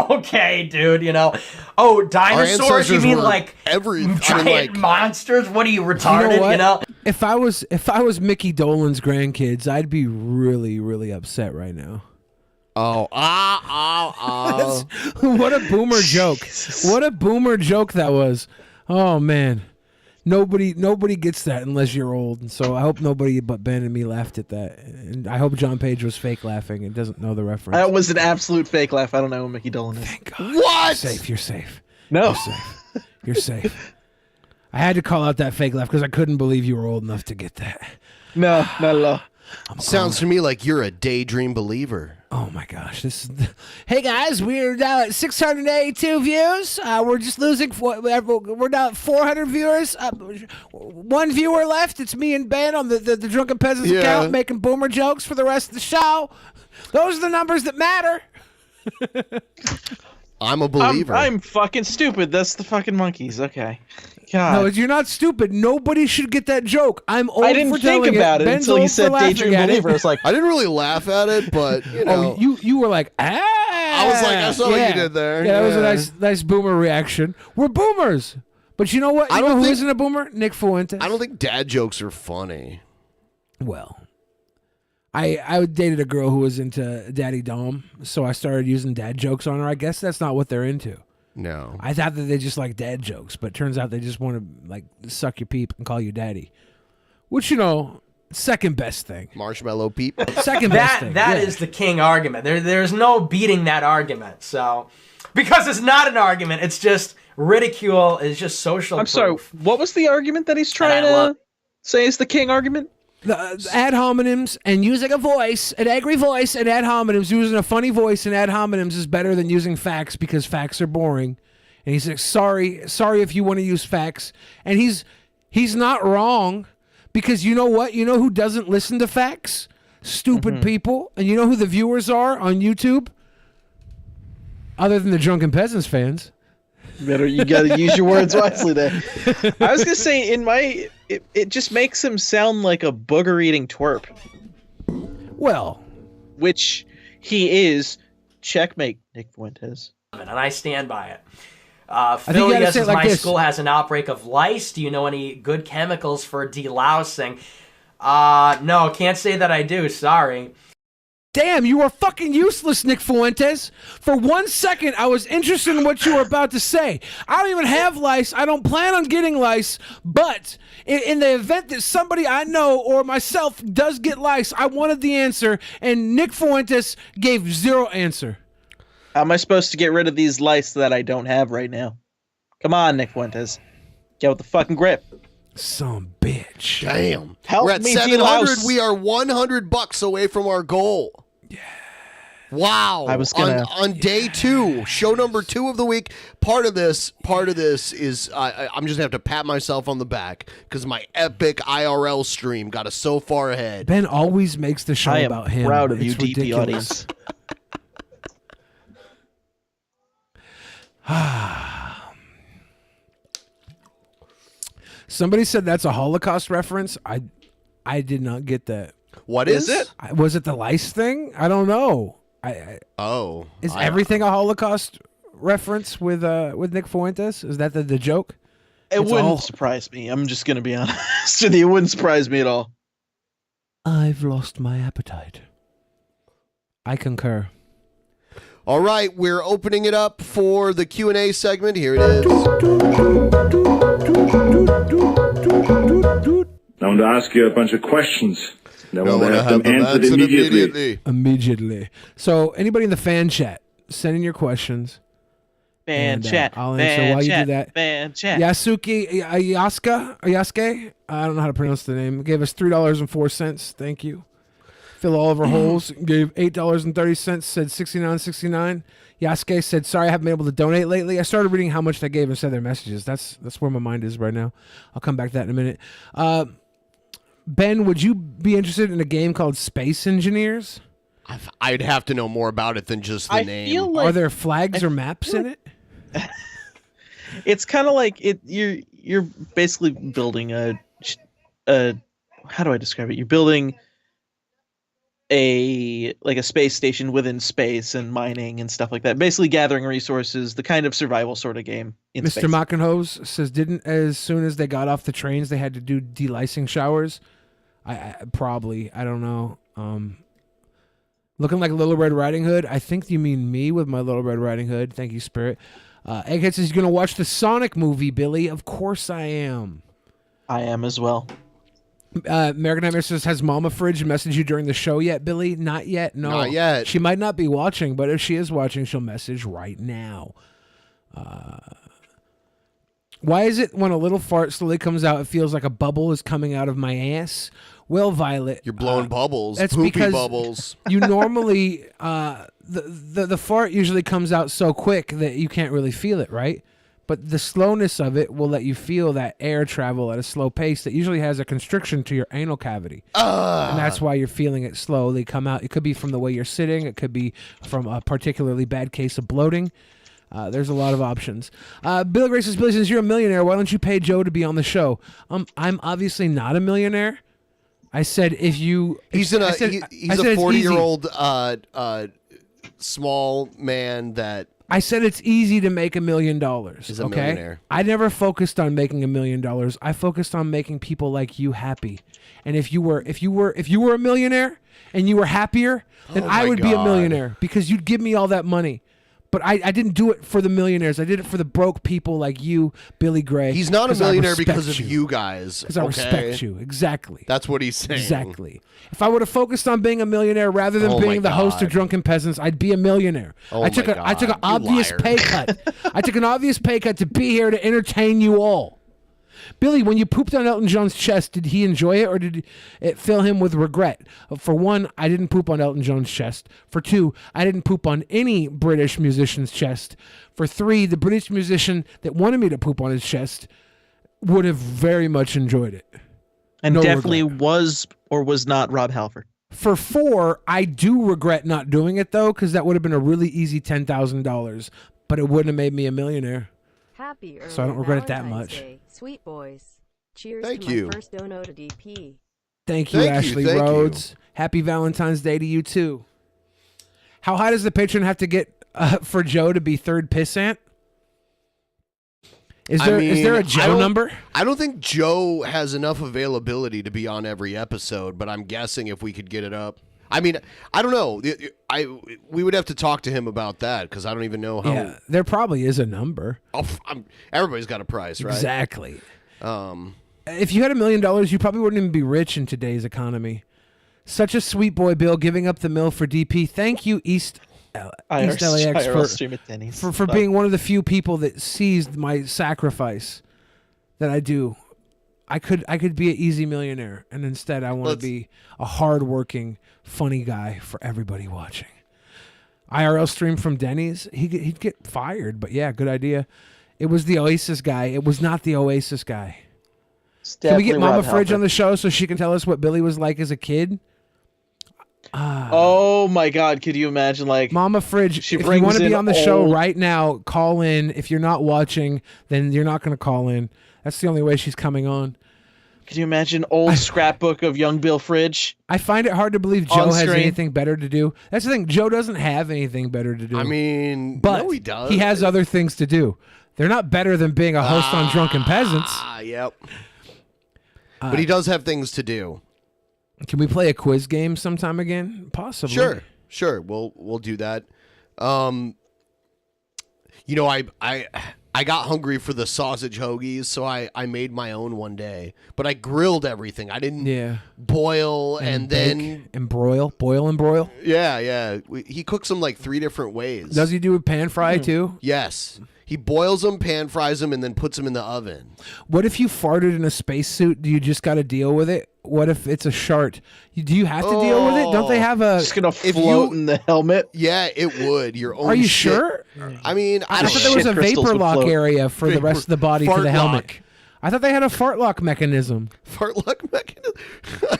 Okay, dude, you know. Oh, dinosaurs? You mean like giant monsters? What are you, retarded, You know you know? If I was Mickey Dolenz grandkids, I'd be really, really upset right now. Oh, What a boomer joke. What a boomer joke that was. Oh, man. Nobody gets that unless you're old. And so I hope nobody but Ben and me laughed at that. And I hope John Page was fake laughing and doesn't know the reference. That was an absolute fake laugh. I don't know who Mickey Dolan is. Thank God. What? You're safe. No. You're safe. You're safe. I had to call out that fake laugh because I couldn't believe you were old enough to get that. No, not at all. Sounds to me like you're a daydream believer. Oh my gosh! Hey guys, we're now at 682 views. We're just losing. We're now at 400 viewers. One viewer left. It's me and Ben on the Drunken Peasants account making boomer jokes for the rest of the show. Those are the numbers that matter. I'm a believer. I'm fucking stupid. That's the fucking monkeys. Okay. God. No, you're not stupid. Nobody should get that joke. I'm old I didn't for think telling about it Ben's until you old for said laughing daydream at it. believer. I was like, I didn't really laugh at it, but you know. Oh, you were like, ah. I was like, I saw what you did there. Yeah, that was a nice boomer reaction. We're boomers. But you know what? You know who isn't a boomer? Nick Fuentes. I don't think dad jokes are funny. Well, I dated a girl who was into Daddy Dom, so I started using dad jokes on her. I guess that's not what they're into. No. I thought that they just like dad jokes, but it turns out they just want to like suck your peep and call you daddy. Which, you know, second best thing. Marshmallow peep. Second best thing. That is the king argument. There's no beating that argument. So, because it's not an argument, it's just ridicule. It's just social I'm proof. sorry. What was the argument that he's trying to say is the king argument? The ad hominems and using a voice, an angry voice, and ad hominems, using a funny voice and ad hominems is better than using facts because facts are boring. And he's like, sorry if you want to use facts. And he's not wrong because you know what? You know who doesn't listen to facts? Stupid people. And you know who the viewers are on YouTube? Other than the Drunken Peasants fans. You gotta use your words wisely there. I was gonna say it just makes him sound like a booger eating twerp. Well, which he is. Checkmate, Nick Fuentes. And I stand by it. think you gotta Phileas say it says, like my this. school has an outbreak of lice. Do you know any good chemicals for delousing? No, can't say that I do. Sorry. Damn, you are fucking useless, Nick Fuentes. For 1 second, I was interested in what you were about to say. I don't even have lice. I don't plan on getting lice. But in the event that somebody I know or myself does get lice, I wanted the answer, and Nick Fuentes gave zero answer. How am I supposed to get rid of these lice that I don't have right now? Come on, Nick Fuentes. Get with the fucking grip. Some bitch. Damn. Help We're at me 700. delouse. We are $100 away from our goal. Yeah. Wow. I was gonna on day 2, show number 2 of the week. Part of this is I'm just gonna have to pat myself on the back because my epic IRL stream got us so far ahead. Ben always makes the show I am about him. proud of you, It's DP ridiculous. audience. Somebody said that's a Holocaust reference. I did not get that. What is it? Was it the lice thing? I don't know. Is everything a Holocaust reference with Nick Fuentes? Is that the joke? It wouldn't surprise me. I'm just gonna be honest with you. It wouldn't surprise me at all. I've lost my appetite. I concur. All right, we're opening it up for the Q&A segment. Here it is. I want to ask you a bunch of questions. I want to have them answered immediately. Immediately. So, anybody in the fan chat, send in your questions. Ban chat. I'll answer while you do that. Ban chat. Yasuke Yasuke, I don't know how to pronounce the name. Gave us $3.04. Thank you. Fill all of our holes. Gave $8.30. Said 69.69. Yasuke said, "Sorry, I haven't been able to donate lately." I started reading how much they gave instead of their messages. That's where my mind is right now. I'll come back to that in a minute. Ben, would you be interested in a game called Space Engineers? I'd have to know more about it than just the name. feel like- Are there flags or maps in it? It's kind of like you're basically building a how do I describe it? You're building a space station within space and mining and stuff like that. Basically gathering resources, the kind of survival sort of game in Mr. space. Mackenhose says, didn't as soon as they got off the trains, they had to do delicing showers? I probably, I don't know. Looking like Little Red Riding Hood. I think you mean me with my Little Red Riding Hood. Thank you, Spirit. Egghead says, you're going to watch the Sonic movie, Billy. Of course I am. I am as well. American Nightmare says, has Mama Fridge messaged you during the show yet, Billy? Not yet. No. Not yet. She might not be watching, but if she is watching, she'll message right now. Why is it when a little fart slowly comes out, it feels like a bubble is coming out of my ass? Well, Violet, You're blowing bubbles. That's Poopy because bubbles. you normally the fart usually comes out so quick that you can't really feel it, right? But the slowness of it will let you feel that air travel at a slow pace that usually has a constriction to your anal cavity. And that's why you're feeling it slowly come out. It could be from the way you're sitting. It could be from a particularly bad case of bloating. There's a lot of options. Billy Gray says, Billy, since you're a millionaire, why don't you pay Joe to be on the show? I'm obviously not a millionaire. I said if you... He's a 40-year-old small man that... I said it's easy to make $1 million. He's a millionaire. I never focused on making $1 million. I focused on making people like you happy. And if you were a millionaire and you were happier, then I would be a millionaire because you'd give me all that money. But I didn't do it for the millionaires. I did it for the broke people like you, Billy Gray. He's not a millionaire because of you guys. Because I respect you. Exactly. That's what he's saying. Exactly. If I would have focused on being a millionaire rather than being the host of Drunken Peasants, I'd be a millionaire. I took an obvious pay cut. I took an obvious pay cut to be here to entertain you all. Billy, when you pooped on Elton John's chest, did he enjoy it or did it fill him with regret? For one, I didn't poop on Elton John's chest. For two, I didn't poop on any British musician's chest. For three, the British musician that wanted me to poop on his chest would have very much enjoyed it. And No definitely regret. was or was not Rob Halford. For four, I do regret not doing it, though, because that would have been a really easy $10,000, but it wouldn't have made me a millionaire. Happy early So I don't regret it that Valentine's much. Day, sweet boys. Cheers Thank to you. my first dono to DP. Thank you, Thank you, Ashley thank you. Rhodes. Happy Valentine's Day to you, too. How high does the patron have to get for Joe to be third pissant? Is there a Joe number? I don't think Joe has enough availability to be on every episode, but I'm guessing if we could get it up. I mean, I don't know. We would have to talk to him about that because I don't even know how. Yeah, there probably is a number. Oh, everybody's got a price, right? Exactly. If you had $1 million, you probably wouldn't even be rich in today's economy. Such a sweet boy, Bill, giving up the mill for DP. Thank you, East LAX for being one of the few people that seized my sacrifice that I do. I could be an easy millionaire, and instead I want to be a hardworking, funny guy for everybody watching. IRL stream from Denny's. He'd get fired, but yeah, good idea. It was the Oasis guy. It was not the Oasis guy. Can we get Mama Fridge on the show so she can tell us what Billy was like as a kid? Oh my God! Could you imagine, like Mama Fridge? If you want to be on the show right now, call in. If you're not watching, then you're not going to call in. That's the only way she's coming on. Could you imagine old scrapbook of young Bill Fridge? I find it hard to believe Joe has anything better to do. That's the thing. Joe doesn't have anything better to do. I mean, but no, he does. He has other things to do. They're not better than being a host on Drunken Peasants. Yep. But he does have things to do. Can we play a quiz game sometime again? Possibly. Sure. We'll do that. You know, I got hungry for the sausage hoagies, so I made my own one day. But I grilled everything. I didn't boil and then boil and broil. Yeah. He cooks them like 3 different ways. Does he do a pan fry too? Yes. He boils them, pan fries them, and then puts them in the oven. What if you farted in a spacesuit? Do you just got to deal with it? What if it's a shart? Do you have to deal with it? Don't they have a? Just gonna float in the helmet. Yeah, it would. Your own. Are you shit. sure? I mean, I I don't thought know. there was a vapor lock area for the rest of the body to Fart the helmet. lock. I thought they had a fart lock mechanism. Fart lock mechanism.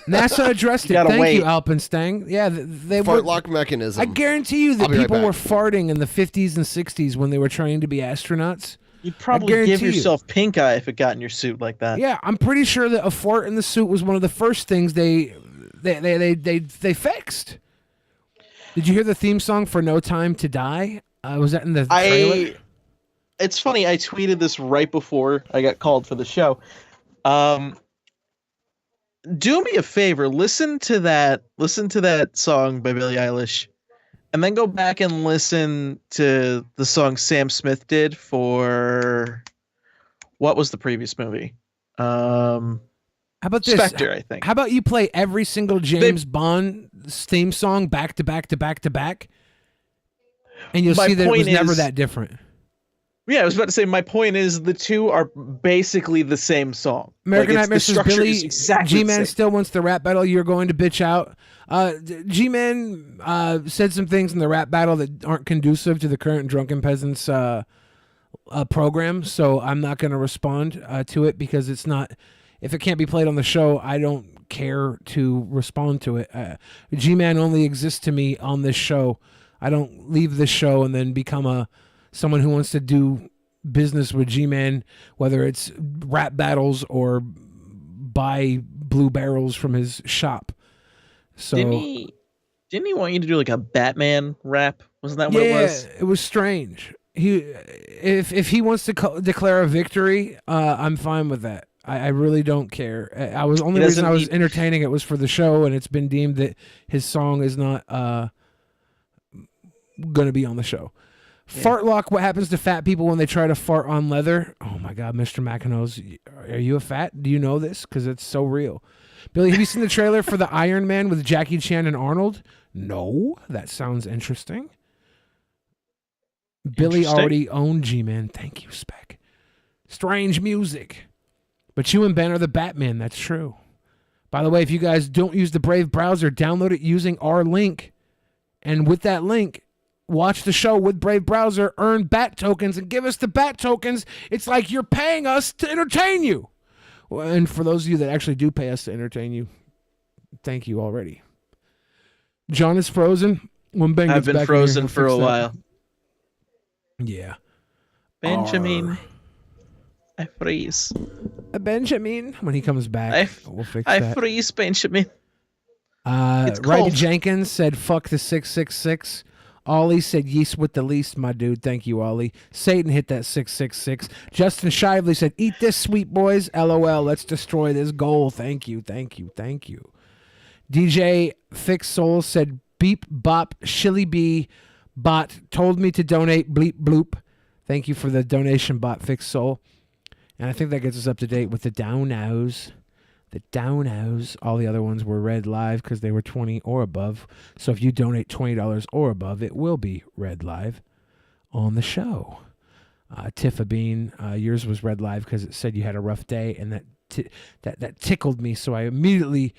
NASA addressed it. gotta Thank wait. you, Alpenstang. Yeah, they Fart were. lock mechanism. I guarantee you I'll that be right people back. were farting in the 50s and 60s when they were trying to be astronauts. You'd I probably give guarantee you. yourself pink eye if it got in your suit like that. Yeah, I'm pretty sure that a fart in the suit was one of the first things they fixed. Did you hear the theme song for No Time to Die? Was that in the trailer? It's funny. I tweeted this right before I got called for the show. Do me a favor. Listen to that song by Billie Eilish, and then go back and listen to the song Sam Smith did for what was the previous movie? How about this? Spectre, I think. How about you play every single James Bond theme song back to back to back to back, and you'll My see that it was point never is- that different. Yeah, I was about to say. My point is the two are basically the same song. American Like, Nightmare the says structure Billy is exactly the G-Man same. still wants the rap battle. You're going to bitch out. G-Man said some things in the rap battle that aren't conducive to the current Drunken Peasants program, so I'm not going to respond to it because it's not. If it can't be played on the show, I don't care to respond to it. G-Man only exists to me on this show. I don't leave this show and then become someone who wants to do business with G-Man, whether it's rap battles or buy blue barrels from his shop. So Didn't he want you to do like a Batman rap? Wasn't that what it was? it was strange. If he wants to declare a victory, I'm fine with that. I really don't care. Only reason I was entertaining it was for the show, and it's been deemed that his song is not going to be on the show. Yeah. Fart lock. What happens to fat people when they try to fart on leather? Oh my God, Mr. McInnes, are you a fat? Do you know this? Because it's so real. Billy, have you seen the trailer for the Iron Man with Jackie Chan and Arnold? No, that sounds interesting. Billy already owned G-Man. Thank you, Spec. Strange music. But you and Ben are the Batman. That's true. By the way, if you guys don't use the Brave browser, download it using our link. And with that link, watch the show with Brave browser, earn Bat tokens, and give us the Bat tokens. It's like you're paying us to entertain you. Well, and for those of you that actually do pay us to entertain you, thank you already. John is frozen. When Ben I've gets been back in frozen here, for he'll a fix that. while. Yeah. Benjamin. I freeze. Benjamin, when he comes back, we'll fix I that. freeze, Benjamin. Riley cold. Jenkins said, fuck the 666. Ollie said, yeast with the least, my dude. Thank you, Ollie. Satan hit that 666. Justin Shively said, eat this, sweet boys. LOL, let's destroy this goal. Thank you, thank you, thank you. DJ Fix Soul said, beep, bop, shilly bee, bot, told me to donate, bleep, bloop. Thank you for the donation, bot, Fix Soul. And I think that gets us up to date with the down-nows. The down-nows. All the other ones were read live because they were 20 or above. So if you donate $20 or above, it will be read live on the show. Tiffa Bean, yours was read live because it said you had a rough day, and that tickled me, so I immediately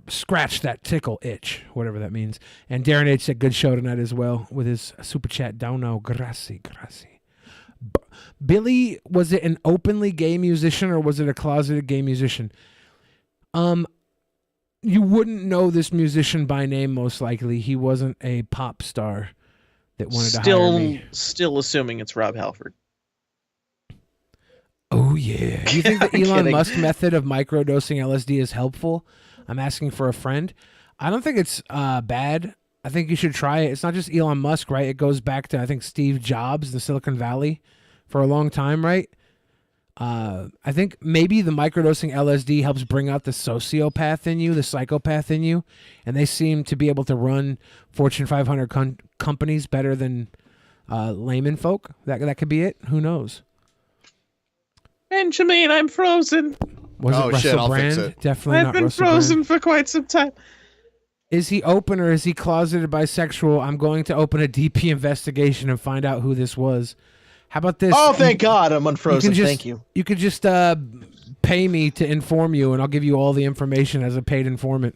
scratched that tickle itch, whatever that means. And Darren H said, good show tonight as well with his super chat. Down-now, grazie. Billy, was it an openly gay musician or was it a closeted gay musician? You wouldn't know this musician by name, most likely. He wasn't a pop star that wanted to hire me. Still assuming it's Rob Halford. Oh, yeah. Do you think the I'm Elon kidding. Musk method of microdosing LSD is helpful? I'm asking for a friend. I don't think it's bad. I think you should try it. It's not just Elon Musk, right? It goes back to, I think, Steve Jobs, the Silicon Valley, for a long time, right? I think maybe the microdosing LSD helps bring out the sociopath in you, the psychopath in you, and they seem to be able to run Fortune 500 companies better than layman folk. That could be it. Who knows? Benjamin, I'm frozen. Was it Russell shit, I'll Brand? fix it. Definitely I've not been Russell frozen Brand. for quite some time. Is he open or is he closeted bisexual? I'm going to open a DP investigation and find out who this was. How about this? Oh, thank God, I'm unfrozen. Thank you. You could just pay me to inform you, and I'll give you all the information as a paid informant.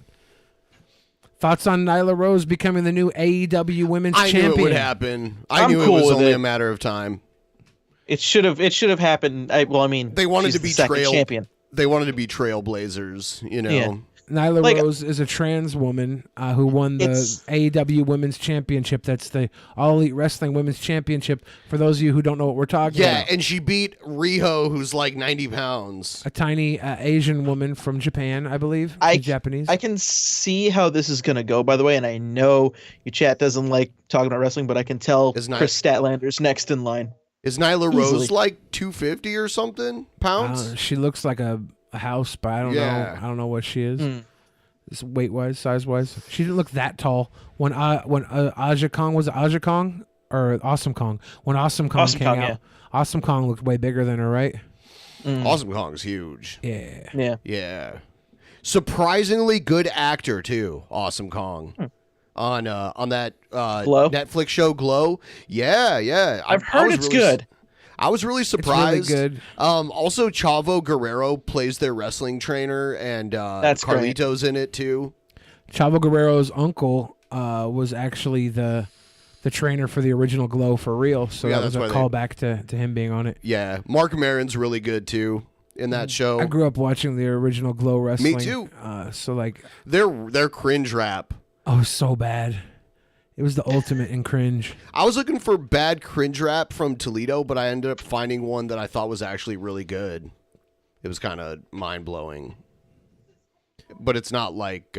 Thoughts on Nyla Rose becoming the new AEW Women's Champion? I knew it would happen. I knew it was only a matter of time. It should have happened. They wanted to be champion. They wanted to be trailblazers, you know. Yeah. Nyla Rose is a trans woman who won the AEW Women's Championship. That's the All Elite Wrestling Women's Championship. For those of you who don't know what we're talking about. Yeah, and she beat Riho, who's like 90 pounds. A tiny Asian woman from Japan, I believe. She's Japanese. I can see how this is going to go, by the way, and I know your chat doesn't like talking about wrestling, but I can tell Chris Statlander's next in line. Is Nyla Rose like 250 or something pounds? She looks like a house, but I don't know. I don't know what she is. Weight wise, size wise, she didn't look that tall when Aja Kong was it Aja Kong or Awesome Kong? When Awesome Kong came out, yeah. Awesome Kong looked way bigger than her, right? Awesome Kong's huge. Yeah. Surprisingly good actor too. Awesome Kong. On that Glow? Netflix show Glow. Yeah. I've heard it's good. I was really surprised. It's really good. Also, Chavo Guerrero plays their wrestling trainer, and That's Carlito's in it too. Chavo Guerrero's uncle was actually the trainer for the original Glow for real, so that was a callback to him being on it. Yeah, Mark Maron's really good too in that show. I grew up watching the original Glow wrestling. Me too. So like their cringe rap. Oh, so bad. It was the ultimate in cringe. I was looking for bad cringe rap from Toledo, but I ended up finding one that I thought was actually really good. It was kind of mind-blowing. But it's not like,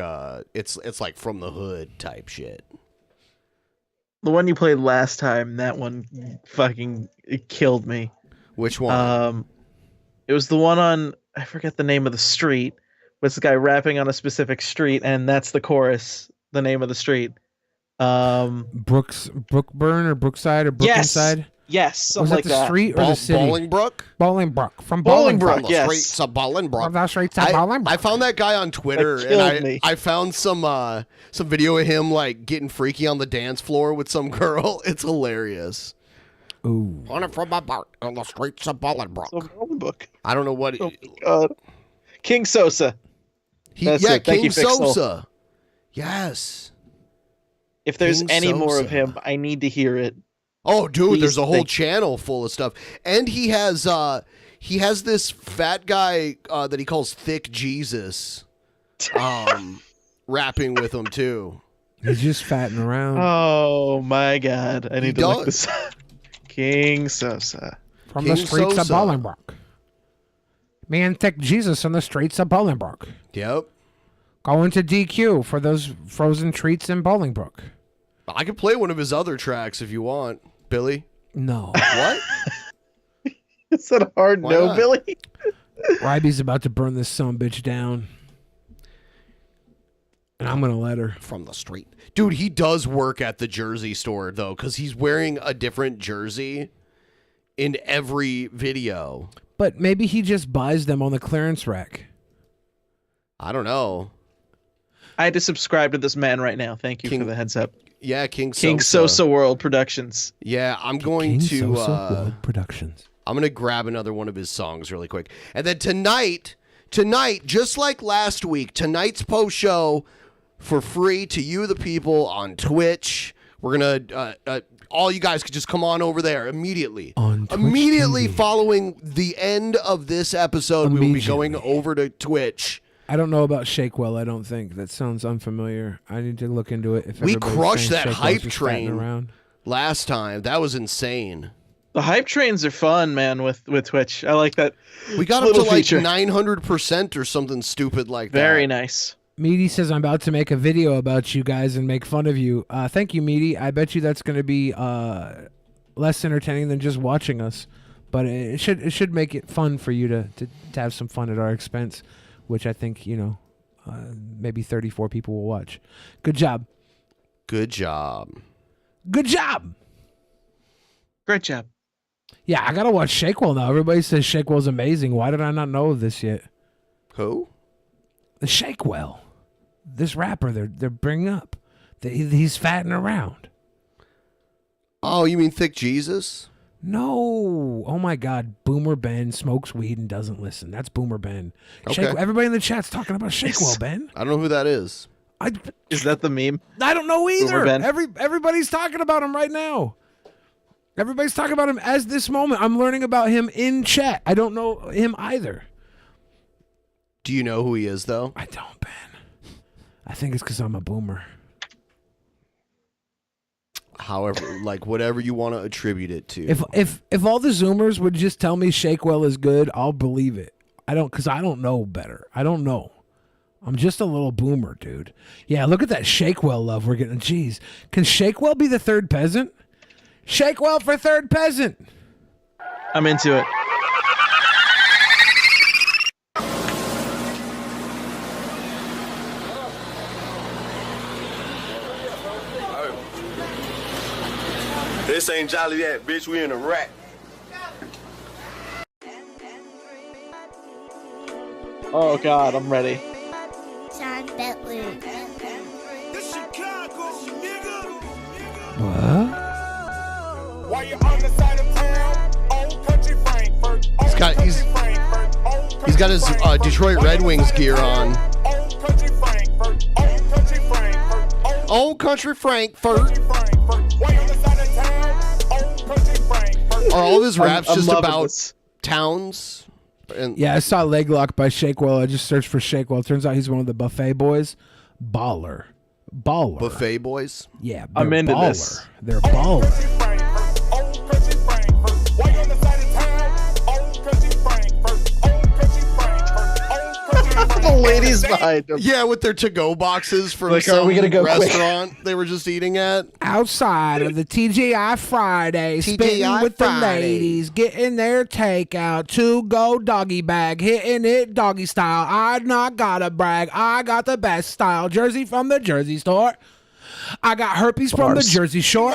it's like from the hood type shit. The one you played last time, that one fucking killed me. Which one? It was the one on, I forget the name of the street, but it's the guy rapping on a specific street, and that's the chorus, the name of the street. Brookburn or Brookside or Brookenside? Yes, something was it like the that. street or the city? Bolingbrook? Bolingbrook. From Bolingbrook, Bolingbrook. yes. Streets of Bolingbrook. From the streets of Bolingbrook. I found that guy on Twitter, and I found some video of him like getting freaky on the dance floor with some girl. It's hilarious. Ooh. Running from my bar on the streets of Bolingbrook. Bolingbrook. I don't know what. Oh my God. King Sosa. King Thank Sosa. Yes. If there's King any more Sosa. of him, I need to hear it. Oh, dude, Please, there's a whole thank- channel full of stuff, and he has this fat guy that he calls Thick Jesus, rapping with him too. He's just fatting around. Oh my God. I need to look does. this up. King Sosa. From King the streets Sosa. of Bolingbrook. Me and Thick Jesus on the streets of Bolingbrook. Yep. Going to DQ for those frozen treats in Bolingbrook. I could play one of his other tracks if you want, Billy. No. What? Is that a hard Why no, not? Billy? Ryby's about to burn this sumbitch down. And I'm going to let her. From the street. Dude, he does work at the jersey store, though, because he's wearing a different jersey in every video. But maybe he just buys them on the clearance rack. I don't know. I had to subscribe to this man right now. Thank you for the heads up. Yeah, King Sosa World Productions. Yeah, I'm going King to Sosa World Productions. I'm going to grab another one of his songs really quick. And then tonight, just like last week, tonight's post show for free to you, the people, on Twitch. We're going to, all you guys could just come on over there immediately. On Twitch immediately TV. following the end of this episode, we will be going over to Twitch. I don't know about Shakewell, I don't think. That sounds unfamiliar. I need to look into it. If We everybody's crushed saying that Shakewell's hype just fatting train around. last time. That was insane. The hype trains are fun, man, with Twitch. I like that. We got up to little like feature. 900% or something stupid like that. Very nice. Meaty says, I'm about to make a video about you guys and make fun of you. Thank you, Meaty. I bet you that's going to be less entertaining than just watching us. But it should make it fun for you to have some fun at our expense, which I think, maybe 34 people will watch. Good job. Good job. Good job. Great job. Yeah, I got to watch Shakewell now. Everybody says Shakewell's amazing. Why did I not know of this yet? Who? The Shakewell. This rapper they're bringing up. He's fatting around. Oh, you mean Thick Jesus? No. Oh my God. Boomer Ben smokes weed and doesn't listen. That's Boomer Ben. Okay. Everybody in the chat's talking about Shakewell, Ben. I don't know who that is. Is that the meme? I don't know either. Boomer Ben? Everybody's talking about him right now. Everybody's talking about him as this moment. I'm learning about him in chat. I don't know him either. Do you know who he is, though? I don't, Ben. I think it's because I'm a boomer. However, like whatever you want to attribute it to. If all the Zoomers would just tell me Shakewell is good, I'll believe it. Because I don't know better. I don't know. I'm just a little boomer, dude. Yeah, look at that Shakewell love we're getting. Jeez. Can Shakewell be the third peasant? Shakewell for third peasant. I'm into it. This ain't Joliet, bitch. We in a rack. Oh God, I'm ready. Sean Bentley. What? While you're on the side of town, old country Frankfurt. He's got his Detroit Red Wings gear on. Old country Frankfurt. Old country Frankfurt. Old country Frankfurt. While you're on the side of town, old country Frankfurt. Are all of his raps I'm just loving about this. towns? And Yeah, I saw Leg Lock by Shakewell. I just searched for Shakewell. Turns out he's one of the Buffet Boys. Baller. Buffet Boys? Yeah, I'm they're into baller. this. They're baller. Old country Frankfurt. While you're on the side of town, old country Frankfurt. Old country Frankfurt. Old country Frankfurt. The ladies behind him. Yeah, with their to-go boxes from Like, are some we gonna go quick? restaurant they were just eating at. Outside of the TGI Friday, spitting TGI with the Friday. ladies, getting their takeout, to-go doggy bag, hitting it doggy style. I not gotta brag, I got the best style. Jersey from the Jersey store. I got herpes from the Jersey Shore.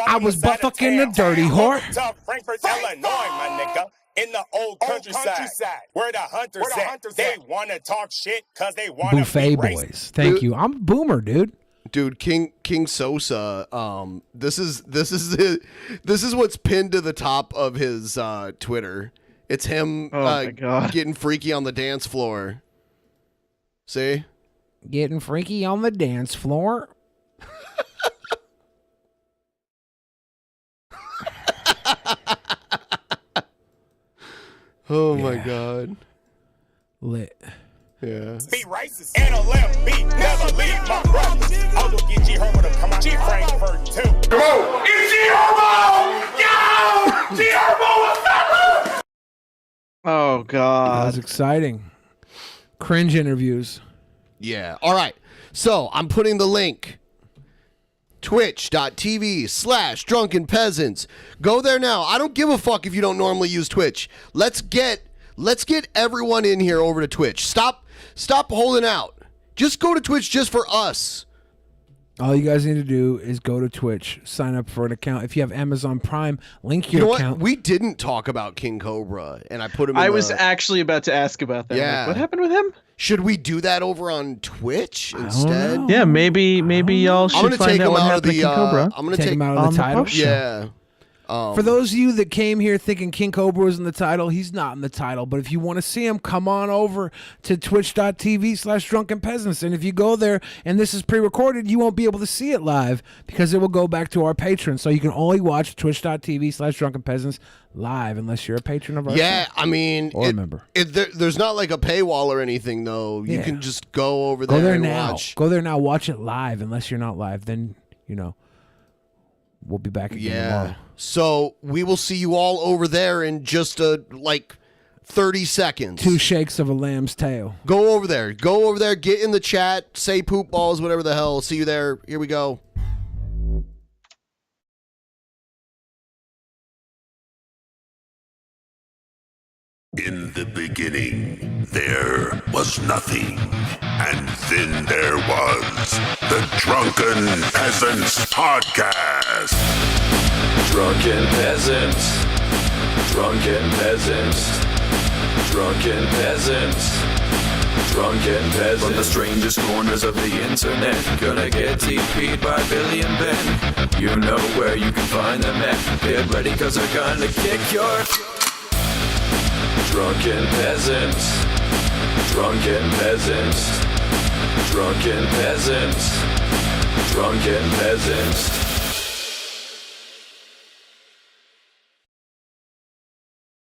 I was butt fucking the dirty whore. Frankfurt, Illinois, my nigga. In the old countryside, where the hunters at. They want to talk shit because they want to Buffet be Boys. Thank you. I'm a boomer, dude. Dude, King Sosa, this is what's pinned to the top of his Twitter. It's him my God. getting freaky on the dance floor. See? Getting freaky on the dance floor. Oh my God. Lit. Yeah. Be racist. And a left beat, never leave my brothers. I'll go get G Herbo to come out. G Frankfurt too. Come on. It's G Herbo! Yo! G Herbo, what's up? Oh That God. was exciting. Cringe interviews. Yeah. All right. So I'm putting the link. Twitch.tv/Drunken Peasants. Go there now. I don't give a fuck if you don't normally use Twitch. Let's get everyone in here over to Twitch. Stop holding out. Just go to Twitch just for us. All you guys need to do is go to Twitch, sign up for an account. If you have Amazon Prime, link your You know account. what? We didn't talk about King Cobra, and I put him in I was actually about to ask about that. Yeah. Like, what happened with him? Should we do that over on Twitch instead? Yeah, maybe y'all I'm should gonna find take out him what out of happened to the. King Cobra. I'm gonna Take take him out of on the the title. post show. Yeah. For those of you that came here thinking King Cobra was in the title, he's not in the title. But if you want to see him, come on over to twitch.tv/Drunken Peasants. And if you go there and this is pre-recorded, you won't be able to see it live because it will go back to our patrons. So you can only watch twitch.tv/Drunken Peasants live unless you're a patron of our Yeah, show. I mean, Or a member. There's not like a paywall or anything though. You Yeah. can just go over there, Go there and now. watch. Go there now. Watch it live. Unless you're not live, then, we'll be back again tomorrow. So we will see you all over there in just 30 seconds. 2 shakes of a lamb's tail. Go over there. Go over there. Get in the chat. Say poop balls, whatever the hell. See you there. Here we go. In the beginning, there was nothing. And then there was the Drunken Peasants Podcast. Drunken Peasants. Drunken Peasants. Drunken Peasants. Drunken Peasants. From the strangest corners of the internet, gonna get TP'd by Billy and Ben. You know where you can find them at. Get ready, cause they're gonna kick your Drunken Peasants. Drunken Peasants. Drunken Peasants. Drunken Peasants.